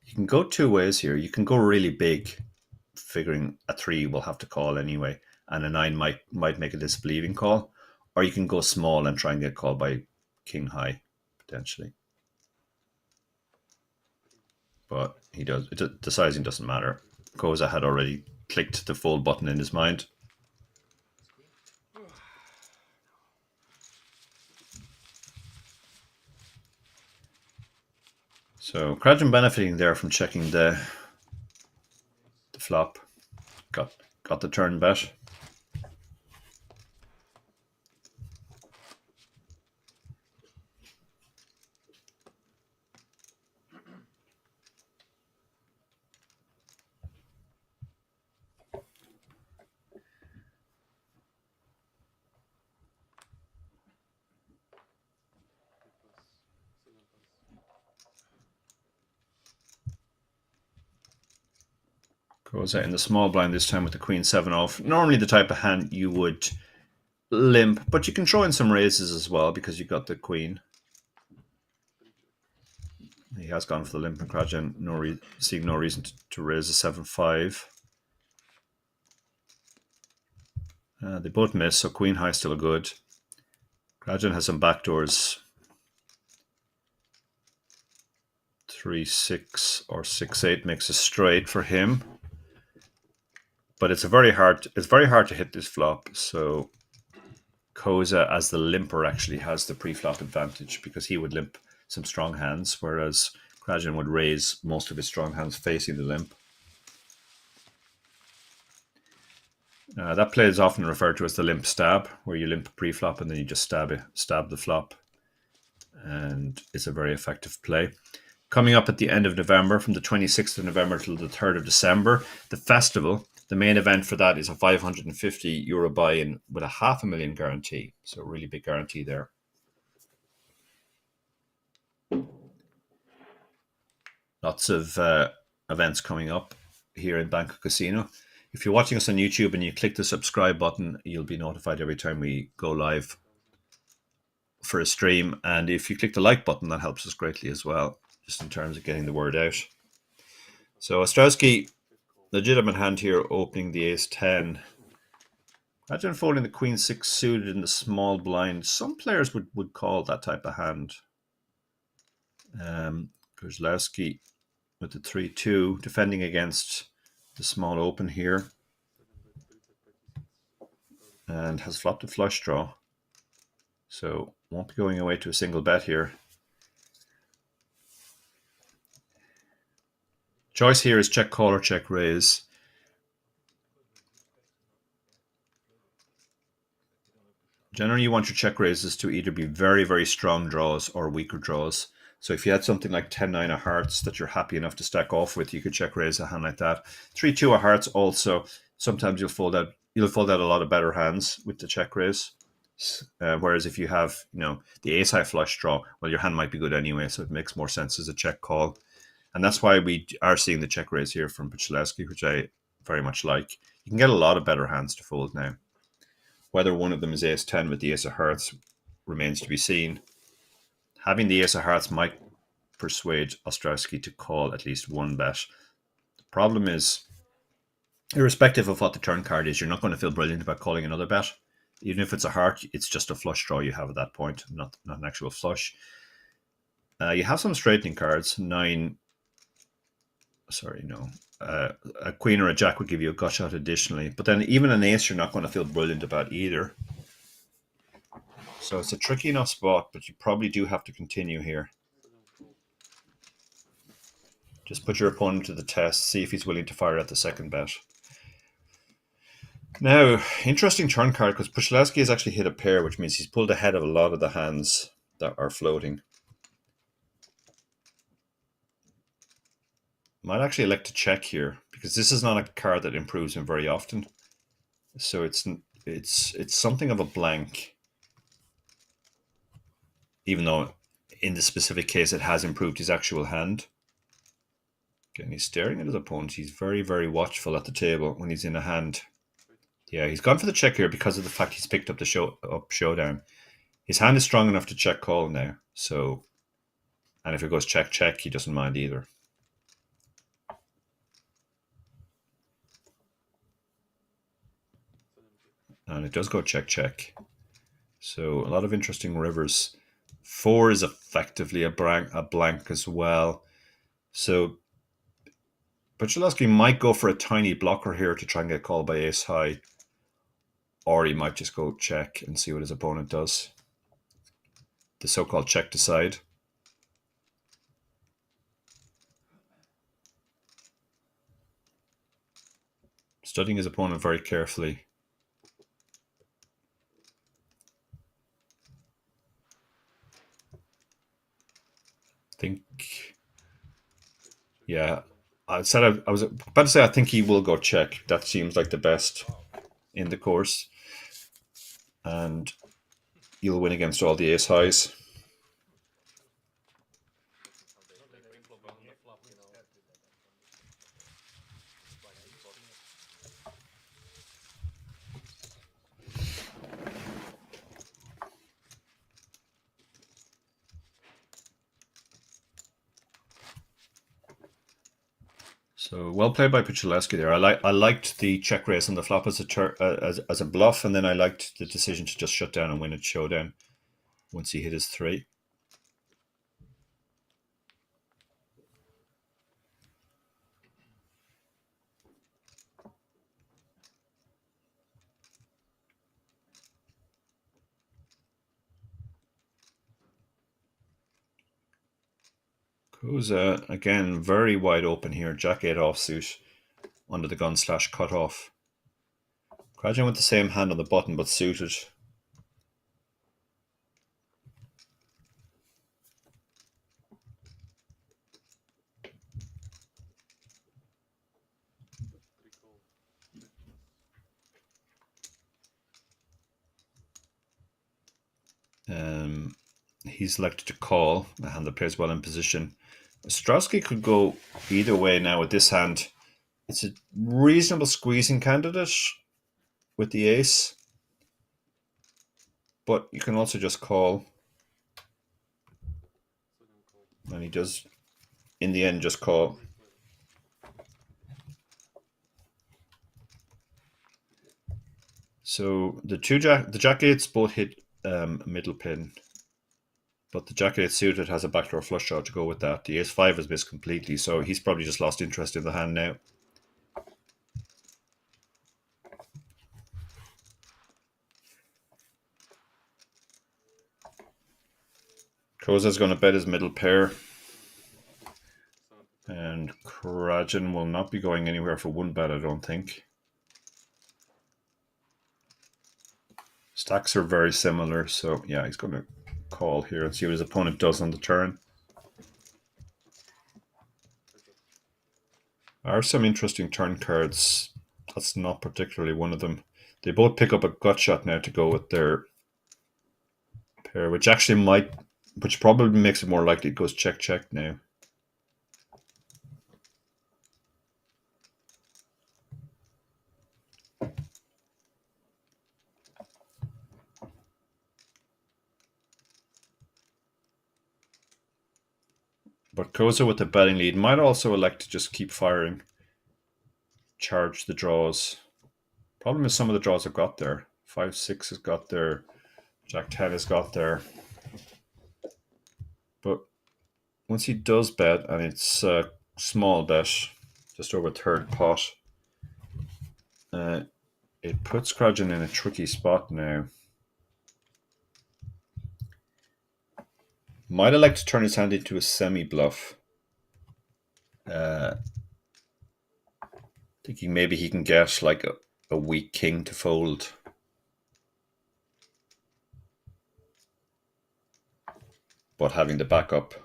You can go two ways here. You can go really big, figuring a 3 will have to call anyway, and a 9 might make a disbelieving call. Or you can go small and try and get called by king high, potentially. But he does. The sizing doesn't matter. Koza had already clicked the fold button in his mind. So Krajan benefiting there from checking the flop. Got the turn bet. Goes out in the small blind this time with the queen 7 off. Normally the type of hand you would limp, but you can throw in some raises as well because you got the queen. He has gone for the limp and Krajan, seeing no reason to raise a 7-5. They both miss, so queen high still good. Krajan has some backdoors. 3-6 or 6-8 makes a straight for him. But it's very hard to hit this flop, so Koza as the limper actually has the pre-flop advantage because he would limp some strong hands, whereas Krajan would raise most of his strong hands facing the limp. That play is often referred to as the limp stab, where you limp pre-flop and then you just stab the flop. And it's a very effective play. Coming up at the end of November, from the 26th of November till the 3rd of December, the festival. The main event for that is a €550 buy-in with a $500,000 guarantee. So a really big guarantee there. Lots of events coming up here in Banco Casino. If you're watching us on YouTube and you click the subscribe button, you'll be notified every time we go live for a stream. And if you click the like button, that helps us greatly as well, just in terms of getting the word out. So Ostrowski, legitimate hand here, opening the ace-10. Imagine folding the queen-6 suited in the small blind. Some players would call that type of hand. Kozlowski with the 3-2, defending against the small open here. And has flopped a flush draw. So won't be going away to a single bet here. Choice here is check call or check raise. Generally, you want your check raises to either be very, very strong draws or weaker draws. So if you had something like 10-9 of hearts that you're happy enough to stack off with, you could check raise a hand like that. 3-2 of hearts also. Sometimes you'll fold out a lot of better hands with the check raise. Whereas if you have, the ace high flush draw, well, your hand might be good anyway, so it makes more sense as a check call. And that's why we are seeing the check raise here from Puchalewski, which I very much like. You can get a lot of better hands to fold now. Whether one of them is ace-10 with the ace of hearts remains to be seen. Having the ace of hearts might persuade Ostrowski to call at least one bet. The problem is, irrespective of what the turn card is, you're not going to feel brilliant about calling another bet. Even if it's a heart, it's just a flush draw you have at that point, not an actual flush. You have some straightening cards. A queen or a jack would give you a gut shot additionally. But then even an ace you're not going to feel brilliant about either. So it's a tricky enough spot, but you probably do have to continue here. Just put your opponent to the test, see if he's willing to fire at the second bet. Now, interesting turn card, because Puchalewski has actually hit a pair, which means he's pulled ahead of a lot of the hands that are floating. Might actually elect to check here because this is not a card that improves him very often. So it's something of a blank, even though in this specific case it has improved his actual hand. Again, he's staring at his opponent. He's very, very watchful at the table when he's in a hand. Yeah, he's gone for the check here because of the fact he's picked up the showdown. His hand is strong enough to check call now. So, and if it goes check check, he doesn't mind either. And it does go check check. So a lot of interesting rivers. 4 is effectively a blank as well. So Puchalowski might go for a tiny blocker here to try and get called by ace high. Or he might just go check and see what his opponent does. The so-called check decide. Studying his opponent very carefully. Yeah, I was about to say I think he will go check. That seems like the best in the course, and you'll win against all the ace highs. So well played by Puchalowski there. I liked the check raise on the flop as a bluff, and then I liked the decision to just shut down and win at showdown once he hit his 3. Koza again very wide open here. Jack 8 offsuit under the gun / cut off. Krajan with the same hand on the button but suited. He's elected to call, a hand that plays well in position. Ostrowski could go either way now with this hand. It's a reasonable squeezing candidate with the ace, but you can also just call. And he does, in the end, just call. So the jack eights both hit middle pin, but the jack eight suited has a backdoor flush draw to go with that. The ace 5 is missed completely, so he's probably just lost interest in the hand now. Koza's going to bet his middle pair. And Krajan will not be going anywhere for one bet, I don't think. Stacks are very similar, so yeah, he's going to call here and see what his opponent does on the turn. There are some interesting turn cards. That's not particularly one of them. They both pick up a gut shot now to go with their pair, which probably makes it more likely it goes check check now. But Koza with the betting lead might also elect to just keep firing. Charge the draws. Problem is some of the draws have got there. 5-6 has got there. Jack 10 has got there. But once he does bet, and it's a small bet, just over third pot, it puts Krajan in a tricky spot now. Might elect to turn his hand into a semi-bluff. Thinking maybe he can get like a weak king to fold. But having the backup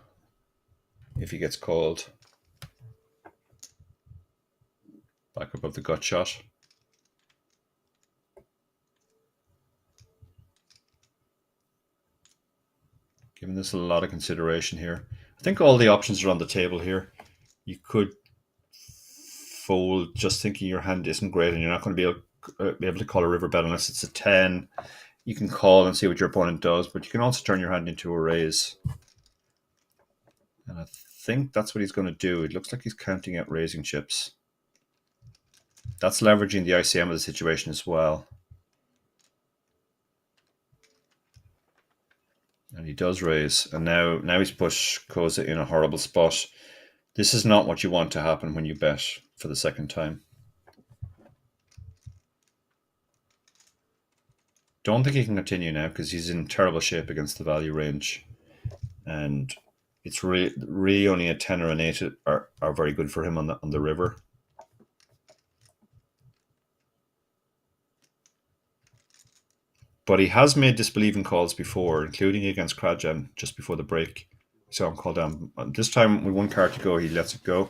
if he gets called. Back above the gut shot. Giving this a lot of consideration here. I think all the options are on the table here. You could fold just thinking your hand isn't great and you're not going to be able to call a river bet unless it's a 10. You can call and see what your opponent does, but you can also turn your hand into a raise. And I think that's what he's going to do. It looks like he's counting out raising chips. That's leveraging the ICM of the situation as well. And he does raise. And now he's put Koza in a horrible spot. This is not what you want to happen when you bet for the second time. Don't think he can continue now because he's in terrible shape against the value range. And it's really only a 10 or an 8 are very good for him on the river. But he has made disbelieving calls before, including against Krajan just before the break. So I'm called down. This time with one card to go, he lets it go.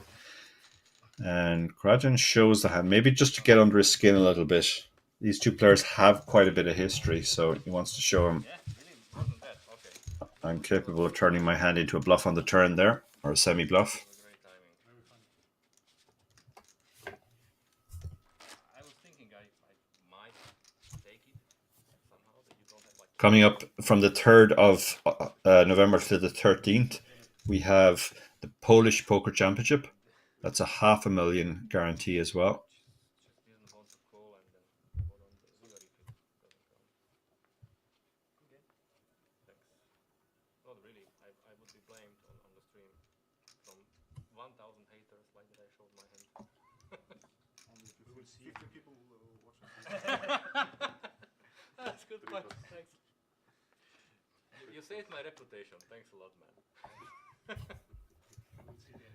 And Krajan shows the hand, maybe just to get under his skin a little bit. These two players have quite a bit of history, so he wants to show him I'm capable of turning my hand into a bluff on the turn there, or a semi-bluff. Coming up from the 3rd of November to the 13th, we have the Polish Poker Championship. That's a $500,000 guarantee as well.
Not really. I would be blamed on the stream from 1,000 haters like that I showed my hand.
Only if you will see 50 people watching.
That's good point. Thanks. You saved my reputation. Thanks a lot, man.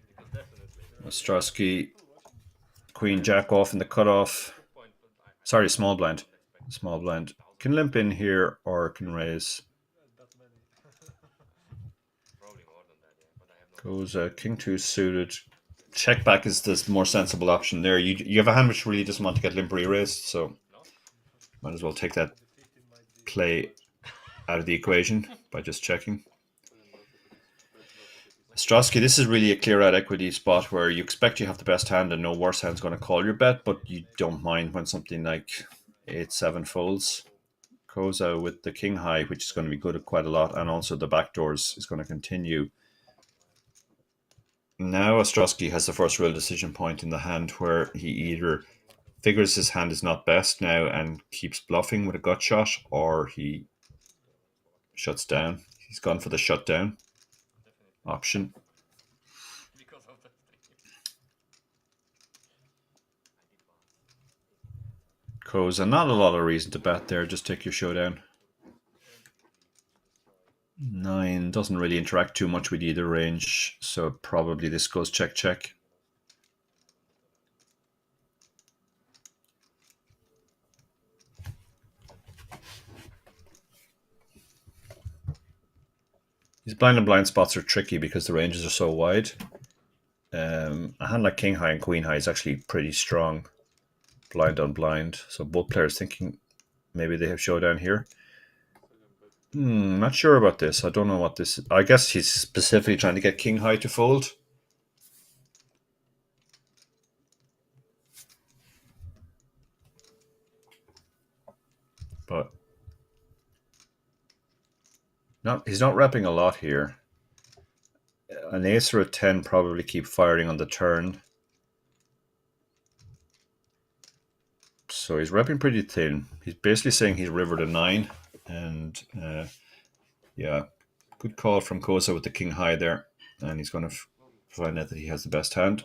Because definitely.
Ostrowski, Queen Jack off in the cutoff. Sorry, small blind. Small blind. Can limp in here or can raise. Goes King 2 suited. Check back is the more sensible option there. You have a hand which really doesn't want to get limp raised, so might as well take that play out of the equation by just checking. Ostrowski, this is really a clear out equity spot where you expect you have the best hand and no worse hand's going to call your bet, but you don't mind when something like 8-7 folds. Koza with the king high, which is going to be good at quite a lot, and also the backdoors is going to continue. Now Ostrowski has the first real decision point in the hand where he either figures his hand is not best now and keeps bluffing with a gut shot, or he shuts down. He's gone for the shutdown option. Koza, not a lot of reason to bet there, just take your showdown. 9 doesn't really interact too much with either range, so probably this goes check check. These blind and blind spots are tricky because the ranges are so wide. A hand like king high and queen high is actually pretty strong, blind on blind. So both players thinking maybe they have showdown here. Not sure about this. I don't know what this is. I guess he's specifically trying to get king high to fold. But he's not repping a lot here. An ace or a 10 probably keep firing on the turn. So he's repping pretty thin. He's basically saying he's rivered a 9. And yeah, good call from Koza with the king high there. And he's going to find out that he has the best hand.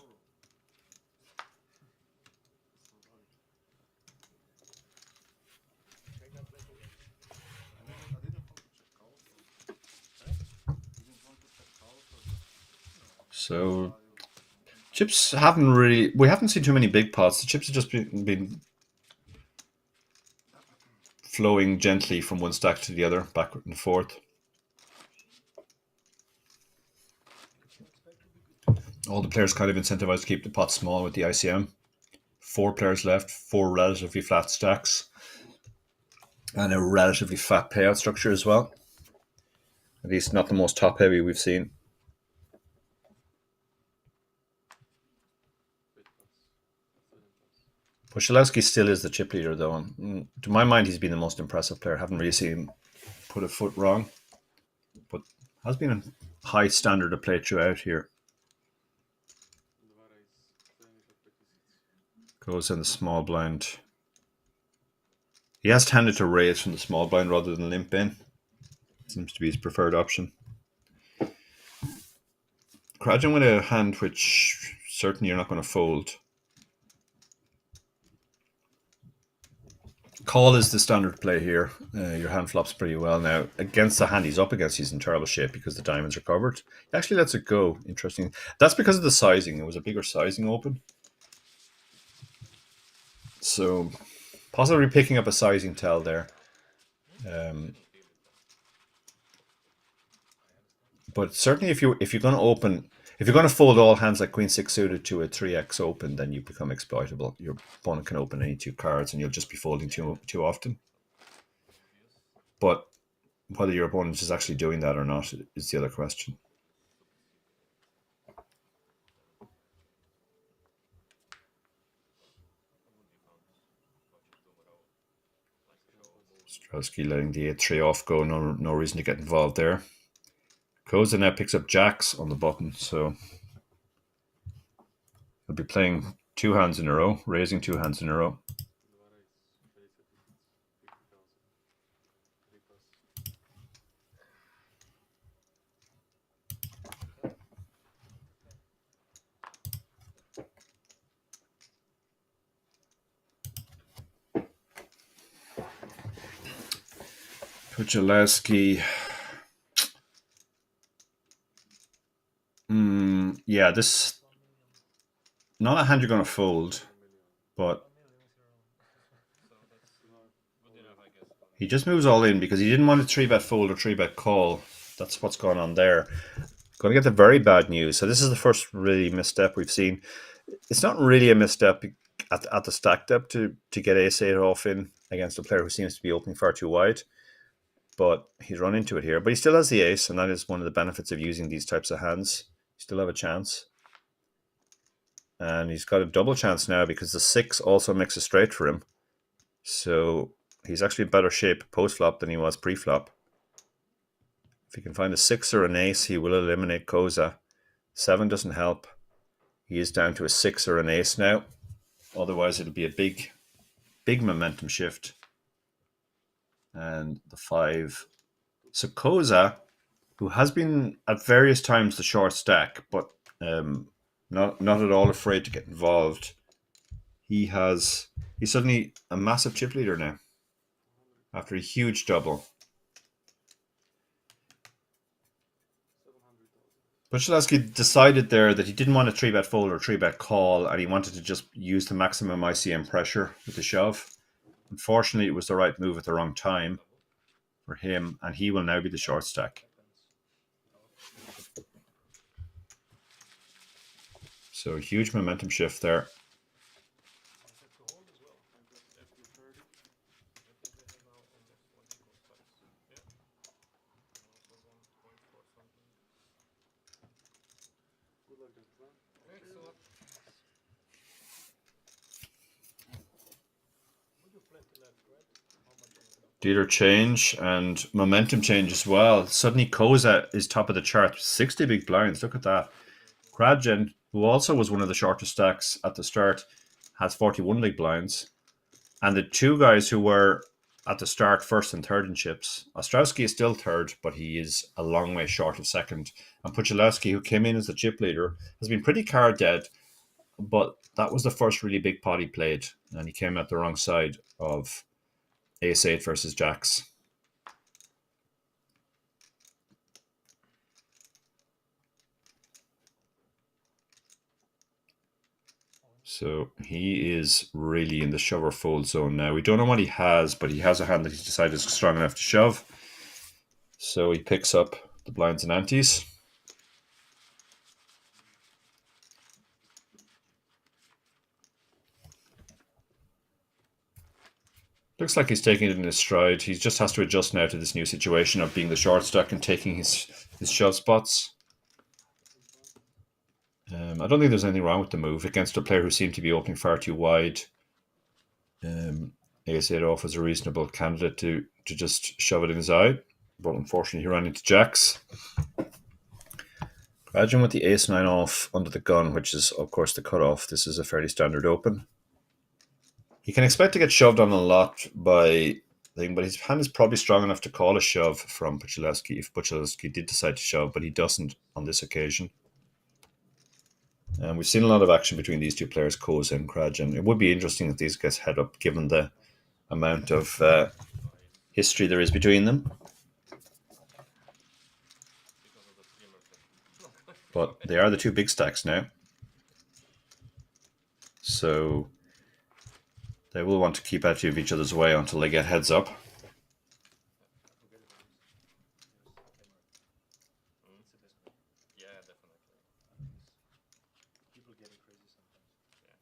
So chips haven't really, we haven't seen too many big pots. The chips have just been flowing gently from one stack to the other, backward and forth. All the players kind of incentivized to keep the pot small with the ICM. 4 players left, 4 relatively flat stacks, and a relatively fat payout structure as well. At least not the most top heavy we've seen. Puszczalewski still is the chip leader though, and to my mind he's been the most impressive player. Haven't really seen him put a foot wrong, but has been a high standard of play throughout here. Goes in the small blind. He has tended to raise from the small blind rather than limp in. Seems to be his preferred option. Krajan with a hand which certainly you're not going to fold. Call is the standard play here. Your hand flops pretty well now. Against the hand he's up against, he's in terrible shape because the diamonds are covered. He actually lets it go. Interesting. That's because of the sizing. It was a bigger sizing open. So possibly picking up a sizing tell there. But certainly if you're going to open, if you're going to fold all hands like Queen 6 suited to a 3x open, then you become exploitable. Your opponent can open any 2 cards and you'll just be folding too often. But whether your opponent is actually doing that or not is the other question. Strowski letting the 8-3 off go. No reason to get involved there. Koza now picks up jacks on the button, so he'll be playing 2 hands in a row, raising 2 hands in a row. Puszczalewski. Yeah, this not a hand you're going to fold, but he just moves all in because he didn't want a 3-bet fold or 3-bet call. That's what's going on there. Going to get the very bad news. So this is the first really misstep we've seen. It's not really a misstep at the stack depth to get ace-8 off in against a player who seems to be opening far too wide. But he's run into it here. But he still has the ace, and that is one of the benefits of using these types of hands. You still have a chance. And he's got a double chance now because the 6 also makes a straight for him. So he's actually in better shape post-flop than he was pre-flop. If he can find a 6 or an ace, he will eliminate Koza. 7 doesn't help. He is down to a 6 or an ace now. Otherwise, it'll be a big momentum shift. And the 5. So Koza, who has been at various times the short stack, but not at all afraid to get involved. He's suddenly a massive chip leader now after a huge double. Puszczalewski decided there that he didn't want a 3-bet fold or 3-bet call, and he wanted to just use the maximum ICM pressure with the shove. Unfortunately, it was the right move at the wrong time for him, and he will now be the short stack. So a huge momentum shift there. Dealer change and momentum change as well. Suddenly Koza is top of the chart. 60 big blinds. Look at that. Krajan, who also was one of the shortest stacks at the start, has 41 big blinds. And the 2 guys who were at the start, first and third in chips, Ostrowski is still third, but he is a long way short of second. And Puszczalewski, who came in as the chip leader, has been pretty card dead, but that was the first really big pot he played, and he came at the wrong side of ace-8 versus jacks. So he is really in the shove or fold zone now. We don't know what he has, but he has a hand that he's decided is strong enough to shove. So he picks up the blinds and antes. Looks like he's taking it in his stride. He just has to adjust now to this new situation of being the short stack and taking his shove spots. I don't think there's anything wrong with the move against a player who seemed to be opening far too wide. Ace-8 off was a reasonable candidate to just shove it in his eye, but unfortunately he ran into jacks. Imagine with the Ace-9 off under the gun, which is of course the cutoff. This is a fairly standard open. He can expect to get shoved on a lot by thing, but his hand is probably strong enough to call a shove from Puchalewski if Puchalewski did decide to shove, but he doesn't on this occasion. We've seen a lot of action between these two players, Koza and Krajan. It would be interesting if these guys head up, given the amount of history there is between them. But they are the two big stacks now. So they will want to keep out of each other's way until they get heads up.
Yeah, definitely.
People get crazy sometimes.
Yeah.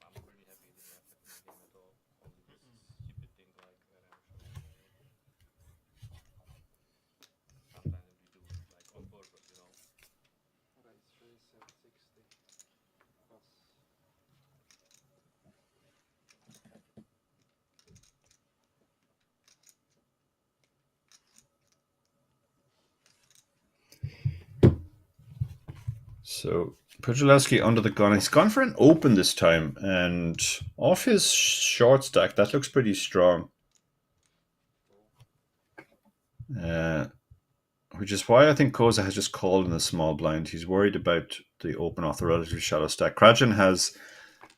I'm really happy it didn't affect my game at all. Only this stupid thing like where I'm showing. Sometimes we do it like on purpose, you know.
Right, 3760 plus.
So Puchalewski under the gun. He's gone for an open this time, and off his short stack, that looks pretty strong. Which is why I think Koza has just called in the small blind. He's worried about the open off the relatively shallow stack. Krajan has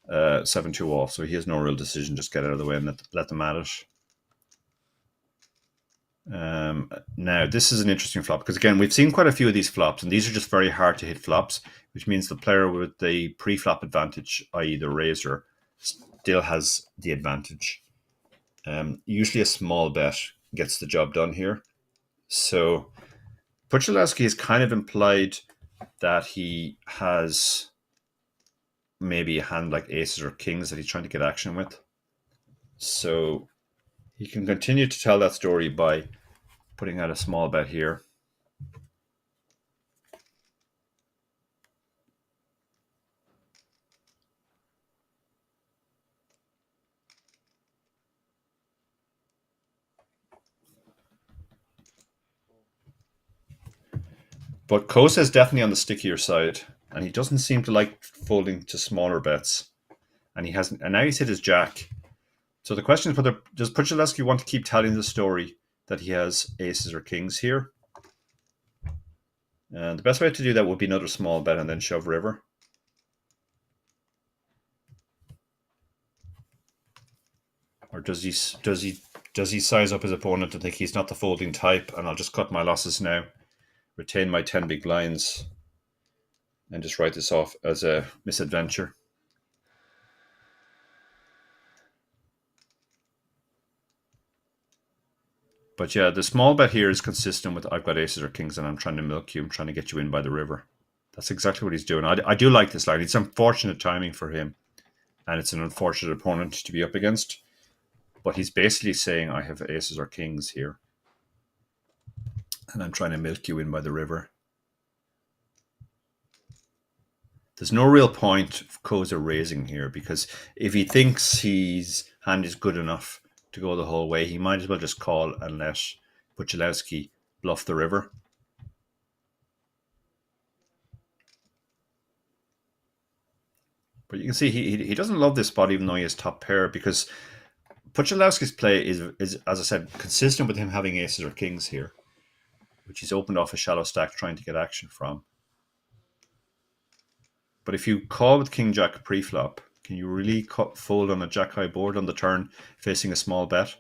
7-2 off, so he has no real decision. Just get out of the way and let them at it. Now, this is an interesting flop because, again, we've seen quite a few of these flops, and these are just very hard to hit flops, which means the player with the pre-flop advantage, i.e. the raiser, still has the advantage. Usually a small bet gets the job done here. So Puchalewski has kind of implied that he has maybe a hand like aces or kings that he's trying to get action with. So he can continue to tell that story by putting out a small bet here. But Kosa is definitely on the stickier side, and he doesn't seem to like folding to smaller bets. And he hasn't, and now he's hit his jack. So the question is whether does Puchalewski want to keep telling the story that he has aces or kings here? And the best way to do that would be another small bet and then shove river. Or does he size up his opponent and think he's not the folding type, and I'll just cut my losses now, retain my 10 big blinds, and just write this off as a misadventure? But yeah, the small bet here is consistent with I've got aces or kings and I'm trying to milk you. I'm trying to get you in by the river. That's exactly what he's doing. I do like this line. It's unfortunate timing for him, and it's an unfortunate opponent to be up against. But he's basically saying I have aces or kings here, and I'm trying to milk you in by the river. There's no real point of Koza raising here, because if he thinks his hand is good enough to go the whole way, he might as well just call and let Puchalewski bluff the river. But you can see he doesn't love this spot, even though he has top pair, because Puchalewski's play is, as I said, consistent with him having aces or kings here, which he's opened off a shallow stack trying to get action from. But if you call with King Jack pre-flop, can you really fold on a Jack high board on the turn facing a small bet?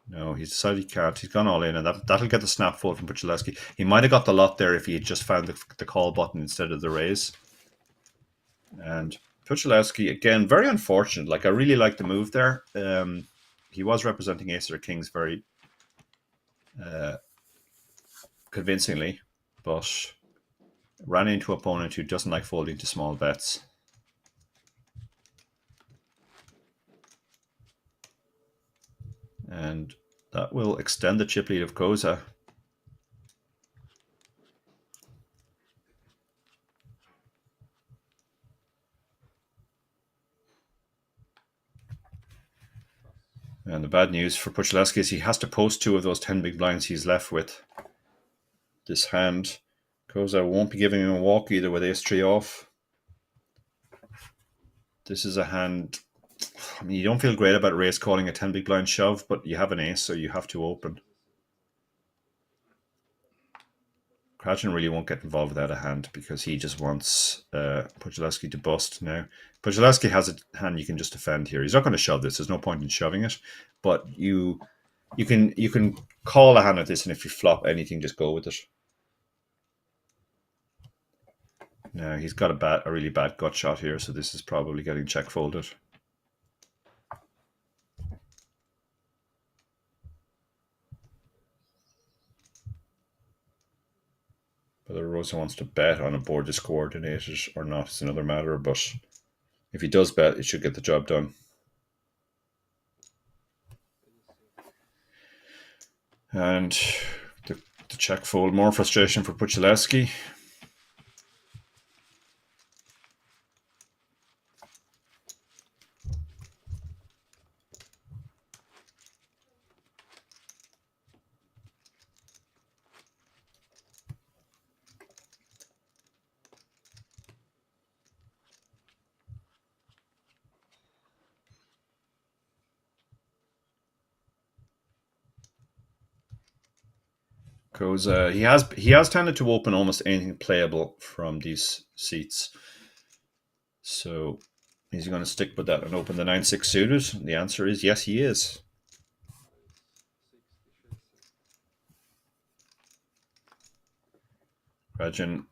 No, he's decided he can't. He's gone all in, and that'll get the snap fold from Puchalewski. He might have got the lot there if he had just found the call button instead of the raise. And Puchalewski, again, very unfortunate. Like, I really like the move there. He was representing aces or kings very convincingly, but ran into an opponent who doesn't like folding to small bets. And that will extend the chip lead of Koza. And the bad news for Puchalski is he has to post 2 of those 10 big blinds he's left with. This hand, Koza won't be giving him a walk either with ace-3 off. This is a hand, I mean, you don't feel great about raise calling a 10 big blind shove, but you have an ace, so you have to open. Krajan really won't get involved without a hand because he just wants Puchalski to bust now. Puchalski has a hand you can just defend here. He's not going to shove this. There's no point in shoving it, but you can call a hand like this, and if you flop anything, just go with it. Now he's got a really bad gut shot here, so this is probably getting check folded. Whether Rosa wants to bet on a board that's coordinated or not is another matter, but if he does bet, it should get the job done. And the check fold, more frustration for Puchalski. Because he has tended to open almost anything playable from these seats. So is he going to stick with that and open the 9-6 suited? The answer is yes, he is. Rajan,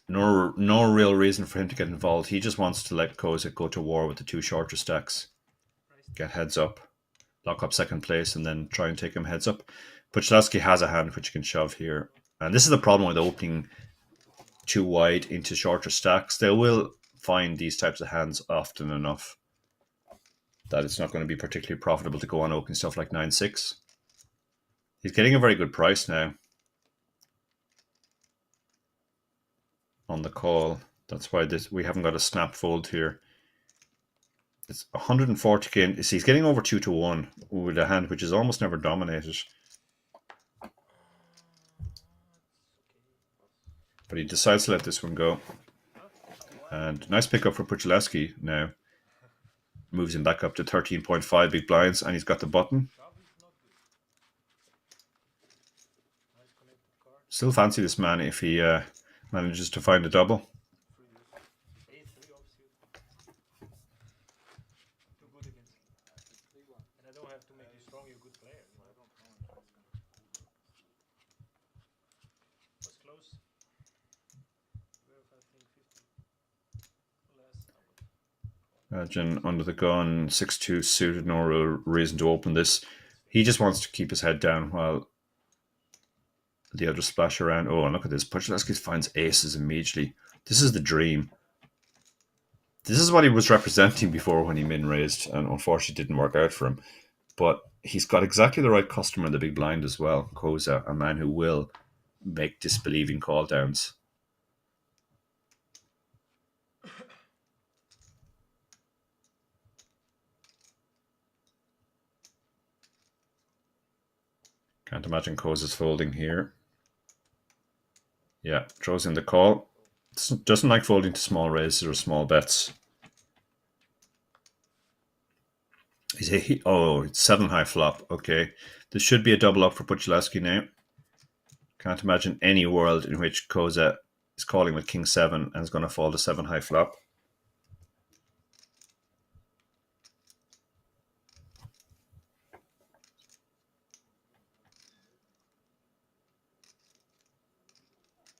no real reason for him to get involved. He just wants to let Koza go to war with the 2 shorter stacks. Get heads up, lock up second place, and then try and take him heads up. Puchalski has a hand which you can shove here. And this is the problem with opening too wide into shorter stacks. They will find these types of hands often enough that it's not going to be particularly profitable to go on opening stuff like 9-6. He's getting a very good price now on the call. That's why we haven't got a snap fold here. It's 140k. He's getting over 2-1 with a hand which is almost never dominated. But he decides to let this one go. And nice pickup for Puchalski now. Moves him back up to 13.5 big blinds, and he's got the button. Still fancy this man if he manages to find a double. Imagine under the gun, 6-2 suited, no real reason to open this. He just wants to keep his head down while the others splash around. Oh, and look at this. Puchalski finds aces immediately. This is the dream. This is what he was representing before when he min-raised, and unfortunately didn't work out for him. But he's got exactly the right customer in the big blind as well. Koza, a man who will make disbelieving call downs. Can't imagine Koza's folding here. Yeah, throws in the call. Doesn't like folding to small raises or small bets. Oh, it's 7 high flop. Okay. This should be a double up for Puchalski now. Can't imagine any world in which Koza is calling with King 7 and is going to fall to 7 high flop.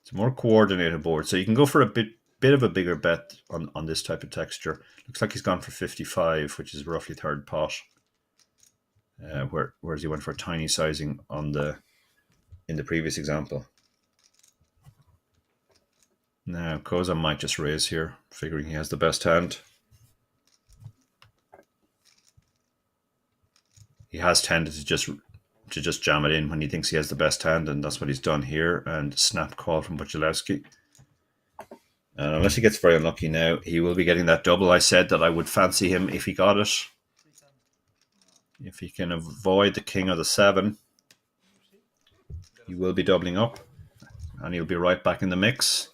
It's a more coordinated board, so you can go for a bit of a bigger bet on this type of texture. Looks like he's gone for 55, which is roughly third pot. Whereas he went for tiny sizing in the previous example. Now Koza might just raise here, figuring he has the best hand. he has tended to just jam it in when he thinks he has the best hand, and that's what he's done here. And snap call from Buchalewski. And unless he gets very unlucky now, he will be getting that double. I said that I would fancy him if he got it. If he can avoid the king or the 7, he will be doubling up. And he'll be right back in the mix.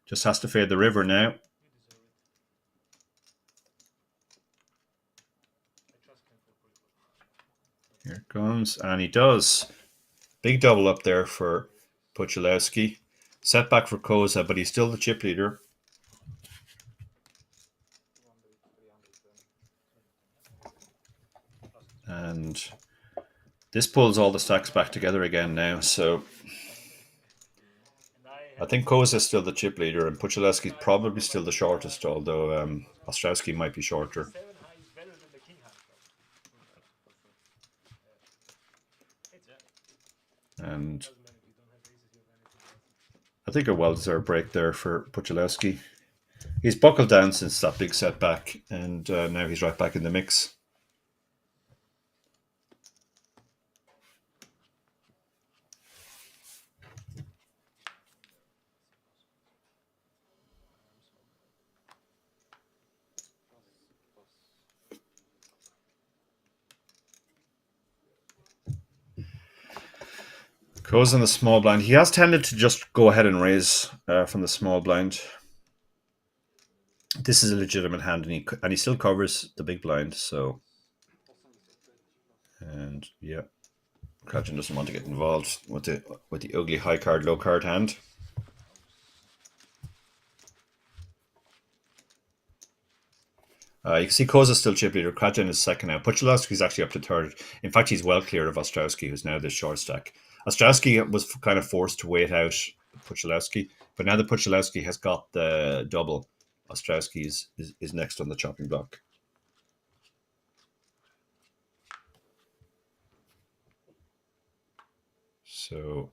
Just has to fade the river now. Here it comes. And he does. Big double up there for Puchalewski. Setback for Koza, but he's still the chip leader. And this pulls all the stacks back together again now. So I think Koza is still the chip leader, and Puchalewski is probably still the shortest, although Ostrowski might be shorter.
7 high is better than the king hand.
And
Doesn't matter if you don't have aces, you have anything else.
I think a well-deserved break there for Puchalewski. He's buckled down since that big setback, and now he's right back in the mix. Goes in the small blind. He has tended to just go ahead and raise from the small blind. This is a legitimate hand, and he still covers the big blind. So, and yeah, Krajan doesn't want to get involved with the ugly high card, low card hand. You can see Koza's still chip leader. Krajan is second now. Puchalowski's actually up to third. In fact, he's well clear of Ostrowski, who's now the short stack. Ostrowski was kind of forced to wait out Puchalowski, but now that Puchalowski has got the double, Ostrowski is next on the chopping block. So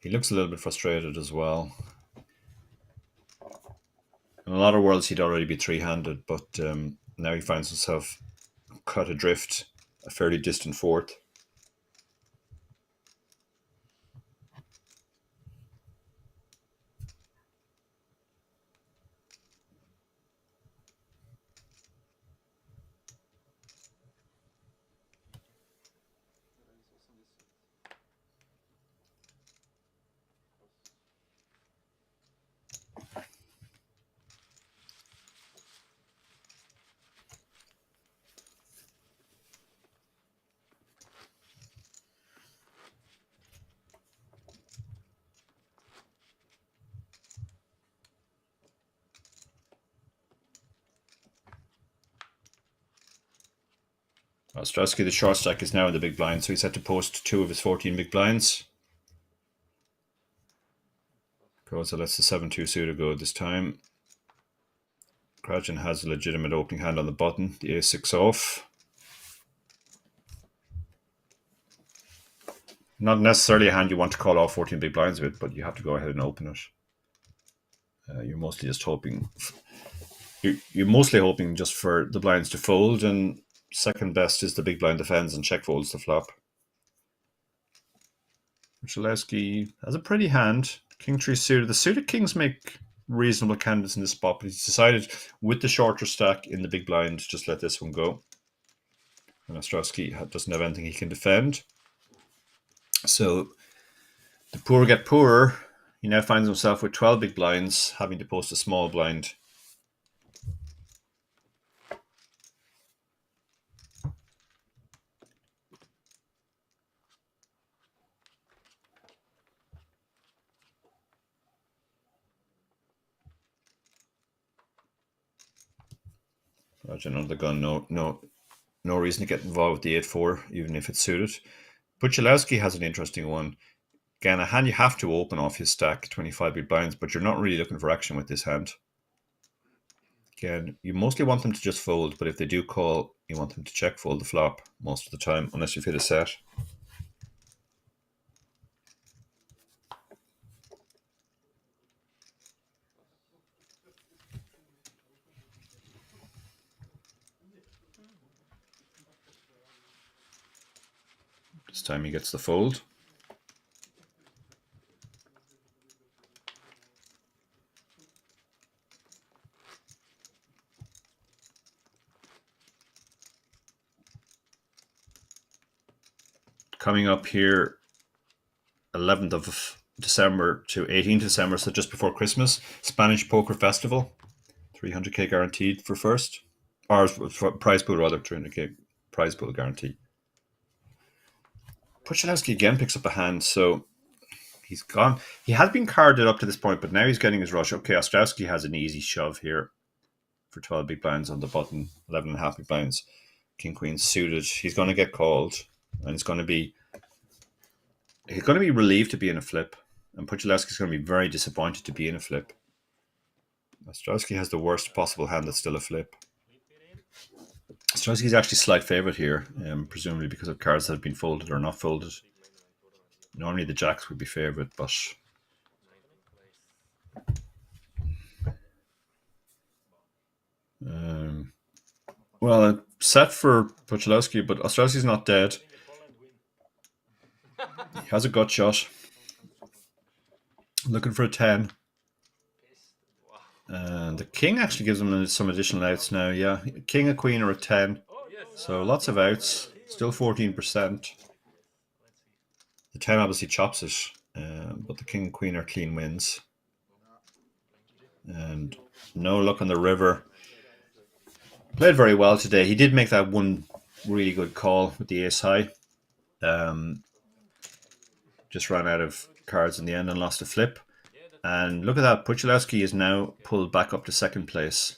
he looks a little bit frustrated as well. In a lot of worlds, he'd already be three-handed, but now he finds himself caught adrift, a fairly distant fourth. Ostrowski, the short stack, is now in the big blind, so he's had to post 2 of his 14 big blinds. Koza lets the 7-2 suitor go this time. Krajan has a legitimate opening hand on the button, the a6 off. Not necessarily a hand you want to call off 14 big blinds with, but you have to go ahead and open it. You're mostly just hoping... You're mostly hoping just for the blinds to fold, and second best is the big blind defends and check folds the flop. Puchalewski has a pretty hand. King 3 suited. The suited kings make reasonable candidates in this spot, but he's decided with the shorter stack in the big blind to just let this one go. And Ostrowski doesn't have anything he can defend. So the poor get poorer. He now finds himself with 12 big blinds, having to post a small blind. Roger, under the gun, no reason to get involved with the 8-4, even if it's suited. Puchalowski has an interesting one. Again, a hand you have to open off his stack, 25 big blinds, but you're not really looking for action with this hand. Again, you mostly want them to just fold, but if they do call, you want them to check fold the flop most of the time, unless you've hit a set. This time he gets the fold. Coming up here, 11th of December to 18th December, so just before Christmas, Spanish Poker Festival. 300k guaranteed for first. Or for prize pool rather, 300k prize pool guarantee. Puchalowski again picks up a hand, so he's gone. He had been carded up to this point, but now he's getting his rush. Okay, Ostrowski has an easy shove here for 12 big blinds on the button, 11.5 big blinds. King Queen suited. He's going to get called, and he's going to be relieved to be in a flip, and Puchalowski's going to be very disappointed to be in a flip. Ostrowski has the worst possible hand that's still a flip. Ostrowski's actually slight favourite here, presumably because of cards that have been folded or not folded. Normally the jacks would be favourite, but well, set for Puchalowski, but Ostrowski's not dead. He has a gut shot. Looking for a 10. And the king actually gives him some additional outs now. Yeah, king, a queen, or a 10. So lots of outs. Still 14%. The 10 obviously chops it, but the king and queen are clean wins. And no luck on the river. Played very well today. He did make that one really good call with the ace high. Just ran out of cards in the end and lost a flip. And look at that. Puchalowski is now pulled back up to second place.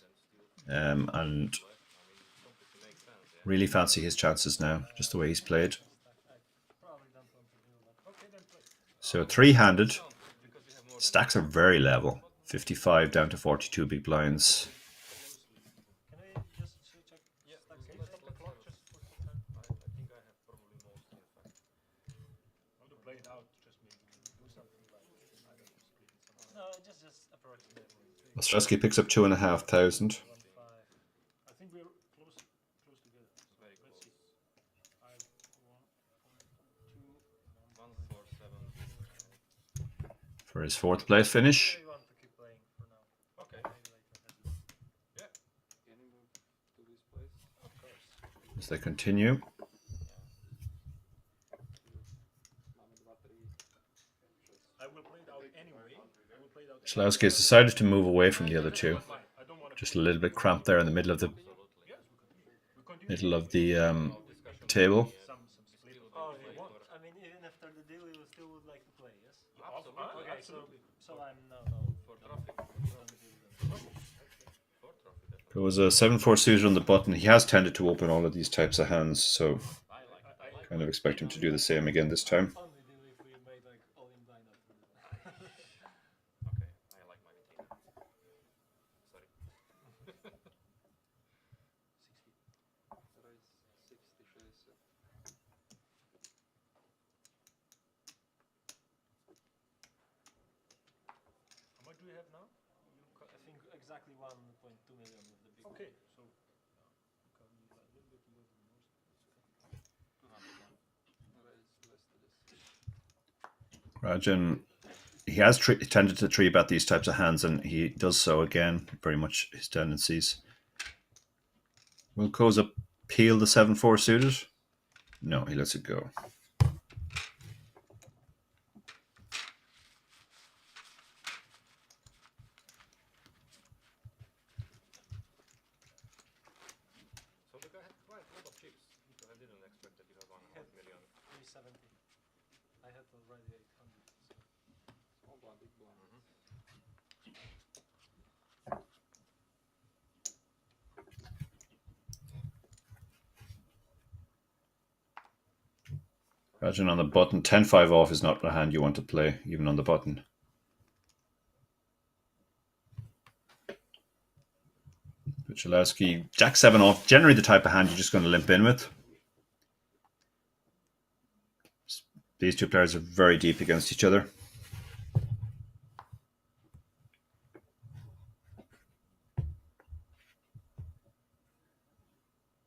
And really fancy his chances now, just the way he's played. So three-handed. Stacks are very level. 55 down to 42 big blinds. Ostrowski picks up 2,500.
I think we're close together. Let's see. 1, 4, 2, 1, 4, 7.
For his fourth place finish.
You want to keep playing for now?
Okay. Yeah.
Can you move to this place?
Of course.
As they continue.
I will play it out anyway.
Puchalowski has decided to move away from the other two. Just a little bit cramped there in the middle of the table.
I mean, even after the deal, you still would like to play, yes? Okay, so I'm no.
There was a 7-4 suited on the button. He has tended to open all of these types of hands, so kind of expect him to do the same again this time.
Only deal if we made like all in blind after that.
Okay, I like my king. Sorry.
66.
How much do we have now? I think exactly 1.2 million with the big. Okay, so a little bit more than most.
Rajan, he has tended to three bet these types of hands, and he does so again, very much his tendencies. Will Koza peel the 7-4 suited? No, he lets it go.
So the guy had quite a lot of chips, because I didn't expect that you have 1 million.
370. I had already 800.
Small blind, big blind.
Rajan on the button. 10-5 off is not a hand you want to play, even on the button. Puchalowski, Jack 7 off. Generally the type of hand you're just going to limp in with. These two players are very deep against each other.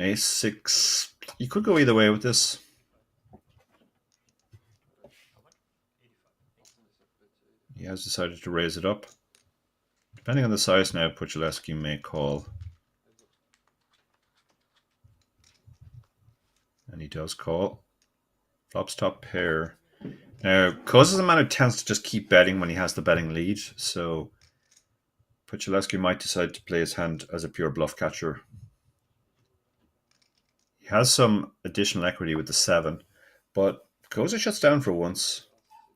Ace 6. You could go either way with this. has decided to raise it up. Depending on the size now, Puchalewski may call. And he does call. Flops top pair. Now, Koza is a man who tends to just keep betting when he has the betting lead, so Puchalewski might decide to play his hand as a pure bluff catcher. He has some additional equity with the 7, but Koza shuts down for once,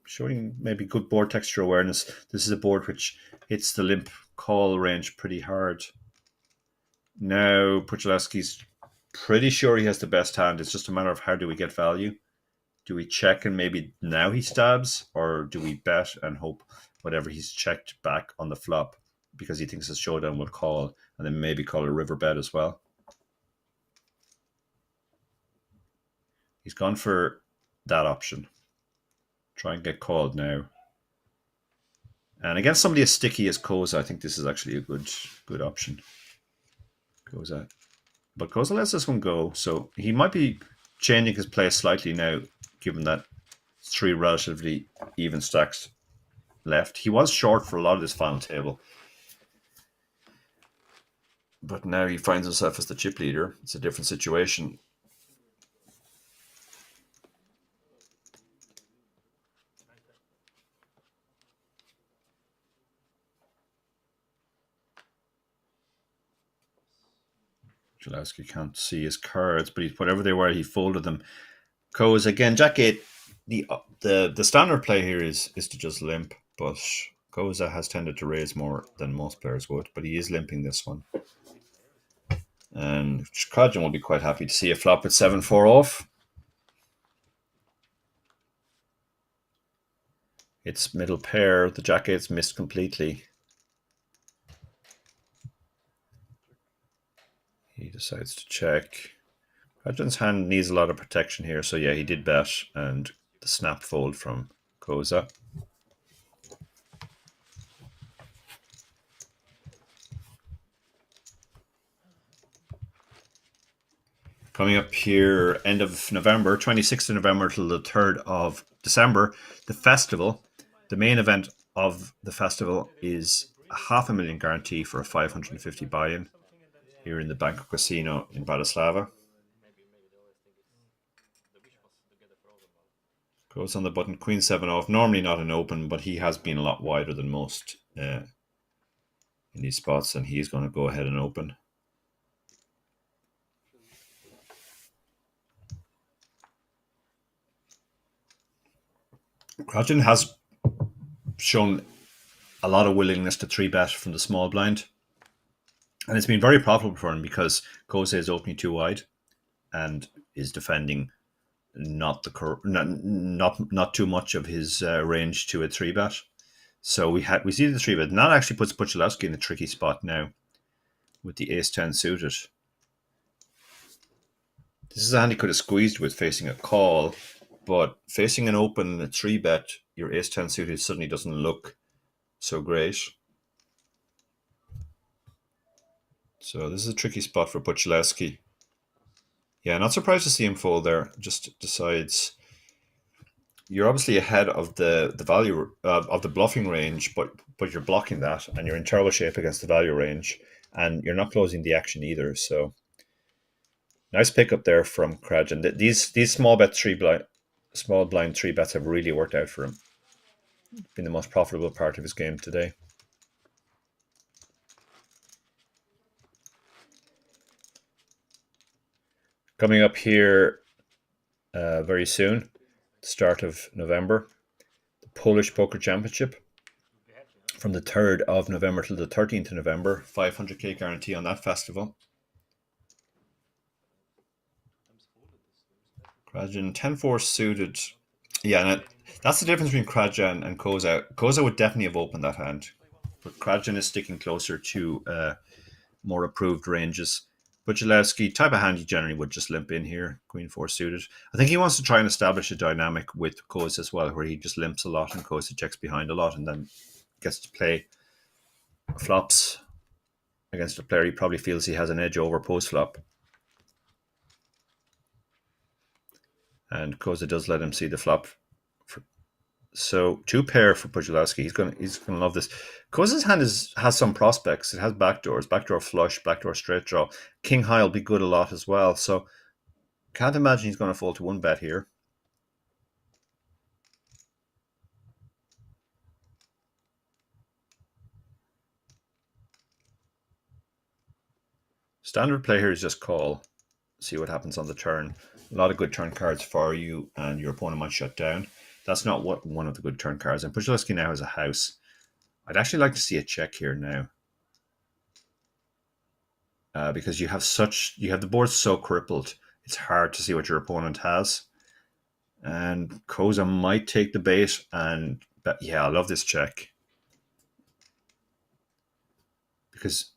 showing maybe good board texture awareness. This is a board which hits the limp call range pretty hard. Now, Puchalewski's pretty sure he has the best hand. It's just a matter of how do we get value. Do we check and maybe now he stabs, or do we bet and hope whatever he's checked back on the flop because he thinks his showdown will call, and then maybe call a river bet as well? He's gone for that option. Try and get called now. And against somebody as sticky as Koza, I think this is actually a good option. Koza. But Koza lets this one go, so he might be changing his play slightly now, given that 3 relatively even stacks left. He was short for a lot of this final table, but now he finds himself as the chip leader. It's a different situation. Puchalewski can't see his cards, but whatever they were, he folded them. Koza again, Jack 8. The standard play here is to just limp, but Koza has tended to raise more than most players would, but he is limping this one. And Krajan will be quite happy to see a flop with 7-4 off. It's middle pair. The Jack 8's missed completely. He decides to check. Krajan's hand needs a lot of protection here, so yeah, he did bet, and the snap fold from Koza. Coming up here, end of November, 26th of November till the 3rd of December, the festival. The main event of the festival is a $500,000 guarantee for a 550 buy-in here in the Banco Casino in Bratislava. Goes on the button, Queen 7 off. Normally not an open, but he has been a lot wider than most in these spots, and he's going to go ahead and open. Krajan has shown a lot of willingness to 3-bet from the small blind, and it's been very profitable for him because Koza is opening too wide and is defending not too much of his range to a 3-bet. So we see the 3-bet. And that actually puts Puchalewski in a tricky spot now with the ace-10 suited. This is a hand he could have squeezed with facing a call, but facing an open 3-bet, your ace-10 suited suddenly doesn't look so great. So this is a tricky spot for Puchalewski. Yeah, not surprised to see him fold there. Just decides you're obviously ahead of the value of the bluffing range, but you're blocking that, and you're in terrible shape against the value range, and you're not closing the action either. So nice pickup there from Krajan. These small blind 3-bets have really worked out for him. Been the most profitable part of his game today. Coming up here very soon, start of November, the Polish Poker Championship from the 3rd of November till the 13th of November. $500,000 guarantee on that festival. Krajan 10-4 suited. Yeah, and that's the difference between Krajan and Koza. Koza would definitely have opened that hand, but Krajan is sticking closer to more approved ranges. Puchalewski, type of hand he generally would just limp in here, Queen 4 suited. I think he wants to try and establish a dynamic with Koza as well, where he just limps a lot and Koza checks behind a lot and then gets to play flops against a player he probably feels he has an edge over post-flop. And Koza does let him see the flop So 2 pair for Pujalowski. He's gonna love this. Koza's hand has some prospects. It has backdoors, backdoor flush, backdoor straight draw. King high will be good a lot as well. So can't imagine he's going to fall to 1 bet here. Standard play here is just call. See what happens on the turn. A lot of good turn cards for you, and your opponent might shut down. That's not what one of the good turn cards. And Pujalowski now has a house. I'd actually like to see a check here now. Because you have the board so crippled, it's hard to see what your opponent has. And Koza might take the bait, and yeah, I love this check. Because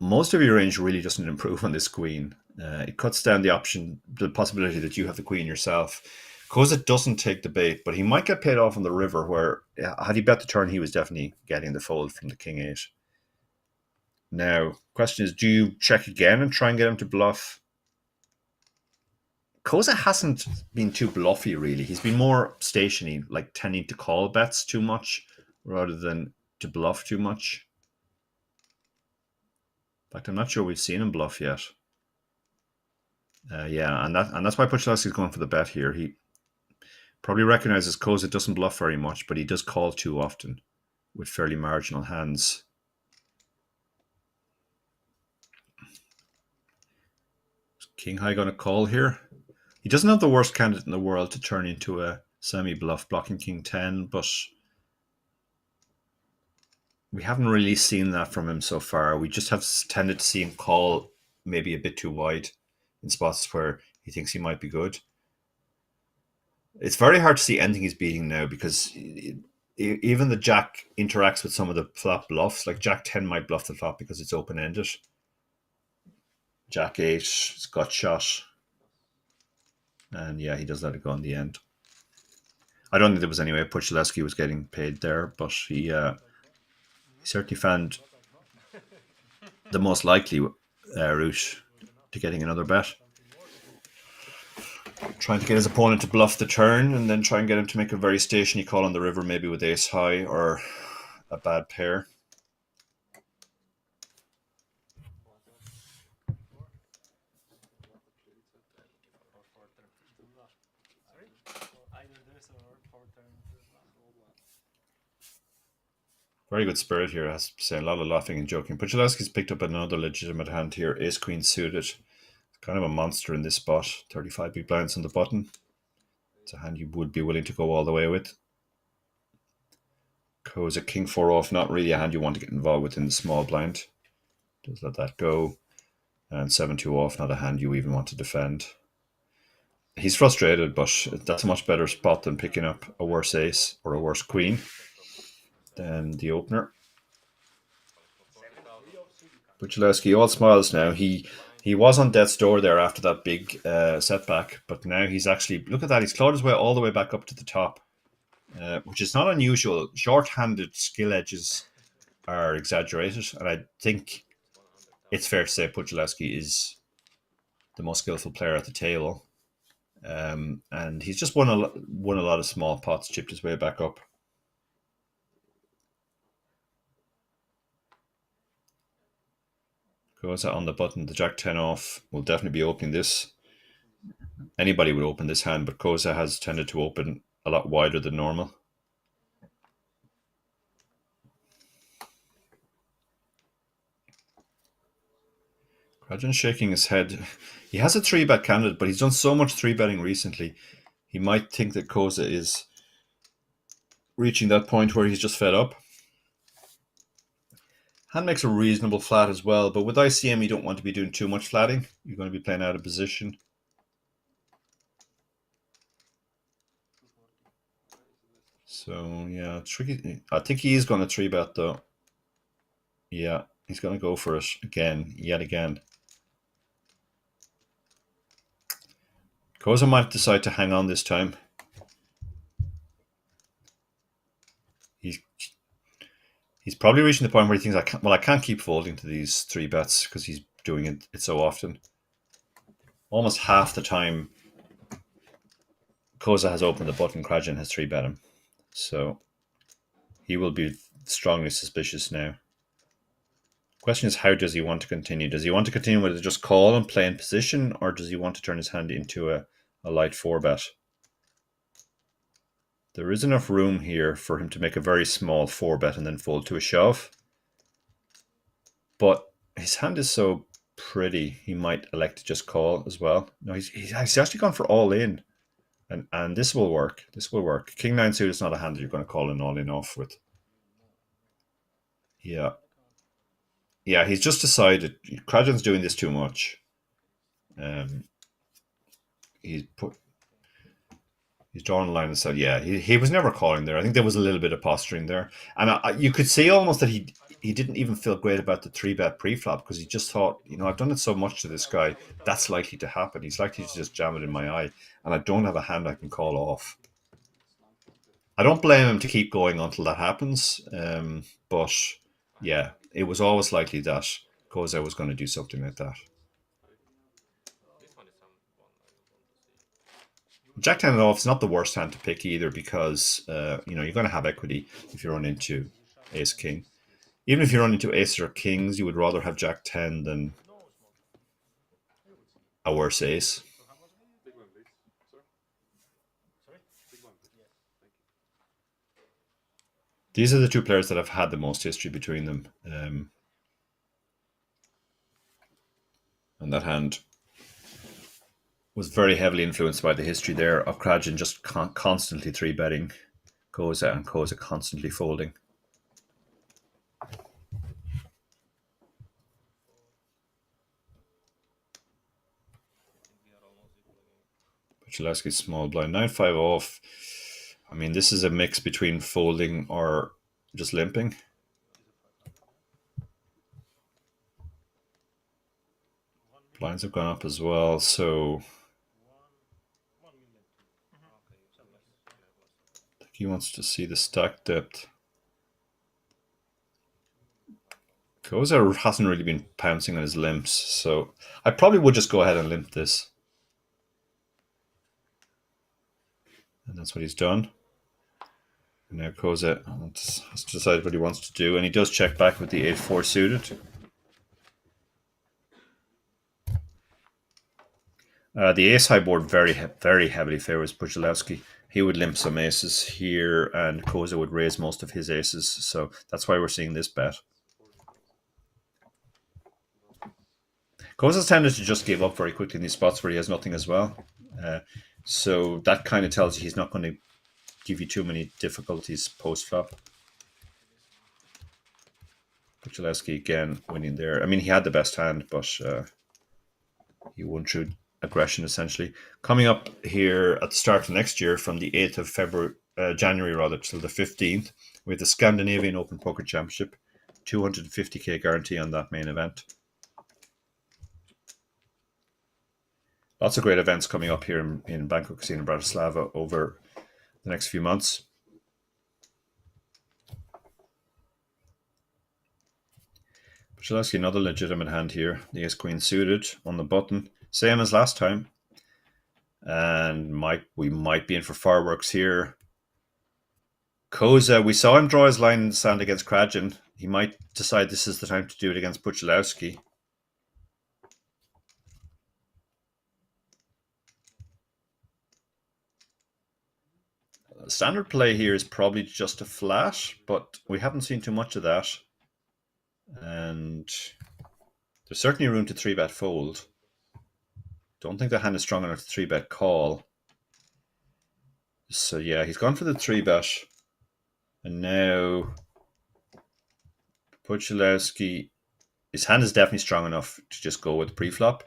most of your range really doesn't improve on this queen. It cuts down the possibility that you have the queen yourself. Koza doesn't take the bait, but he might get paid off on the river, where had he bet the turn, he was definitely getting the fold from the king 8. Now, question is, do you check again and try and get him to bluff? Koza hasn't been too bluffy, really. He's been more stationary, like tending to call bets too much rather than to bluff too much. In fact, I'm not sure we've seen him bluff yet. Yeah, and that's why Puchalowski is going for the bet here. He probably recognizes Koza doesn't bluff very much, but he does call too often with fairly marginal hands. Is King high going to call here? He doesn't have the worst candidate in the world to turn into a semi-bluff, blocking King 10, but we haven't really seen that from him so far. We just have tended to see him call maybe a bit too wide in spots where he thinks he might be good. It's very hard to see anything he's beating now, because even the jack interacts with some of the flop bluffs. Like Jack 10 might bluff the flop because it's open-ended. Jack 8 has got shot. And yeah, he does let it go in the end. I don't think there was any way Puchalowski was getting paid there, but he certainly found the most likely route to getting another bet. Trying to get his opponent to bluff the turn, and then try and get him to make a very stationary call on the river, maybe with ace high or a bad pair. Very good spirit here, I have to say. A lot of laughing and joking. Puchalowski's picked up another legitimate hand here. Ace queen suited. It's kind of a monster in this spot. 35 big blinds on the button. It's a hand you would be willing to go all the way with. Koza king 4 off. Not really a hand you want to get involved with in the small blind. Just let that go. And 7-2 off. Not a hand you even want to defend. He's frustrated, but that's a much better spot than picking up a worse ace or a worse queen than the opener. Puchalowski all smiles now. He was on death's door there after that big setback, but now he's actually, look at that, he's clawed his way all the way back up to the top, which is not unusual. Short-handed skill edges are exaggerated, and I think it's fair to say Puchalowski is the most skillful player at the table. And he's just won a lot of small pots, chipped his way back up. Goes out on the button. The Jack 10 off will definitely be opening this. Anybody would open this hand, but Koza has tended to open a lot wider than normal. Krajan's shaking his head. He has a 3-bet candidate, but he's done so much 3-betting recently. He might think that Koza is reaching that point where he's just fed up. Hand makes a reasonable flat as well, but with ICM you don't want to be doing too much flatting. You're going to be playing out of position. So yeah, tricky. I think he is going to 3-bet though. Yeah, he's going to go for it again, yet again. Koza might decide to hang on this time. He's probably reaching the point where he thinks, I can't keep folding to these 3 bets because he's doing it so often. Almost half the time, Koza has opened the button, Krajan has 3-bet him. So he will be strongly suspicious now. Question is, how does he want to continue? Does he want to continue with just call and play in position, or does he want to turn his hand into a light 4-bet? There is enough room here for him to make a very small 4-bet and then fold to a shove. But his hand is so pretty, he might elect to just call as well. No, he's actually gone for all in. And this will work. This will work. King 9 suit is not a hand that you're going to call an all in off with. Yeah. Yeah, he's just decided Krajan's doing this too much. He's drawn a line and said, yeah, he was never calling there. I think there was a little bit of posturing there. And you could see almost that he didn't even feel great about the 3-bet pre-flop because he just thought, I've done it so much to this guy, that's likely to happen. He's likely to just jam it in my eye, and I don't have a hand I can call off. I don't blame him to keep going until that happens. But yeah, it was always likely that Koza was going to do something like that. Jack 10 off is not the worst hand to pick either because you're going to have equity if you run into Ace King. Even if you run into Aces or Kings, you would rather have Jack 10 than a worse Ace.
Big one, please. Sir?
Sorry?
Big one, please. Yeah. Thank you.
These are the two players that have had the most history between them. And that hand was very heavily influenced by the history there of Krajan just constantly 3-betting Koza and Koza constantly folding. Bratislava small blind, 9-5 off. I mean, this is a mix between folding or just limping. Blinds have gone up as well, so I think he wants to see the stack depth. Koza hasn't really been pouncing on his limps, so I probably would just go ahead and limp this. And that's what he's done. And now Koza has to decide what he wants to do, and he does check back with the 8-4 suited. The ace high board very heavily favors Bratislava. He would limp some aces here, and Koza would raise most of his aces, so that's why we're seeing this bet. Koza's tended to just give up very quickly in these spots where he has nothing as well. So that kind of tells you he's not going to give you too many difficulties post-flop. Bratislava again winning there. I mean, he had the best hand, but he won through aggression essentially. Coming up here at the start of next year, from the 8th of January rather, till the 15th, with the Scandinavian Open Poker Championship, 250k guarantee on that main event. Lots of great events coming up here in Banco Casino in Bratislava over the next few months. Bratislava, another legitimate hand here. The Ace Queen suited on the button. Same as last time. And we might be in for fireworks here. Koza, we saw him draw his line in the sand against Krajan. He might decide this is the time to do it against Bratislava. Standard play here is probably just a flat, but we haven't seen too much of that. And there's certainly room to 3-bet fold. Don't think the hand is strong enough to 3-bet call. So yeah, he's gone for the 3-bet. And now Bratislava, his hand is definitely strong enough to just go with pre-flop,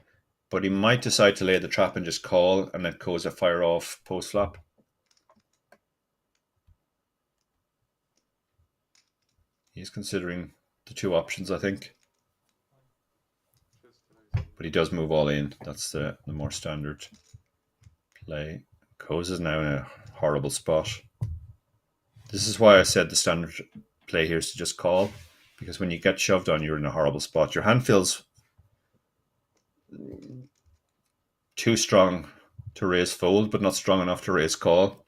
but he might decide to lay the trap and just call and let Koza fire off post-flop. He's considering the two options, I think. But he does move all in. That's the more standard play. Koza is now in a horrible spot. This is why I said the standard play here is to just call. Because when you get shoved on, you're in a horrible spot. Your hand feels too strong to raise fold, but not strong enough to raise call.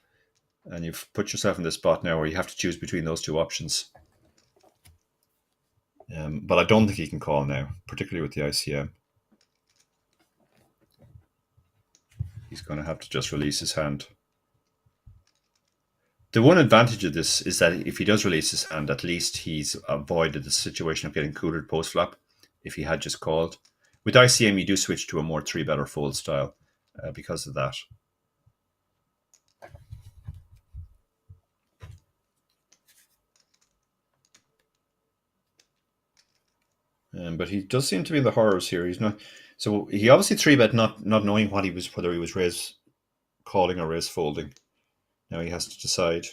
And you've put yourself in this spot now where you have to choose between those two options. But I don't think he can call now, particularly with the ICM. He's going to have to just release his hand. The one advantage of this is that if he does release his hand, at least he's avoided the situation of getting coolered post-flop if he had just called. With ICM, you do switch to a more 3-bet or fold style because of that. But he does seem to be in the horrors here. He's not. So he obviously 3-bet, not knowing what whether he was raise calling or raise folding. Now he has to decide.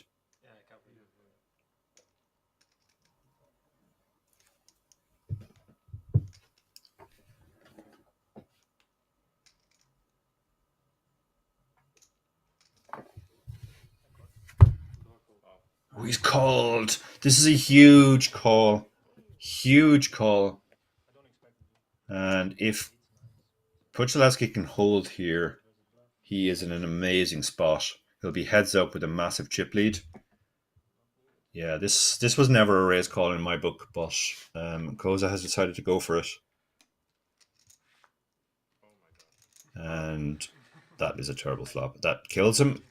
Oh, he's called. This is a huge call. Huge call. And if Puchalowski can hold here, he is in an amazing spot. He'll be heads up with a massive chip lead. Yeah, this was never a raise call in my book, but Koza has decided to go for it. And that is a terrible flop. That kills him.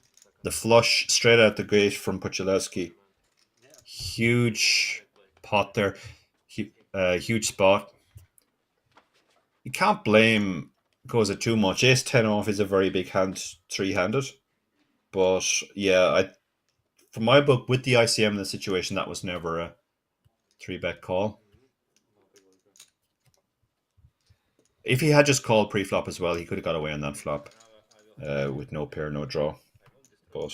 The flush straight out the gate from Puchalowski. Huge pot there. Huge spot. You can't blame Koza too much. Ace-10 off is a very big hand, 3-handed. But yeah, from my book, with the ICM in the situation, that was never a 3-bet call. If he had just called pre-flop as well, he could have got away on that flop with no pair, no draw. But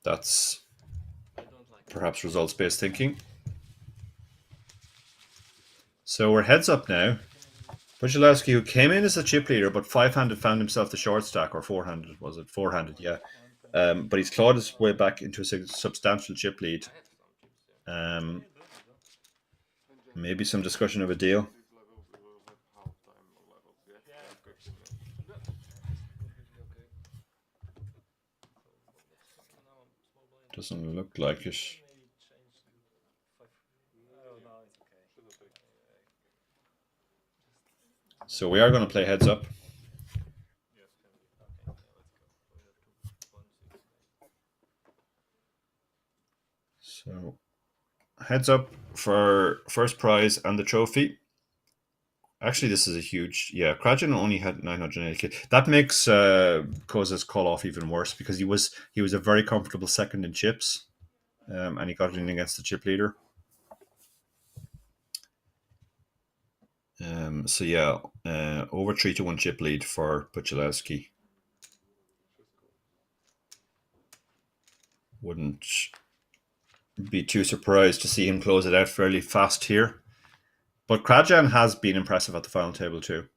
that's perhaps results-based thinking. So we're heads up now. Puchalowski, who came in as a chip leader, but 5-handed found himself the short stack, or 4-handed, was it? 4-handed, yeah. But he's clawed his way back into a substantial chip lead. Maybe some discussion of a deal. Doesn't look like it. So we are going to play heads up. So heads up for first prize and the trophy. Actually, this is a huge... Yeah, Krajan only had 980k. That makes Koza's call off even worse because he was a very comfortable second in chips, and he got it in against the chip leader. So yeah, over 3-1 chip lead for Puchalowski. Wouldn't be too surprised to see him close it out fairly fast here. But Krajan has been impressive at the final table too.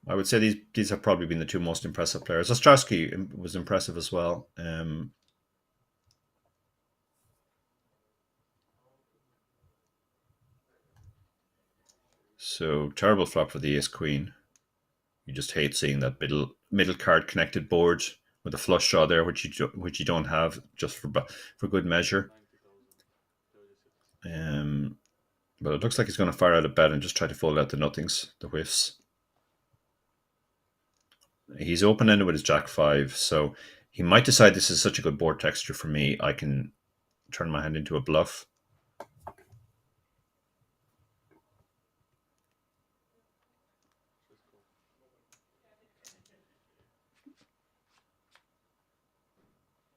I would say these have probably been the two most impressive players. Ostrowski was impressive as well. So terrible flop for the ace queen. You just hate seeing that middle card connected board with a flush draw there, which you don't have, just for good measure. But it looks like he's going to fire out of bed and just try to fold out the nothings, the whiffs. He's open-ended with his jack-5, so he might decide this is such a good board texture for me, I can turn my hand into a bluff.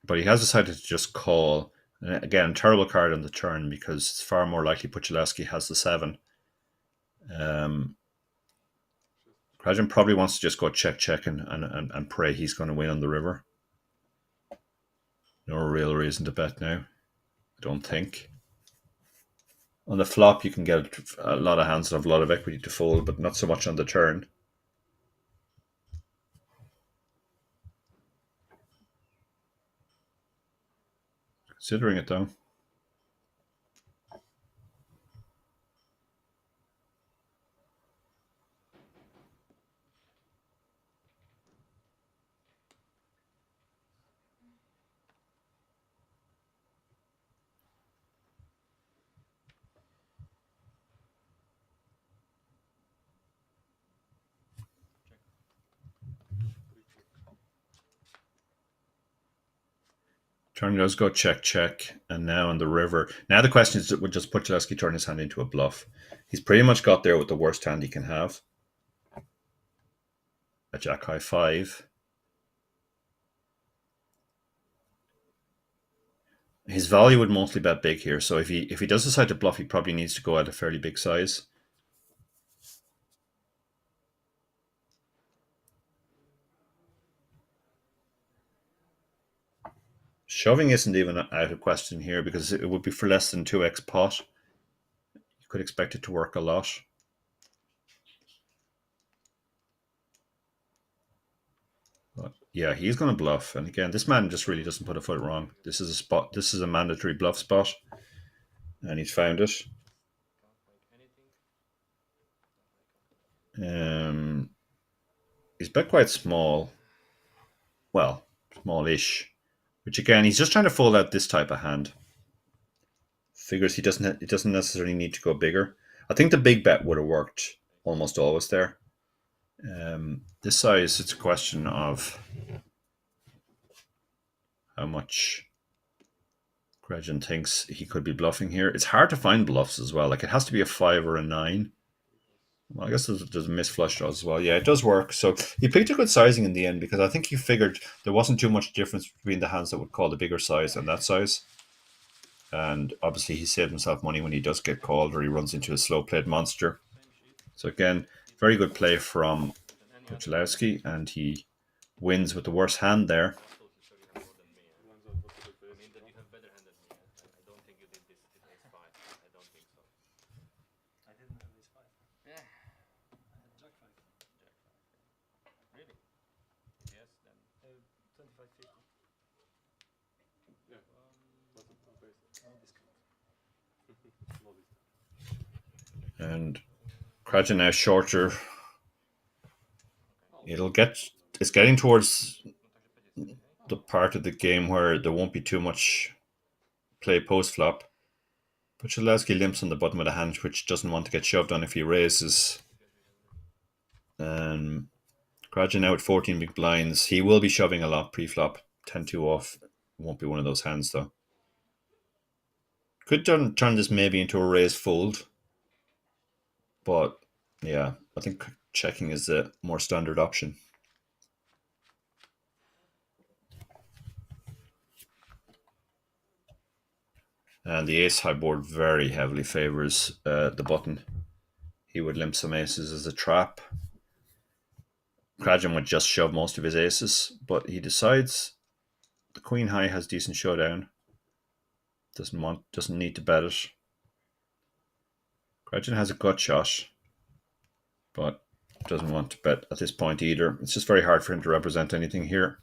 But he has decided to just call. And again, terrible card on the turn because it's far more likely Puchalowski has the 7. Krajan probably wants to just go check and pray he's going to win on the river. No real reason to bet now, I don't think. On the flop, you can get a lot of hands that have a lot of equity to fold, but not so much on the turn. Considering it though. Turn does go check, check, and now on the river. Now the question is, would just Puchalski turn his hand into a bluff? He's pretty much got there with the worst hand he can have. A Jack High 5. His value would mostly bet big here, so if he does decide to bluff, he probably needs to go at a fairly big size. Shoving isn't even out of question here because it would be for less than 2x pot. You could expect it to work a lot. But yeah, he's going to bluff. And again, this man just really doesn't put a foot wrong. This is a spot. This is a mandatory bluff spot. And he's found it. He's bet quite small. Well, smallish. Which again, he's just trying to fold out this type of hand. Figures he doesn't necessarily need to go bigger. I think the big bet would have worked almost always there. This size, it's a question of how much Gretchen thinks he could be bluffing here. It's hard to find bluffs as well. Like, it has to be a 5 or a 9. Well, I guess there's a missed flush draws as well. Yeah, it does work. So he picked a good sizing in the end because I think he figured there wasn't too much difference between the hands that would call the bigger size and that size. And obviously he saved himself money when he does get called or he runs into a slow played monster. So again, very good play from Puchalski, and he wins with the worst hand there. And Krajan now shorter. It's getting towards the part of the game where there won't be too much play post flop. Puchalski limps on the bottom of the hand, which doesn't want to get shoved on if he raises. Krajan now at 14 big blinds. He will be shoving a lot pre-flop. 10-2 off. Won't be one of those hands though. Could turn this maybe into a raise fold. But yeah, I think checking is the more standard option. And the ace high board very heavily favors the button. He would limp some aces as a trap. Krajan would just shove most of his aces, but he decides the queen high has decent showdown. Doesn't need to bet it. Krajan has a gut shot, but doesn't want to bet at this point either. It's just very hard for him to represent anything here.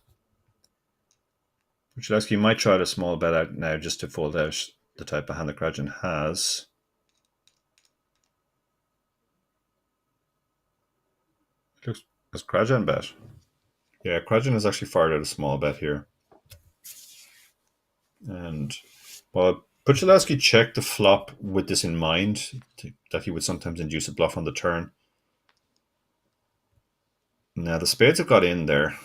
Puchalski might try a small bet out now just to fold out the type of hand that Krajan has. Looks as Krajan bet. Yeah, Krajan has actually fired out a small bet here. And well, Puchalski checked the flop with this in mind, that he would sometimes induce a bluff on the turn. Now the spades have got in there,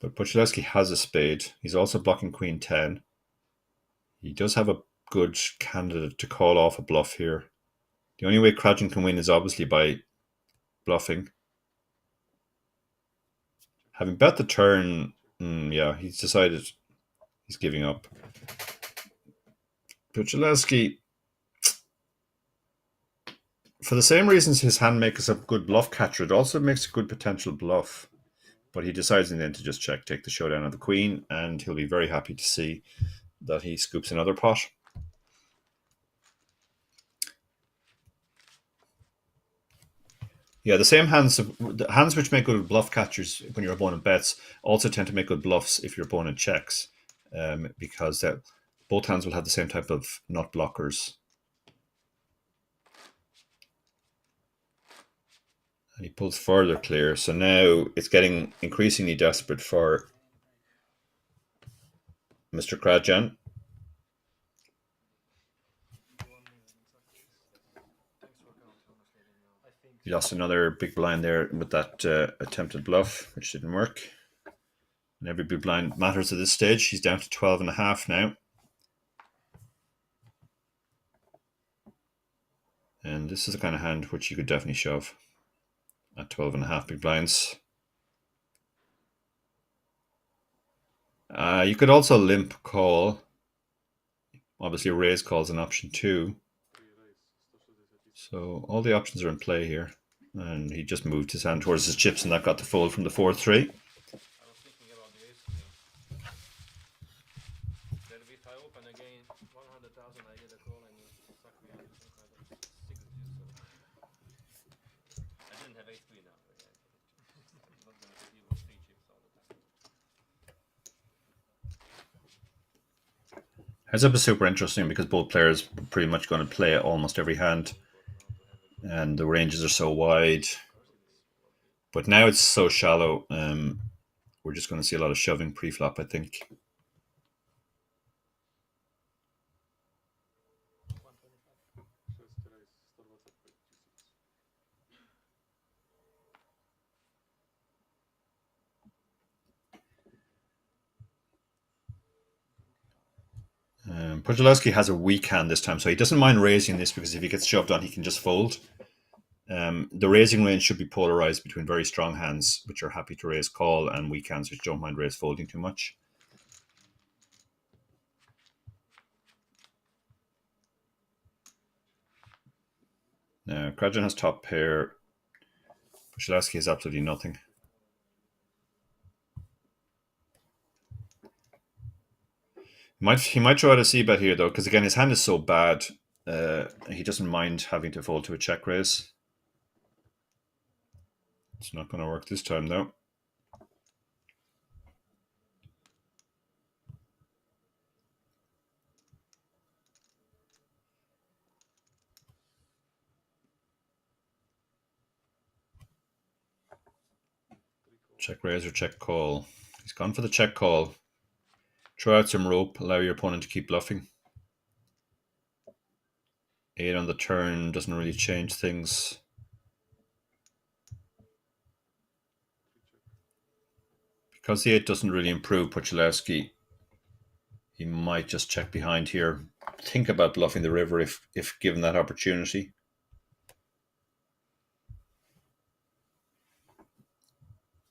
but Puchalski has a spade. He's also blocking queen 10. He does have a good candidate to call off a bluff here. The only way Krajan can win is obviously by bluffing. Having bet the turn, yeah, he's decided he's giving up. Puchalski, for the same reasons his hand makes a good bluff catcher, it also makes a good potential bluff. But he decides in the end to just check, take the showdown of the queen, and he'll be very happy to see that he scoops another pot. Yeah, the same hands, the hands which make good bluff catchers when your opponent bets also tend to make good bluffs if your opponent checks, because both hands will have the same type of nut blockers. And he pulls further clear, so now it's getting increasingly desperate for Mr. Krajan. He lost another big blind there with that attempted bluff, which didn't work. And every big blind matters at this stage. He's down to 12.5 now. And this is the kind of hand which you could definitely shove at 12.5 big blinds. You could also limp call. Obviously, raise call is an option too. So all the options are in play here. And he just moved his hand towards his chips, and that got the fold from the 4-3.
I was thinking about the ace queen. That if I open again 100,000, I get a call and you suck me into some kind of signature. So I didn't have ace queen now. I'm not going to deal with 3 chips all the time.
Heads up is super interesting because both players are pretty much going to play almost every hand, and the ranges are so wide. But now it's so shallow. We're just going to see a lot of shoving pre-flop, I think. Podolski has a weak hand this time, so he doesn't mind raising this because if he gets shoved on, he can just fold. The raising range should be polarized between very strong hands, which are happy to raise call, and weak hands, which don't mind raise folding too much. Now, Krajan has top pair. Podolski has absolutely nothing. He might try to c-bet here, though, because, again, his hand is so bad, he doesn't mind having to fold to a check raise. It's not going to work this time, though. Check raise or check call. He's gone for the check call. Throw out some rope, allow your opponent to keep bluffing. 8 on the turn doesn't really change things. Because the 8 doesn't really improve Podolski, he might just check behind here. Think about bluffing the river if given that opportunity.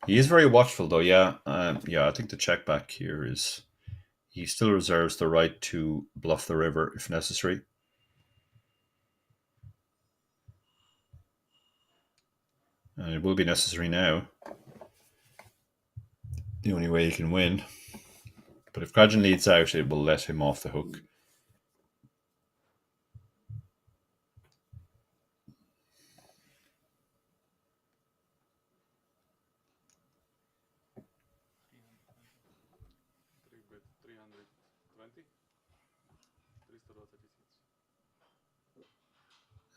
He is very watchful, though. Yeah, I think the check back here is he still reserves the right to bluff the river if necessary. And it will be necessary now. The only way he can win. But if Krajan leads out, it will let him off the hook.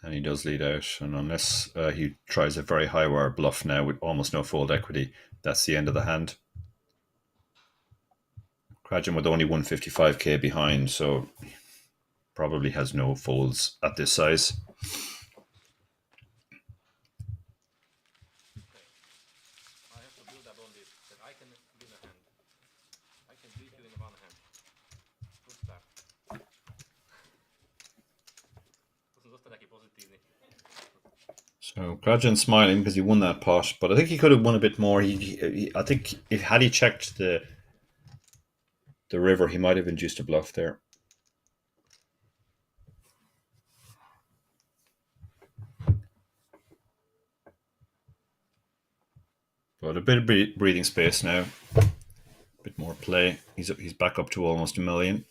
And he does lead out. And unless he tries a very high wire bluff now with almost no fold equity, that's the end of the hand. Krajan with only 155k behind, so probably has no folds at this size.
I have to build up on this, that I can win a hand. I can beat you in one hand. Good start. To jsem zase taky pozitivní.
So Krajan's smiling because he won that pot, but I think he could have won a bit more. I think had he checked the river, he might have induced a bluff there. But a bit of breathing space now. A bit more play. He's back up to almost $1 million.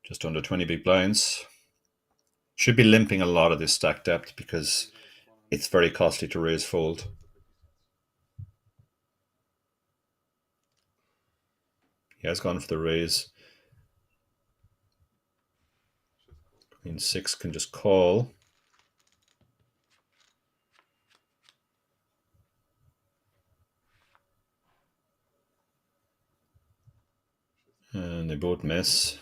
Just under 20 big blinds. Should be limping a lot of this stack depth because it's very costly to raise fold. He has gone for the raise. Queen 6 can just call. And they both miss.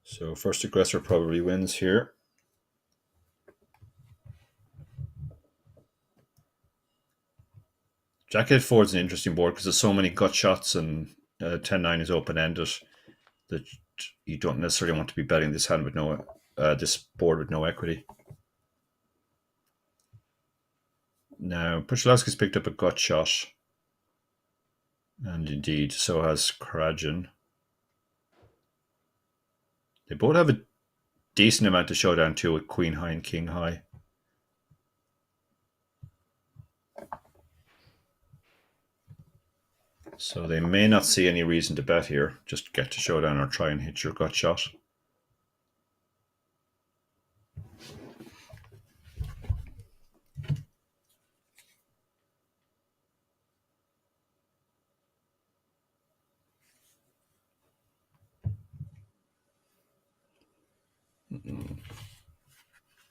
So first aggressor probably wins here. Jack-8 forward is an interesting board because there's so many gut shots, and 10-9 is open-ended that you don't necessarily want to be betting this hand with this board with no equity. Now, Puchalowski's picked up a gut shot, and indeed, so has Krajan. They both have a decent amount of showdown too, with Queen High and King High. So they may not see any reason to bet here. Just get to showdown or try and hit your gut shot.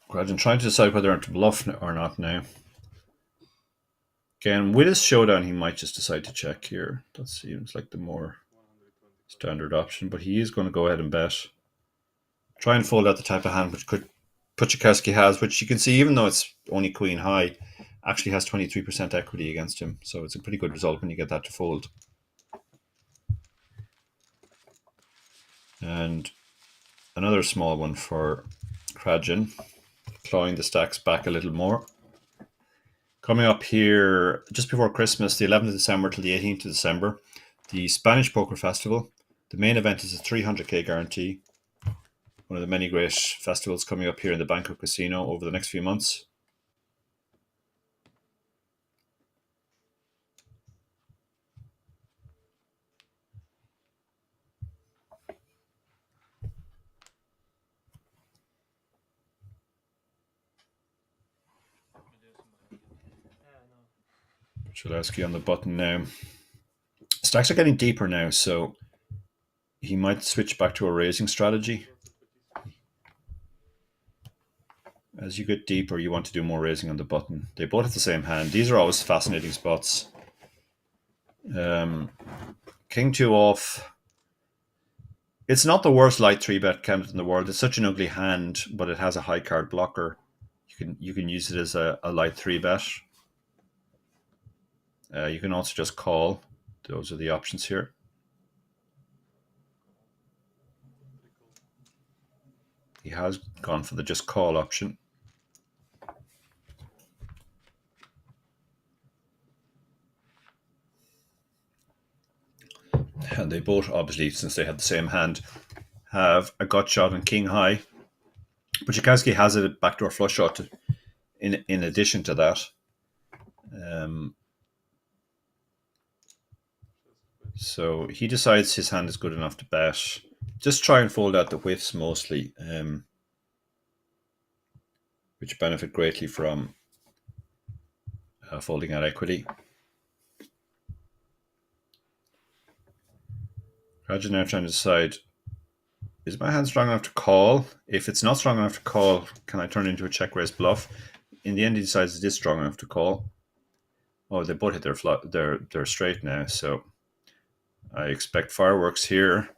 Gradually trying to decide whether to bluff or not now. Again, with his showdown, he might just decide to check here. That seems like the more standard option, but he is going to go ahead and bet. Try and fold out the type of hand which Puchalowski has, which you can see, even though it's only Queen High, actually has 23% equity against him. So it's a pretty good result when you get that to fold. And another small one for Krajan, clawing the stacks back a little more. Coming up here just before Christmas, the 11th of December till the 18th of December, the Spanish Poker Festival. The main event is a 300k guarantee. One of the many great festivals coming up here in the Banco Casino over the next few months. Puchalowski on the button now. Stacks are getting deeper now, so he might switch back to a raising strategy. As you get deeper, you want to do more raising on the button. They both have the same hand. These are always fascinating spots. King 2 off. It's not the worst light 3-bet candidate in the world. It's such an ugly hand, but it has a high card blocker. You can use it as a light 3-bet. You can also just call. Those are the options here. He has gone for the just call option. And they both, obviously, since they have the same hand, have a gut shot on King High. Puchalowski has a backdoor flush shot in addition to that. So he decides his hand is good enough to bet. Just try and fold out the whiffs mostly, which benefit greatly from folding out equity. Raja now trying to decide, is my hand strong enough to call? If it's not strong enough to call, can I turn it into a check raise bluff? In the end, he decides it is strong enough to call. Oh, they both hit their straight now, so I expect fireworks here.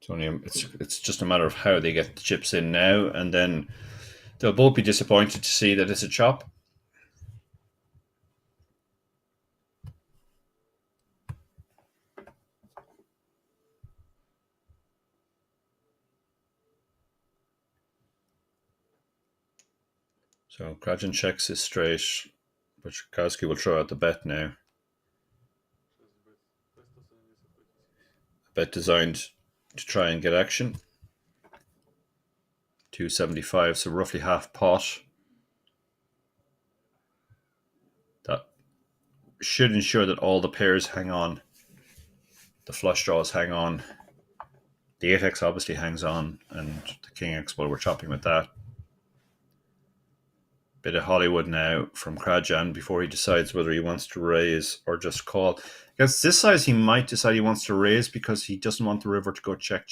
It's just a matter of how they get the chips in now, and then they'll both be disappointed to see that it's a chop. So Krajan checks his straight, but Puchalowski will throw out the bet now. A bet designed to try and get action. 275, so roughly half pot. That should ensure that all the pairs hang on. The flush draws hang on. The 8x obviously hangs on, and the King X, well, we're chopping with that. Bit of Hollywood now from Krajan before he decides whether he wants to raise or just call. Against this size, he might decide he wants to raise because he doesn't want the river to go check.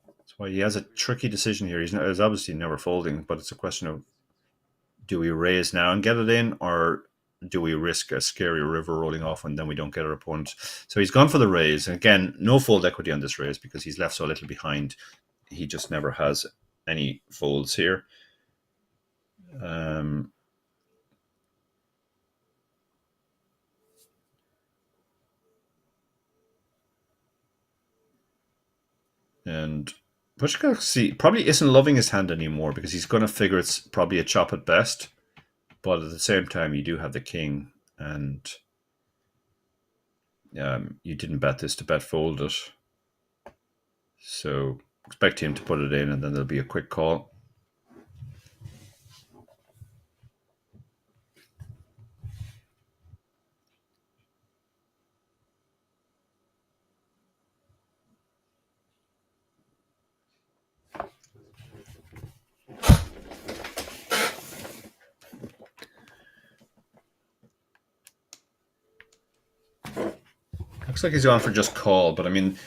That's why he has a tricky decision here. He's obviously never folding, but it's a question of, do we raise now and get it in, or do we risk a scary river rolling off and then we don't get our opponent? So he's gone for the raise. And again, no fold equity on this raise because he's left so little behind. He just never has any folds here. And Pushka probably isn't loving his hand anymore because he's going to figure it's probably a chop at best. But at the same time, you do have the king, and you didn't bet this to bet fold it. So expect him to put it in, and then there'll be a quick call. Looks like he's on for just call, but I mean,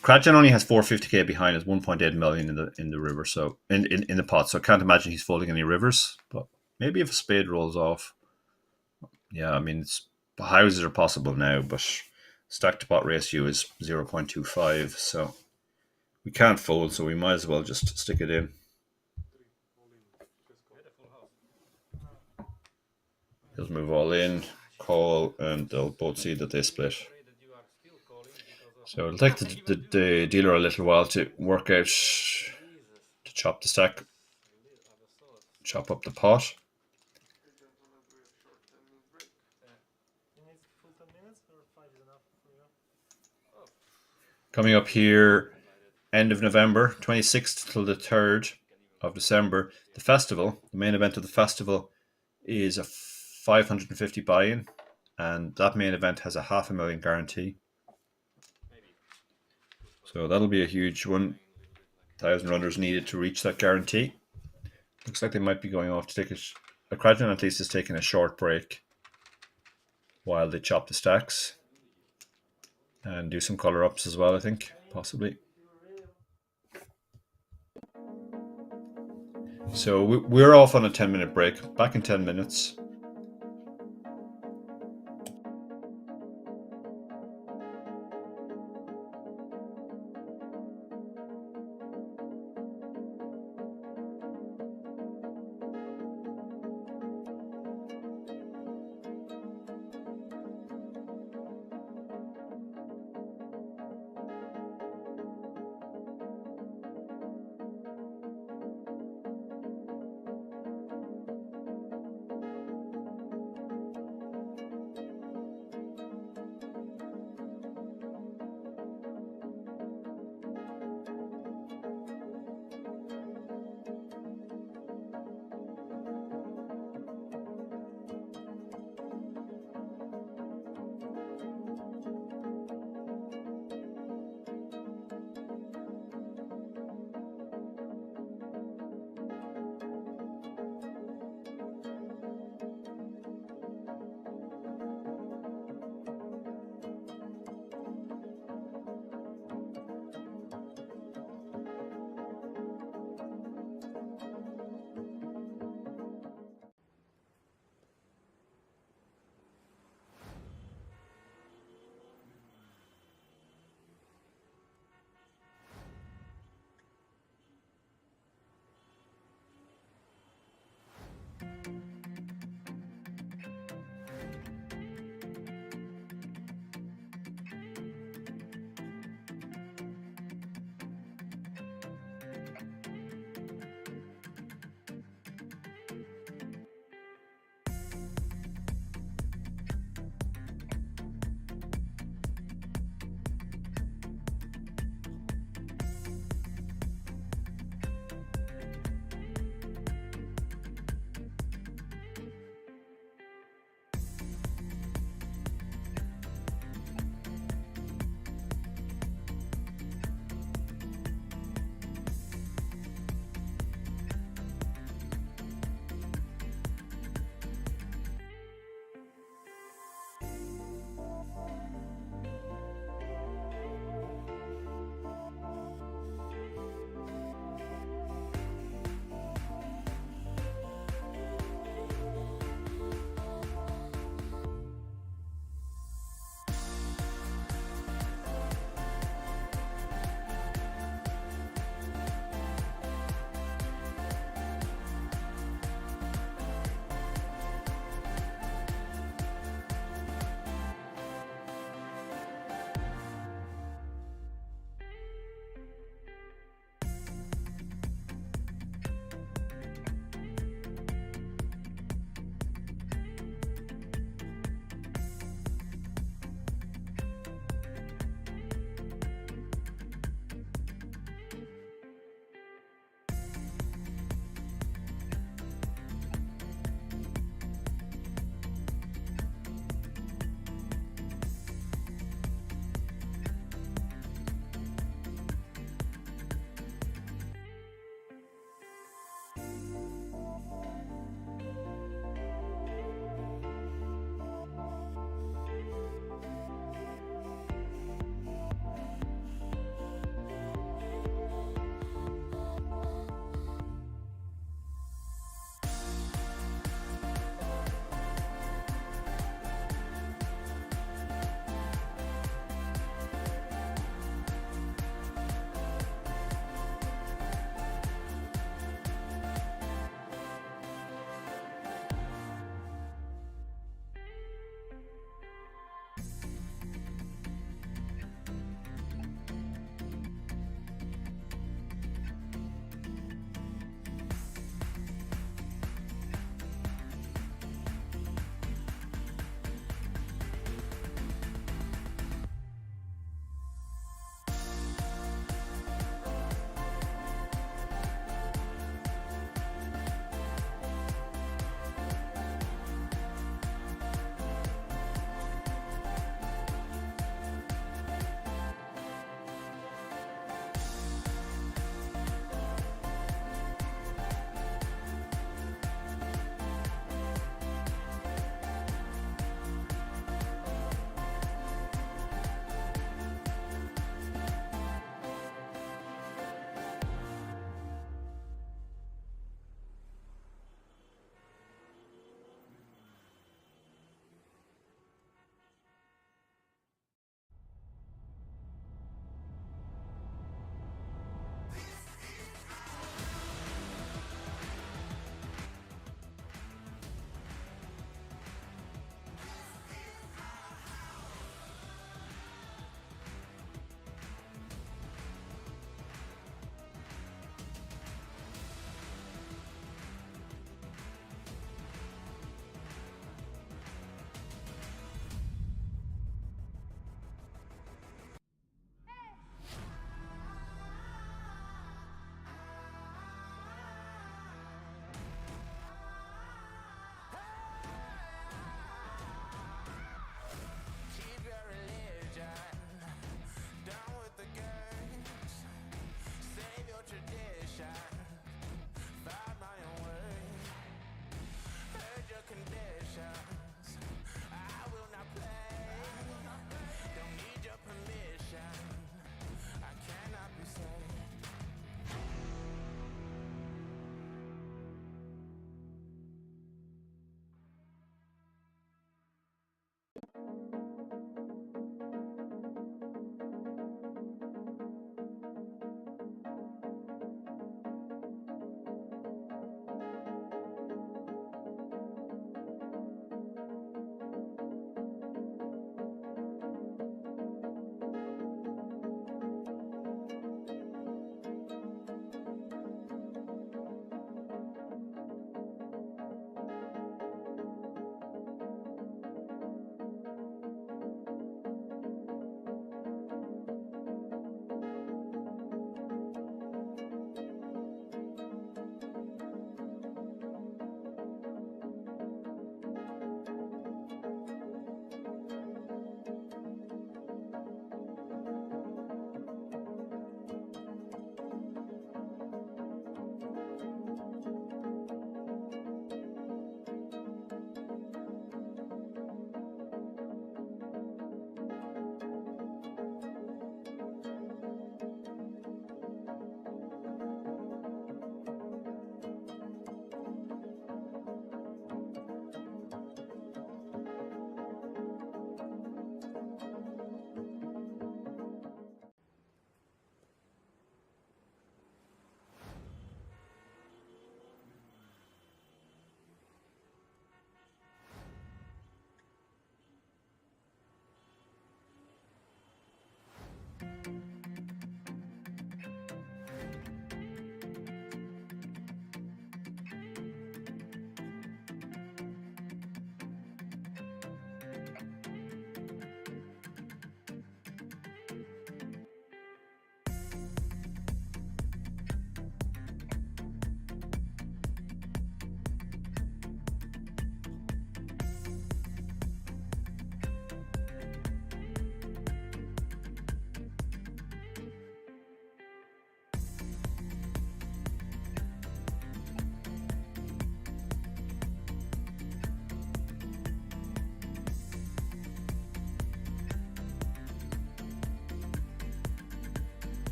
Krajan only has 450k behind us, 1.8 million in the river, so in the pot. So I can't imagine he's folding any rivers. But maybe if a spade rolls off, yeah, I mean, houses are possible now, but stack to pot ratio is 0.25, so we can't fold, so we might as well just stick it in. He'll move all in, call, and they'll both see that they split. So it'll take the dealer a little while to work out to chop the stack, chop up the pot.
You need full 10 minutes or 5 is enough for you?
Coming up here, end of November, 26th till the 3rd of December, the festival, the main event of the festival is a 550 buy-in, and that main event has a 500,000 guarantee. So that'll be a huge one. 1,000 runners needed to reach that guarantee. Looks like they might be going off to take a Krajan at least is taking a short break while they chop the stacks and do some color ups as well, I think, possibly. So we're off on a 10-minute break. Back in 10 minutes.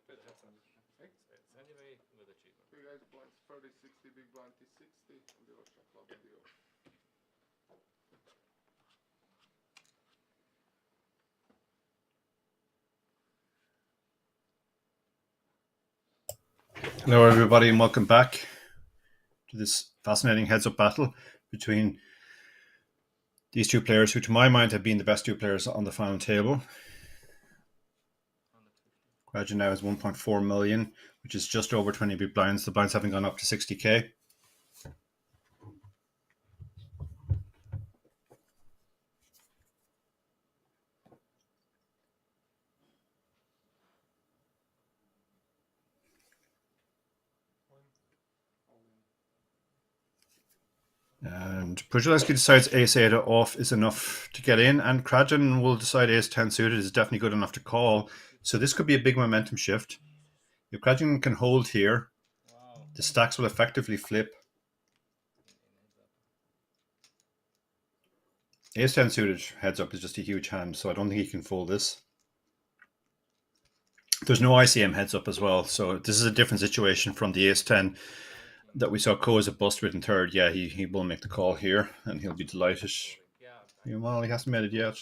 It's anyway with achievement.
Okay guys, blinds 30, 60, big blind T60, and the Russia club and deal.
Hello, everybody, and welcome back to this fascinating heads-up battle between these two players, who, to my mind, have been the best two players on the final table. Krajan now has 1.4 million, which is just over 20 big blinds. The blinds haven't gone up to 60k. And Pujalewski decides ace-8 off is enough to get in, and Krajan will decide ace-10 suited is definitely good enough to call. So this could be a big momentum shift. If Krajan can hold here,
Wow.
the stacks will effectively flip. Ace-10 suited heads up is just a huge hand, so I don't think he can fold this. There's no ICM heads up as well, so this is a different situation from the ace-10 that we saw Koza bust with in third. Yeah, he will make the call here, and he'll be delighted.
Yeah.
Well, he hasn't made it yet.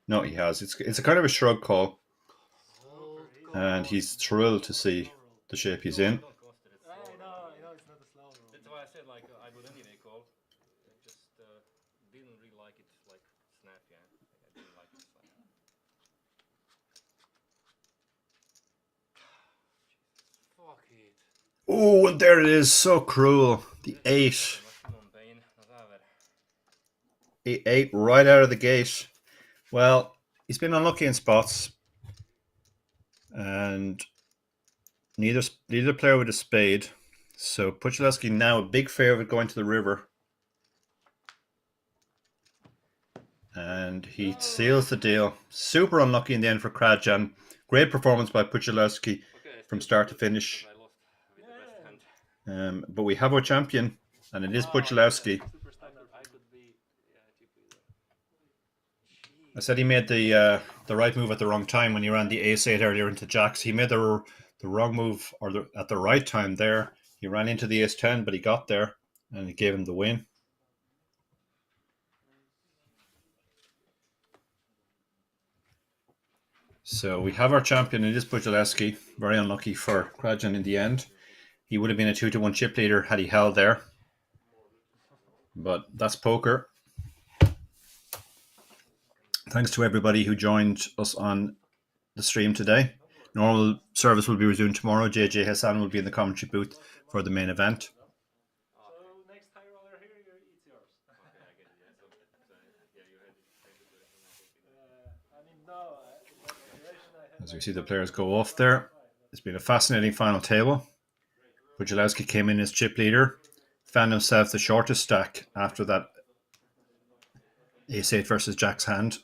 No, he has. It's a kind of a shrug call, and he's thrilled to see the shape he's in.
Don't cost it. It's
I
slow.
know, it's not a slow roll.
That's why I said like I would anyway call. I just didn't really like it like snap. Yeah, I didn't like it snap. Fuck it.
Oh, and there it is. So cruel. The 8.
Maximum pain. Whatever.
8 right out of the gate. Well, he's been unlucky in spots, and neither player with a spade. So Pujalewski now a big favourite going to the river. And he seals the deal. Super unlucky in the end for Krajan. Great performance by Pujalewski from start to finish.
I lost with the best hand.
But we have our champion, and it is Pujalewski.
I could be chip leader.
I said he made the right move at the wrong time when he ran the ace-8 earlier into jacks. He made the wrong move at the right time there. He ran into the ace-10, but he got there, and it gave him the win. So we have our champion. It is Pujalewski. Very unlucky for Krajan in the end. He would have been a 2-1 chip leader had he held there. But that's poker. Thanks to everybody who joined us on the stream today. Normal service will be resumed tomorrow. JJ Hassan will be in the commentary booth for the main event.
So next high roller here, it's yours.
Okay, I get it. Yeah, so yeah, you had the same situation.
I mean, no, the situation I had.
As we see the players go off there, it's been a fascinating final table. Pujalewski came in as chip leader, found himself the shortest stack after that ace-8 versus Jack's hand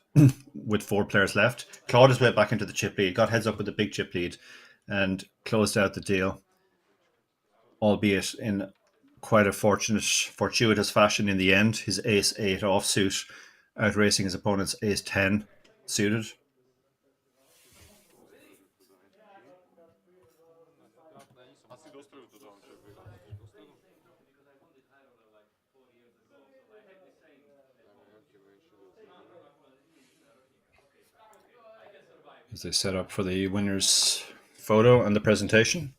with 4 players left. Clawed his way back into the chip lead, got heads up with the big chip lead, and closed out the deal, albeit in quite a fortuitous fashion in the end. His ace-8 offsuit outracing his opponent's ace-10 suited.
Asi dostaju to da on će biti.
As they set up for the winner's photo and the presentation.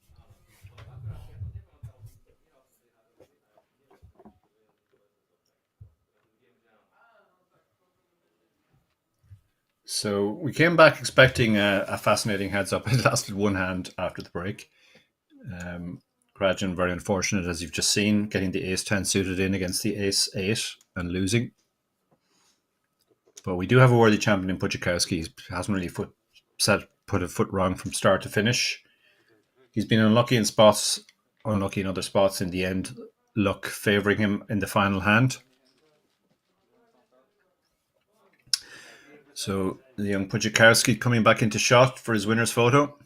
So we came back expecting a fascinating heads up. It lasted one hand after the break. Krajan, very unfortunate, as you've just seen, getting the ace-10 suited in against the ace-8 and losing. But we do have a worthy champion in Pujalewski. He hasn't really put a foot wrong from start to finish. He's been unlucky in spots, unlucky in other spots. In the end, luck favouring him in the final hand. So the young Pujalewski coming back into shot for his winner's photo.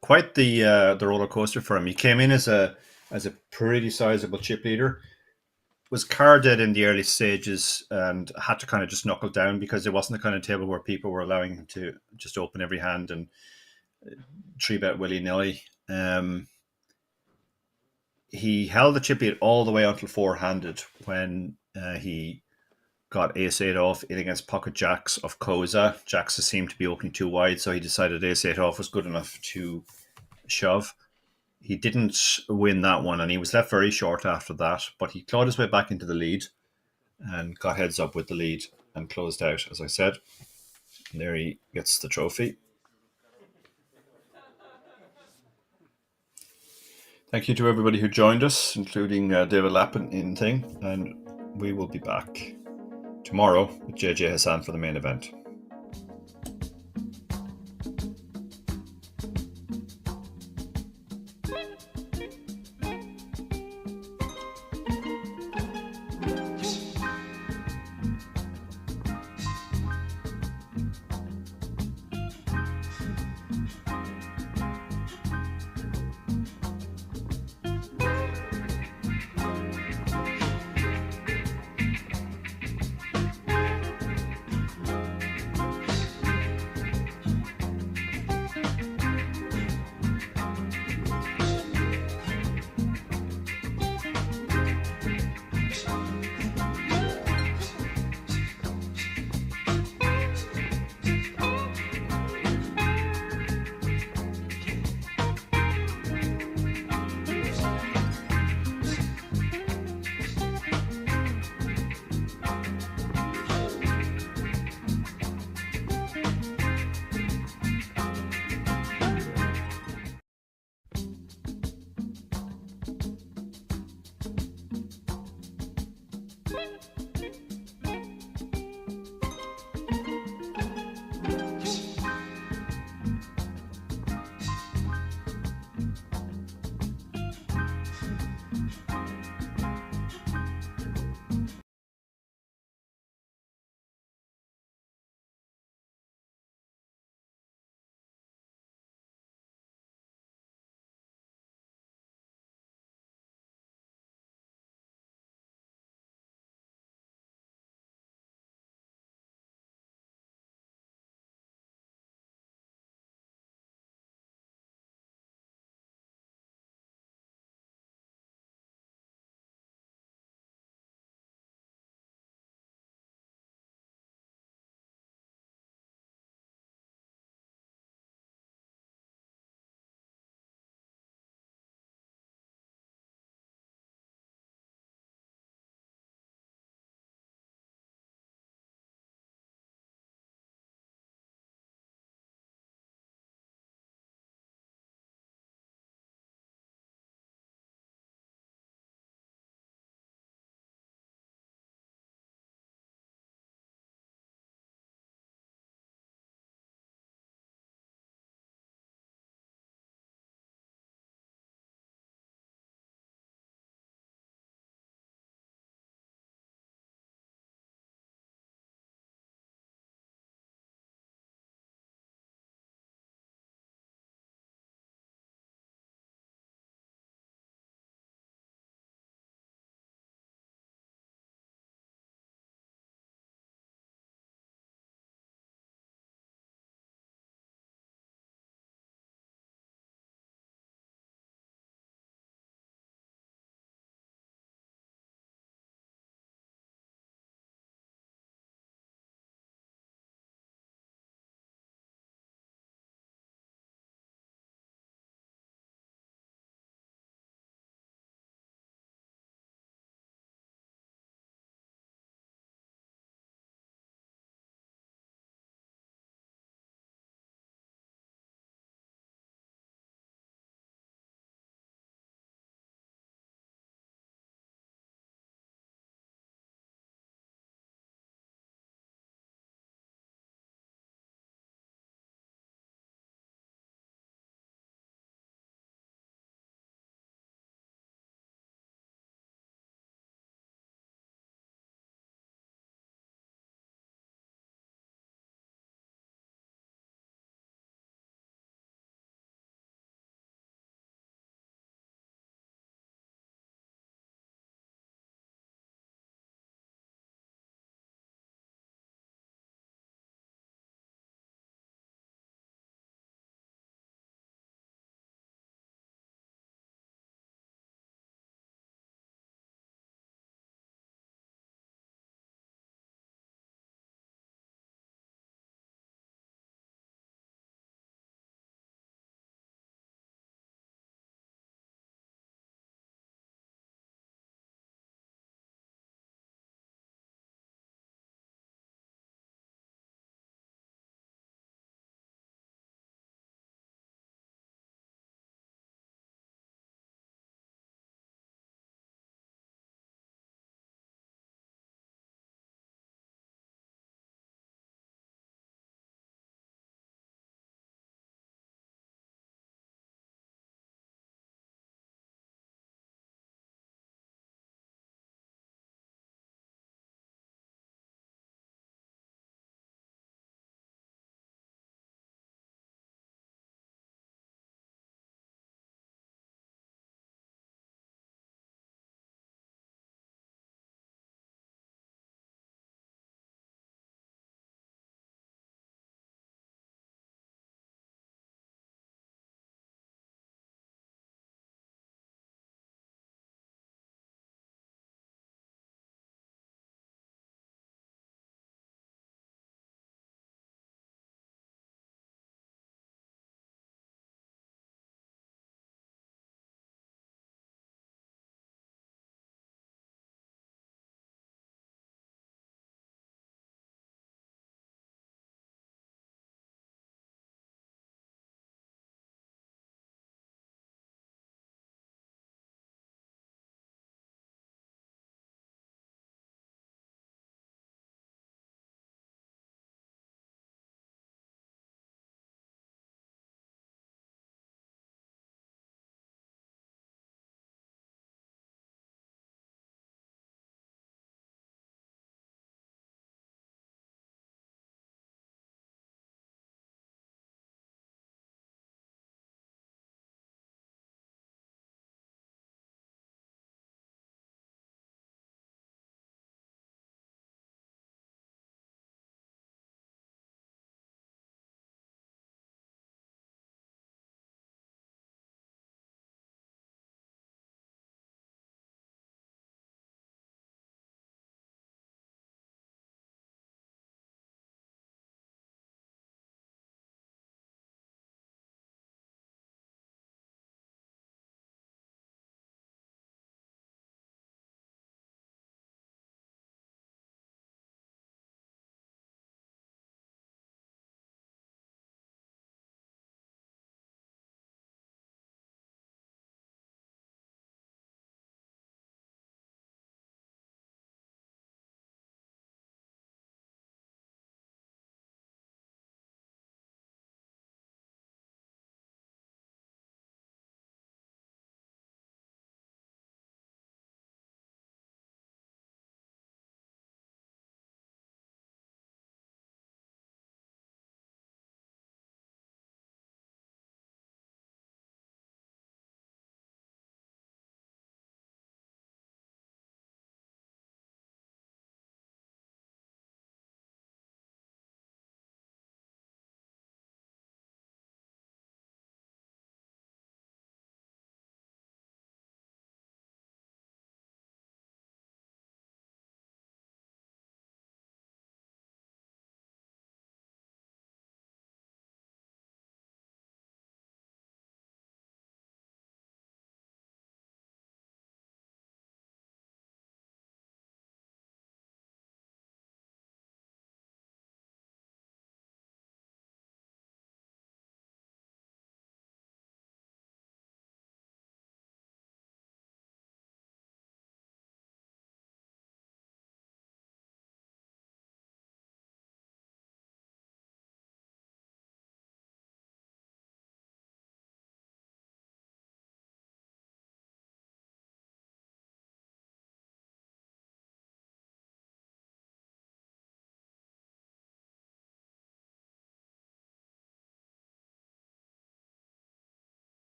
Quite the roller coaster for him. He came in as a pretty sizable chip leader. Was card dead in the early stages and had to kind of just knuckle down because it wasn't the kind of table where people were allowing him to just open every hand and 3-bet willy-nilly. He held the chip lead all the way until 4-handed when he got ace-8 off in against pocket jacks of Koza. Jacks seemed to be opening too wide, so he decided ace-8 off was good enough to shove. He didn't win that one, and he was left very short after that, but he clawed his way back into the lead and got heads up with the lead and closed out, as I said. And there he gets the trophy. Thank you to everybody who joined us, including David Lappin in thing, and we will be back tomorrow with JJ Hassan for the main event.